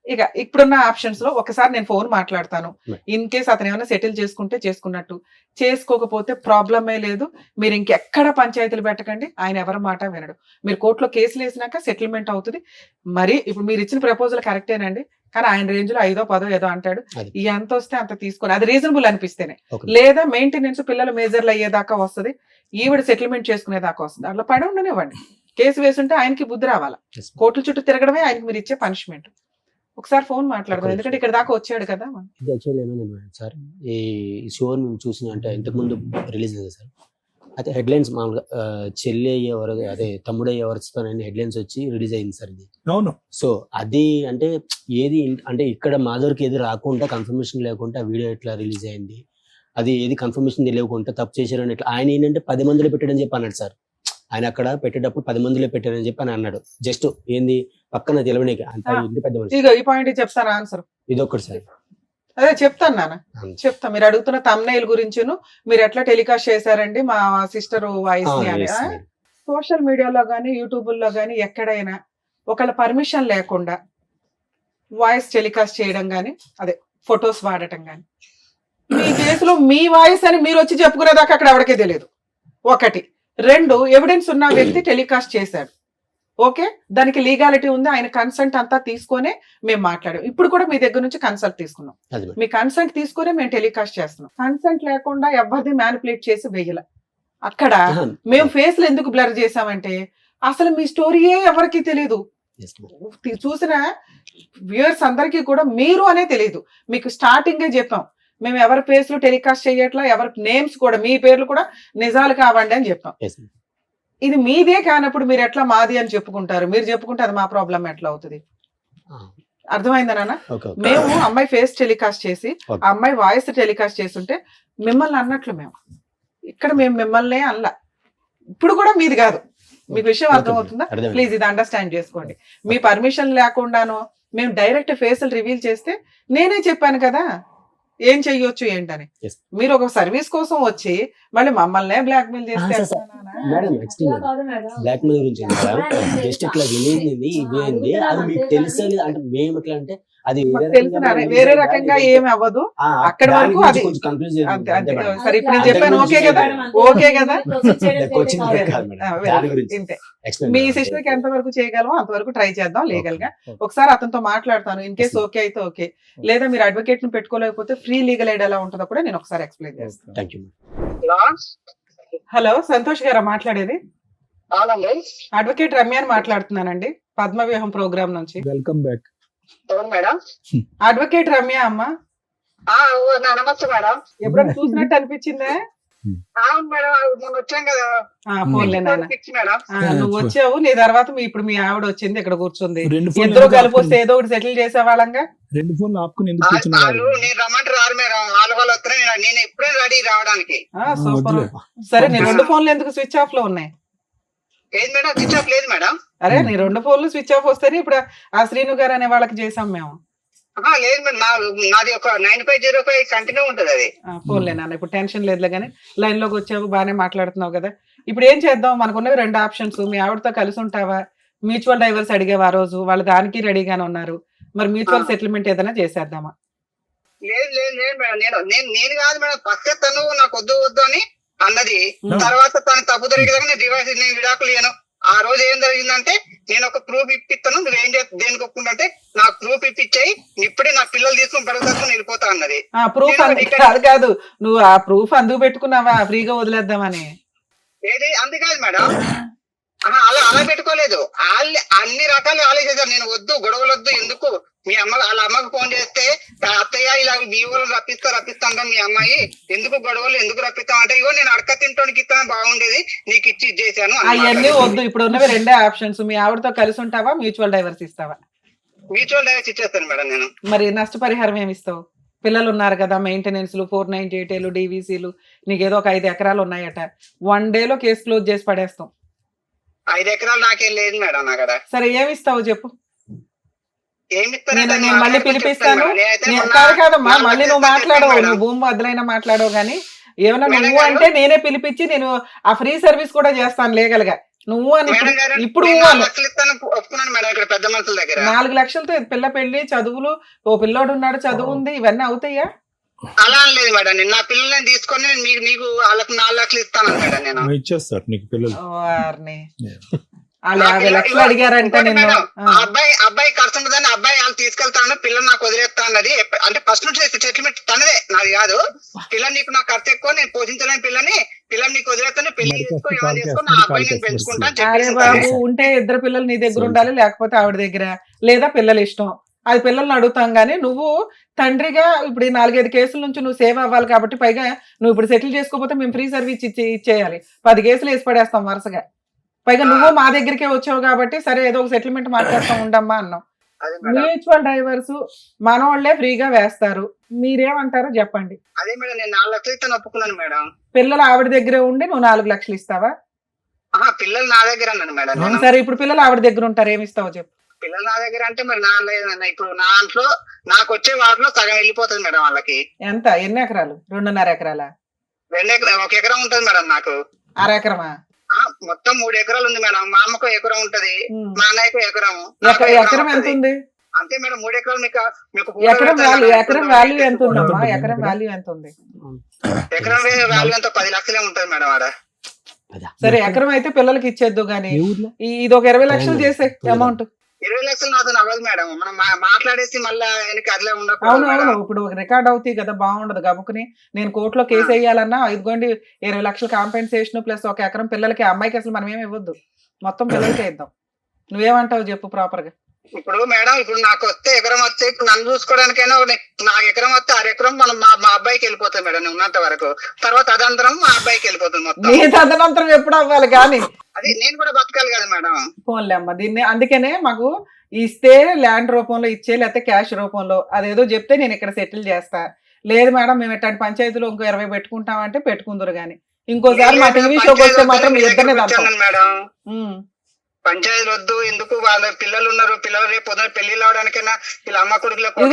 ఇక ఇప్పుడున్న ఆప్షన్స్ లో ఒకసారి నేను ఫోన్ మాట్లాడతాను. ఇన్ కేస్ అతను ఏమైనా సెటిల్ చేసుకుంటే చేసుకున్నట్టు, చేసుకోకపోతే ప్రాబ్లమే లేదు. మీరు ఇంకెక్కడ పంచాయతీలు పెట్టకండి. ఆయన ఎవరి మాట వినడు. మీరు కోర్టులో కేసులు వేసినాక సెటిల్మెంట్ అవుతుంది. మరి ఇప్పుడు మీరు ఇచ్చిన ప్రపోజల్ కరెక్టేనండి, కానీ ఆయన రేంజ్ లో 5ో 10ో ఏదో అంటాడు. ఎంత వస్తే అంత తీసుకొని అది రీజనబుల్ అనిపిస్తేనే, లేదా మెయింటెనెన్స్ పిల్లలు మేజర్లు అయ్యేదాకా వస్తుంది, ఈవిడ సెటిల్మెంట్ చేసుకునేదాకా వస్తుంది. అట్లా పడి ఉండనివ్వండి. కేసు వేసుంటే ఆయనకి బుద్ధి రావాలా. కోర్టుల చుట్టూ తిరగడమే ఆయనకి మీరు ఇచ్చే పనిష్మెంట్. ఒకసారి ఫోన్ మాట్లాడదాం, ఎందుకంటే ఇక్కడ దాకా వచ్చాడు కదా. ఇది యాక్చువల్లీ ఏమైంది సార్, ఈ షో మేము చూసిన అంటే ఇంతకుముందు రిలీజ్ అయింది సార్. అయితే హెడ్లైన్స్ మామూలుగా చెల్లి అయ్యేవారు అదే తమ్ముడు అయ్యేవారుస్తానని హెడ్లైన్స్ వచ్చి రిలీజ్ అయింది సార్ ఇది. అవును. సో అది అంటే ఏది అంటే ఇక్కడ మాధవర్కి ఏది రాకుండా కన్ఫర్మేషన్ లేకుండా వీడియో ఎట్లా రిలీజ్ అయింది, అది ఏది కన్ఫర్మేషన్ తెలియకుండా తప్పు చేశారని ఎట్లా, ఆయన ఏంటంటే 10 మందిలో పెట్టాడని చెప్పి అన్నాడు సార్. ఆయన అక్కడ పెట్టేటప్పుడు 10 మందిలో పెట్టారని చెప్పి అని అన్నాడు. జస్ట్ ఏంది పక్కన తెలవనీకి అంత ఇంటి పెద్ద మనిషి. ఇగో ఈ పాయింట్ చెప్తాను ఆన్సర్. ఇది ఒక్కటి సార్. అదే చెప్తాను నాన్న, చెప్తా. మీరు అడుగుతున్న తమ్నైల్ గురించిను మీరు ఎట్లా టెలికాస్ట్ చేశారండి మా సిస్టర్ వాయిస్ ని అని. సోషల్ మీడియాలో కానీ యూట్యూబ్లో కానీ ఎక్కడైనా ఒకళ్ళ పర్మిషన్ లేకుండా వాయిస్ టెలికాస్ట్ చేయడం కానీ అదే ఫొటోస్ వాడటం కానీ, మీ కేసులో మీ వాయిస్ అని మీరు వచ్చి చెప్పుకునేదాకా అక్కడ ఎవరికే తెలియదు. 1, 2 ఎవిడెన్స్ ఉన్న వ్యక్తి టెలికాస్ట్ చేశాడు. ఓకే, దానికి లీగాలిటీ ఉంది. ఆయన కన్సెంట్ అంతా తీసుకొనే మేము మాట్లాడాం. ఇప్పుడు కూడా మీ దగ్గర నుంచి కన్సల్ట్ తీసుకున్నాం. మీ కన్సెంట్ తీసుకునే మేము టెలికాస్ట్ చేస్తున్నాం. కన్సెంట్ లేకుండా ఎవరిది మ్యానిపులేట్ చేసి వేయలే. అక్కడ మేము ఫేస్లు ఎందుకు బ్లర్ చేసామంటే అసలు మీ స్టోరీయే ఎవరికి తెలియదు. చూసిన వ్యూయర్స్ అందరికీ కూడా మీరు అనే తెలియదు. మీకు స్టార్టింగే చెప్పాం, మేము ఎవరి ఫేస్లు టెలికాస్ట్ చేయట్లా, ఎవరి నేమ్స్ కూడా మీ పేర్లు కూడా నిజాలు కావండి అని చెప్పాం. ఇది మీదే కానప్పుడు మీరు ఎట్లా మాది అని చెప్పుకుంటారు? మీరు చెప్పుకుంటే అది మా ప్రాబ్లం ఎట్లా అవుతుంది? అర్థమైందా నాన్న? మేము అమ్మాయి ఫేస్ టెలికాస్ట్ చేసి ఆ అమ్మాయి వాయిస్ టెలికాస్ట్ చేస్తుంటే మిమ్మల్ని అన్నట్లు మేము ఇక్కడ మేము మిమ్మల్ని అనలా. ఇప్పుడు కూడా మీది కాదు. మీకు విషయం అర్థమవుతుందా? ప్లీజ్ ఇది అండర్స్టాండ్ చేసుకోండి. మీ పర్మిషన్ లేకుండాను మేము డైరెక్ట్ ఫేసులు రివీల్ చేస్తే నేనే చెప్పాను కదా ఏం చెయ్యొచ్చు ఏంటని. మీరు ఒక సర్వీస్ కోసం వచ్చి మళ్ళీ మమ్మల్నే బ్లాక్ మెయిల్ చేస్తే మేడం నెక్స్ట్ బ్లాక్ మెయిల్ గురించి జస్ట్ ఇట్లా వినేది ఇవేంది అది మీకు తెలిసేది అంటే మేము ఎట్లా అంటే అది వేరే రకంగా ఏమి అవ్వదు. అక్కడి వరకు అది సరే ఇప్పుడు నేను చెప్పాను. ఓకే కదా, ఓకే కదా. మీ సిస్టర్ కి ఎంత వరకు చేయగలమో అంతవరకు ట్రై చేద్దాం లీగల్ గా. ఒకసారి అతనితో మాట్లాడతాను. ఇన్ కేసు ఓకే అయితే ఓకే, లేదా మీరు అడ్వకేట్ ని పెట్టుకోలేకపోతే ఫ్రీ లీగల్ ఎయిడ్ ఎలా ఉంటుందో కూడా నేను ఒకసారి ఎక్స్ప్లెయిన్ చేస్తాను. హలో, సంతోష్ గారా మాట్లాడేది? అడ్వకేట్ రమ్యాని మాట్లాడుతున్నానండి, పద్మవ్యూహం ప్రోగ్రామ్ నుంచి. Welcome back. అడ్వకేట్ రమ్య అమ్మ. నమస్తే మేడం. ఎప్పుడైనా చూసినట్టు అనిపించిందా? ఫోన్లే నాన్న, నువ్వు వచ్చావు, నీ తర్వాత ఇప్పుడు మీ ఆవిడ వచ్చింది, ఇక్కడ కూర్చుంది. ఇద్దరు కలిపి వస్తే ఏదో ఒకటి సెటిల్ చేసే వాళ్ళంగా. 2 ఫోన్లు ఆపుకుని ఎందుకు కూర్చున్నారు? నేను ఎప్పుడే రెడీ రావడానికి. సూపర్. సరే, నీ 2 ఫోన్లు ఎందుకు స్విచ్ ఆఫ్ లో ఉన్నాయి? ఏది మేడం స్విచ్ ఆఫ్ లేదు మేడం. అరే నీ 2 ఫోన్లు స్విచ్ ఆఫ్ వస్తేనే ఇప్పుడు ఆ శ్రీను గారు అనే వాళ్ళకి చేసాం మేము. లేదు మేడం, నాది ఒక 9505 కంటిన్యూ ఉంటది అది. ఫోన్లే నాన్న, ఇప్పుడు టెన్షన్ లేదులే కానీ లైన్ లోకి వచ్చావు, బాగానే మాట్లాడుతున్నావు కదా. ఇప్పుడు ఏం చేద్దాం? మనకున్నవి 2 ఆప్షన్స్. మీ ఆవిడతో కలిసి ఉంటావా? మ్యూచువల్ డైవర్స్ అడిగేవా? ఆ రోజు వాళ్ళు దానికి రెడీగానే ఉన్నారు. మరి మ్యూచువల్ సెటిల్మెంట్ ఏదైనా చేసేద్దామా? లేదు లేదు లేదు మేడం, నేను కాదు మేడం, ఫస్ట్ తను నాకు వద్దు వద్దు అని అన్నది. తర్వాత తను తప్పు జరిగేదాకా నేను డివైస్, నేను విడాకులు ఇయ్యను ఆ రోజు ఏం జరిగిందంటే నేను ఒక ప్రూఫ్ ఇప్పిస్తాను, నువ్వేం దేనికి ఒప్పుకుంటే నాకు ప్రూఫ్ ఇప్పించాయి, ఇప్పుడే నా పిల్లలు తీసుకుని బడగొట్టుకుని వెళ్ళిపోతా అన్నది. ఆ ప్రూఫ్ కాదు కాదు, నువ్వు ఆ ప్రూఫ్ అందుకు పెట్టుకున్నావా ఫ్రీగా వదిలేద్దామని? ఏది అందుకాదు మేడం, అలా పెట్టుకోలేదు. వాళ్ళు అన్ని రకాలు ఆలోచించారు. నేను వద్దు, గొడవలు వద్దు, ఎందుకు మీ అమ్మ వాళ్ళ అమ్మకు ఫోన్ చేస్తే అత్తయ్య ఇలా మీ ఊళ్ళు రప్పిస్తా మీ అమ్మాయి, ఎందుకు గొడవలు ఎందుకు రప్పిస్తాం అంటే, ఇగో నేను అడక తింటానికి ఇస్తాను బాగుండేది, నీకు ఇచ్చి ఇచ్చేసాను. అవన్నీ వద్దు, ఇప్పుడు ఉన్నవి రెండే ఆప్షన్స్. మీ ఆవిడతో కలిసి ఉంటావా, మ్యూచువల్ డైవర్స్ ఇస్తావా? మ్యూచువల్ డైవర్స్ ఇచ్చేస్తాను మేడం నేను. మరి నష్టపరిహారం ఏమి ఇస్తావు? పిల్లలు ఉన్నారు కదా, మెయింటెనెన్స్లు, 498 DVCలు, నీకు ఏదో ఒక 5 ఎకరాలు ఉన్నాయట, 1 డేలో కేసు క్లోజ్ చేసి పడేస్తాం. 5 ఎకరాలు నాకేం లేదు మేడం నా కదా. సరే ఏమి ఇస్తావు చెప్పు? నేను మళ్ళీ పిలిపిస్తాను. కాదమ్మా, మళ్ళీ నువ్వు మాట్లాడవు, నువ్వు భూమి బదులైనా మాట్లాడవు, కానీ ఏమన్నా నువ్వు అంటే నేనే పిలిపించి నేను ఆ ఫ్రీ సర్వీస్ కూడా చేస్తాను లీగల్ గా. నువ్వు అని ఇప్పుడు 4 లక్షలతో పిల్ల పెళ్లి, చదువులు, ఓ పిల్లోడు ఉన్నాడు, చదువు ఉంది, ఇవన్నీ అవుతాయా? అలా లేదు మేడం, నేను నా పిల్లల్ని తీసుకొని మీకు వాళ్ళకి 4 లక్షలు ఇస్తాను మేడం. నేను ఇచ్చేస్తారు నీకు పిల్లలు. వారిని వాళ్ళు 50 లక్షలు అడిగారంటే నేను అబ్బాయి ఖర్చు ఉంటుందని అబ్బాయి వాళ్ళు తీసుకెళ్తాను, పిల్లలు నాకు వదిలేస్తా అన్నది. అంటే ఫస్ట్ నుంచి సెటిల్మెంట్ తనదే, నాది కాదు. పిల్లలు నీకు నాకు ఖర్చు ఎక్కువ, నేను పోషించలేని పిల్లని నీకు వదిలేస్తాను, పెళ్లి చేసుకొని నా అబ్బాయి నేను పెంచుకుంటాను. అరే బాబు, ఉంటే 2 పిల్లలు నీ దగ్గర ఉండాలి, లేకపోతే ఆవిడ దగ్గర, లేదా పిల్లలు ఇష్టం, అది పిల్లల్ని అడుగుతాం. కానీ నువ్వు తండ్రిగా ఇప్పుడు 4-5 కేసుల నుంచి నువ్వు సేవ్ అవ్వాలి కాబట్టి, పైగా నువ్వు ఇప్పుడు సెటిల్ చేసుకోకపోతే మేము ఫ్రీ సర్వీస్ ఇచ్చేయాలి, 10 కేసులు వేసి పడేస్తాం వరుసగా. పైగా నువ్వు మా దగ్గరికే వచ్చావు కాబట్టి సరే ఏదో ఒక సెటిల్మెంట్ మాట్లాడుతాం ఉండమ్మా అన్నాం. మ్యూచువల్ డైవర్స్ మనోళ్లే ఫ్రీగా వేస్తారు, మీరేమంటారో చెప్పండి. అదే మేడం, నేను 4 లక్షలు ఇస్తాను ఒప్పుకున్నాను మేడం. పిల్లలు ఆవిడ దగ్గరే ఉండి నువ్వు 4 లక్షలు ఇస్తావా? పిల్లలు నా దగ్గర అన్నాను మేడం. సరే ఇప్పుడు పిల్లలు ఆవిడ దగ్గర ఉంటారు, ఏమి ఇస్తావో చెప్పు. పిల్లలు నా దగ్గర అంటే మరి నా లేదన్న, ఇప్పుడు నా దాంట్లో నాకు వచ్చే వాటిలో సగం వెళ్ళిపోతుంది మేడం వాళ్ళకి. ఎంత? ఎన్ని ఎకరాలు? 2.5 ఎకరాలా? 2 ఎకరాలు, 1 ఎకరం ఉంటుంది మేడం నాకు. 1/2 ఎకరమా? మొత్తం 3 ఎకరాలు ఉంది మేడం. మా అమ్మకు ఎకరం ఉంటది, మా అన్నయ్యకు ఎకరం. ఎకరం ఎంత ఉంది? అంతే మేడం, 3 ఎకరాలు మీకు ఎకరం వాల్యూ ఎంత ఉందమ్మా? ఎకరం వాల్యూ ఎంత ఉంది? ఎకరం వాల్యూ ఎంత 10 లక్షలే ఉంటది మేడం ఆడ. సరే ఎకరం అయితే పిల్లలకి ఇచ్చేద్దు, గానీ ఇది ఒక 20 లక్షలు చేసే అమౌంట్. 20 లక్షలు నాతో అవ్వదు మేడం, మనం మాట్లాడేసి మళ్ళీ అదిలే ఉండదు. అవును, ఇప్పుడు రికార్డ్ అవుతాయి కదా, బాగుండదు. గబుకుని నేను కోర్టులో కేసు వేయాలన్నా ఇదిగోండి 20 లక్షలు కాంపెన్సేషన్ ప్లస్ 1 ఎకరం పిల్లలకి. అమ్మాయికి అసలు మనం ఏమి ఇవ్వద్దు, మొత్తం పిల్లలకే ఇద్దాం. నువ్వేమంటావు చెప్పు ప్రాపర్ గా. ఇప్పుడు మేడం, ఇప్పుడు నాకు వస్తే ఎకరం వస్తే, ఇప్పుడు నన్ను చూసుకోవడానికైనా నాకు ఎకరం వస్తే 1/2 ఎకరం మనం మా అబ్బాయికి వెళ్ళిపోతుంది మేడం, నేను ఉన్నంత వరకు. తర్వాత అదంతరం మా అబ్బాయికి వెళ్ళిపోతుంది మొత్తం. నీ తదనంతరం ఎప్పుడు అవ్వాలి కానీ అది నేను కూడా బతకాలి కదా మేడం. ఫోన్లే అమ్మ, దీన్ని అందుకనే మాకు ఇస్తే ల్యాండ్ రూపంలో ఇచ్చే, లేకపోతే క్యాష్ రూపంలో అదేదో చెప్తే నేను ఇక్కడ సెటిల్ చేస్తా. లేదు మేడం మేము ఇట్లాంటి పంచాయతీలో ఇంకో 20 పెట్టుకుంటామంటే పెట్టుకుందరు, కానీ ఇంకోసారి మా టీవీ షోకి వస్తే మాత్రం మీ ఇద్దరినే మేడం. పంచాయతీలు వద్దు, ఎందుకు వాళ్ళ పిల్లలు ఉన్నారు, పిల్లలు రేపు పొద్దున పెళ్లిళ్ళు అవడానికైనా వీళ్ళ అమ్మ కొడుకులకు.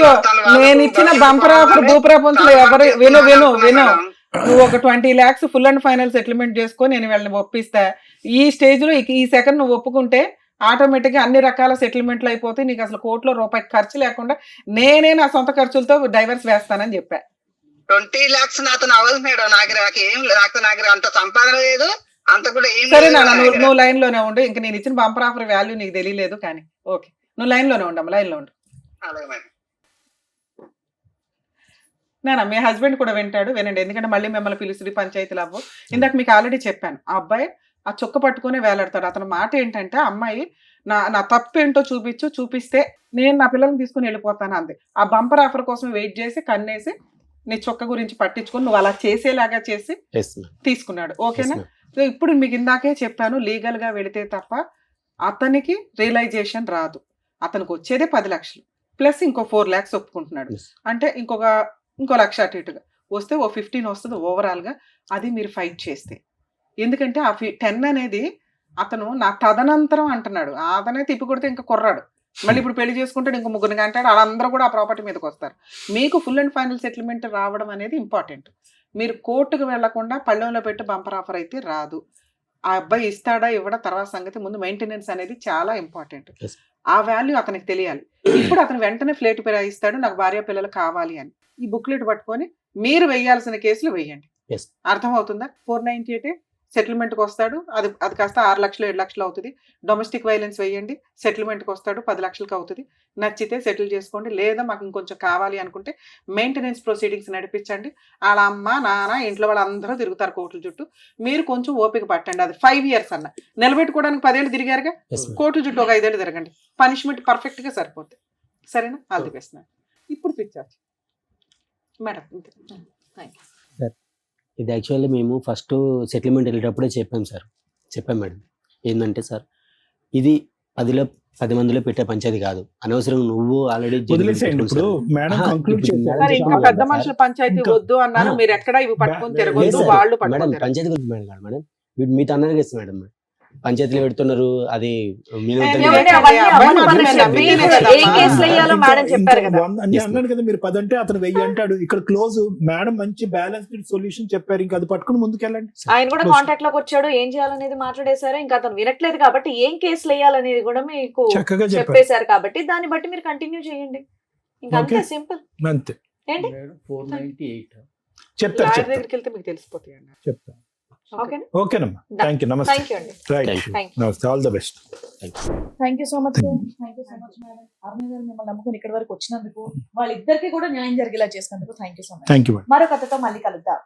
నేను ఇచ్చిన బంపర్ ఆఫర్ భూప్రపంచంలో ఎవరు విను నువ్వు ఒక 20 lakhs full and final settlement చేసుకో, నేను వీళ్ళని ఒప్పిస్తా. ఈ స్టేజ్ లో ఈ సెకండ్ నువ్వు ఒప్పుకుంటే ఆటోమేటిక్ గా అన్ని రకాల సెటిల్మెంట్లు అయిపోతాయి, నీకు అసలు కోట్లో రూపాయి ఖర్చు లేకుండా నేనే నా సొంత ఖర్చులతో డైవర్స్ వేస్తానని చెప్పా. 20 lakhs నాతో అవ్వదు మేడం, నాకు అంత సంపాదన లేదు, అంత కూడా ఏం. సరే నాన్న, నువ్వు లైన్ లోనే ఉండు. ఇంకా నేను ఇచ్చిన బంపర్ ఆఫర్ వాల్యూ నీకు తెలియలేదు కానీ ఓకే, నువ్వు లైన్ లోనే ఉండమ్మా, లైన్ లో ఉండు. అలాగే మేడం. నాన్న మీ హస్బెండ్ కూడా వినండి, ఎందుకంటే మళ్ళీ మిమ్మల్ని పిలుస్తుంది పంచాయతీలు అవ్వు. ఇందాక మీకు ఆల్రెడీ చెప్పాను, ఆ అబ్బాయి ఆ చొక్క పట్టుకునే వేలాడతాడు. అతని మాట ఏంటంటే, అమ్మాయి నా తప్పు ఏంటో చూపిస్తే నేను నా పిల్లల్ని తీసుకుని వెళ్ళిపోతాను అంది. ఆ బంపర్ ఆఫర్ కోసం వెయిట్ చేసి కన్నేసి నీ చొక్క గురించి పట్టించుకొని నువ్వు అలా చేసేలాగా చేసి తీసుకున్నాడు. ఓకేనా? సో ఇప్పుడు మీకు ఇందాకే చెప్పాను, లీగల్ గా వెళితే తప్ప అతనికి రియలైజేషన్ రాదు. అతనికి వచ్చేదే 10 లక్షలు ప్లస్ ఇంకో 4 lakhs ఒప్పుకుంటున్నాడు అంటే ఇంకో 1 లక్ష అటు ఇటుగా వస్తే ఓ 15 వస్తుంది ఓవరాల్ గా. అది మీరు ఫైట్ చేస్తే, ఎందుకంటే ఆ 10 అనేది అతను నా తదనంతరం అంటున్నాడు. అతనే తిప్పి కొడితే ఇంకా కుర్రాడు, మళ్ళీ ఇప్పుడు పెళ్లి చేసుకుంటాడు, ఇంకో 3 అంటాడు, వాళ్ళందరూ కూడా ఆ ప్రాపర్టీ మీదకి వస్తారు. మీకు ఫుల్ అండ్ ఫైనల్ సెటిల్మెంట్ రావడం అనేది ఇంపార్టెంట్. మీరు కోర్టుకు వెళ్లకుండా పళ్ళెంలో పెట్టి బంపర్ ఆఫర్ అయితే రాదు. ఆ అబ్బాయి ఇస్తాడా ఇవ్వడా తర్వాత సంగతి, ముందు మెయింటెనెన్స్ అనేది చాలా ఇంపార్టెంట్. ఆ వాల్యూ అతనికి తెలియాలి. ఇప్పుడు అతను వెంటనే ఫ్లేట్ ఇస్తాడు, నాకు భార్య పిల్లలు కావాలి అని. ఈ బుక్లెట్ పట్టుకొని మీరు వేయాల్సిన కేసులు వేయండి. అర్థమవుతుందా? 498 సెటిల్మెంట్కి వస్తాడు. అది అది కాస్త 6 లక్షలు 7 లక్షలు అవుతుంది. డొమెస్టిక్ వైలెన్స్ వేయండి, సెటిల్మెంట్కి వస్తాడు, 10 లక్షలకు అవుతుంది. నచ్చితే సెటిల్ చేసుకోండి, లేదా మాకు ఇంకొంచెం కావాలి అనుకుంటే మెయింటెనెన్స్ ప్రొసీడింగ్స్ నడిపించండి. వాళ్ళ అమ్మ నాన్న ఇంట్లో వాళ్ళందరూ తిరుగుతారు కోర్టుల చుట్టూ. మీరు కొంచెం ఓపిక పట్టండి. అది 5 years అన్న, నిలబెట్టుకోవడానికి 10 ఏళ్ళు తిరిగారుగా, Yes, madam. కోర్టుల చుట్టూ ఒక 5 ఏళ్ళు తిరగండి, పనిష్మెంట్ పర్ఫెక్ట్గా సరిపోతుంది. సరేనా? All the best. ఇప్పుడు పిచ్చారు మేడం. ఇది యాక్చువల్లీ మేము ఫస్ట్ సెటిల్మెంట్ వెళ్ళేటప్పుడే చెప్పాం మేడం. ఏంటంటే సార్, ఇది 10 మందిలో పెట్టే పంచాయతీ కాదు. అనవసరంగా నువ్వు ఆల్రెడీ వదిలేసేయండి. ఇప్పుడు మేడం కంక్లూడ్ చేశారు. సార్, ఇంకా పెద్ద మనుషుల పంచాయతీ వద్దు అన్నారు. మీరు ఎక్కడ ఇవి పట్టుకొని తిరగొద్దు, వాళ్ళు మేడం పట్టుకొని పంచాయతీ గురించి మేడం కాదు మేడం, మీతో అన్నారు కదా మేడం, పంచాయతీలు పెడుతున్నారు. అది మీరు ఏమండి, ఏమండి, అబ్బాయి అవన్నీ మాత్రమే చెప్పి అందుకేనే ఏ కదమ్మా. కేసులు వేయాలో మేడం చెప్పారు కదా. నేను అన్నాను కదా, మీరు 10 అంటే అతను 1000 అంటాడు. ఇక్కడ క్లోజ్. మేడం మంచి బ్యాలెన్స్డ్ సొల్యూషన్ చెప్పారు. ఇంకా అది పట్టుకుని ముందుకెళ్ళండి. ఆయన కూడా కాంటాక్ట్ లోకి వచ్చాడు, ఏం చేయాలనేది మాట్లాడేశారు. ఇంకా అతను వినట్లేదు కాబట్టి ఏం కేసులు వేయాలనేది కూడా మీకు చక్కగా చెప్పారు. చెప్పేశారు కాబట్టి దాన్ని బట్టి మీరు కంటిన్యూ చేయండి. ఇంకా అంతే, Okay. సింపుల్. అంతే ఏంటి 498 చెప్తారు. లాయర్ చెప్తారు దగ్గరికి వెళ్తే మీకు తెలిసిపోతాయి అన్న. చెప్తాను. ఓకేనా? ఓకేనమ్మా. Thank you. నమస్తే. థ్యాంక్ యూ అండి. రైట్. Thank you. నమస్తే. All the best. Thank you so much madam. Aruna గారు మిమ్మల్ని నమ్ముకుని ఇక్కడి వరకు వచ్చినందుకు, వాళ్ళిద్దరికి కూడా న్యాయం జరిగేలా చేసినందుకు thank you so much. Thank you. మరో కథతో మళ్ళీ కలుద్దాం.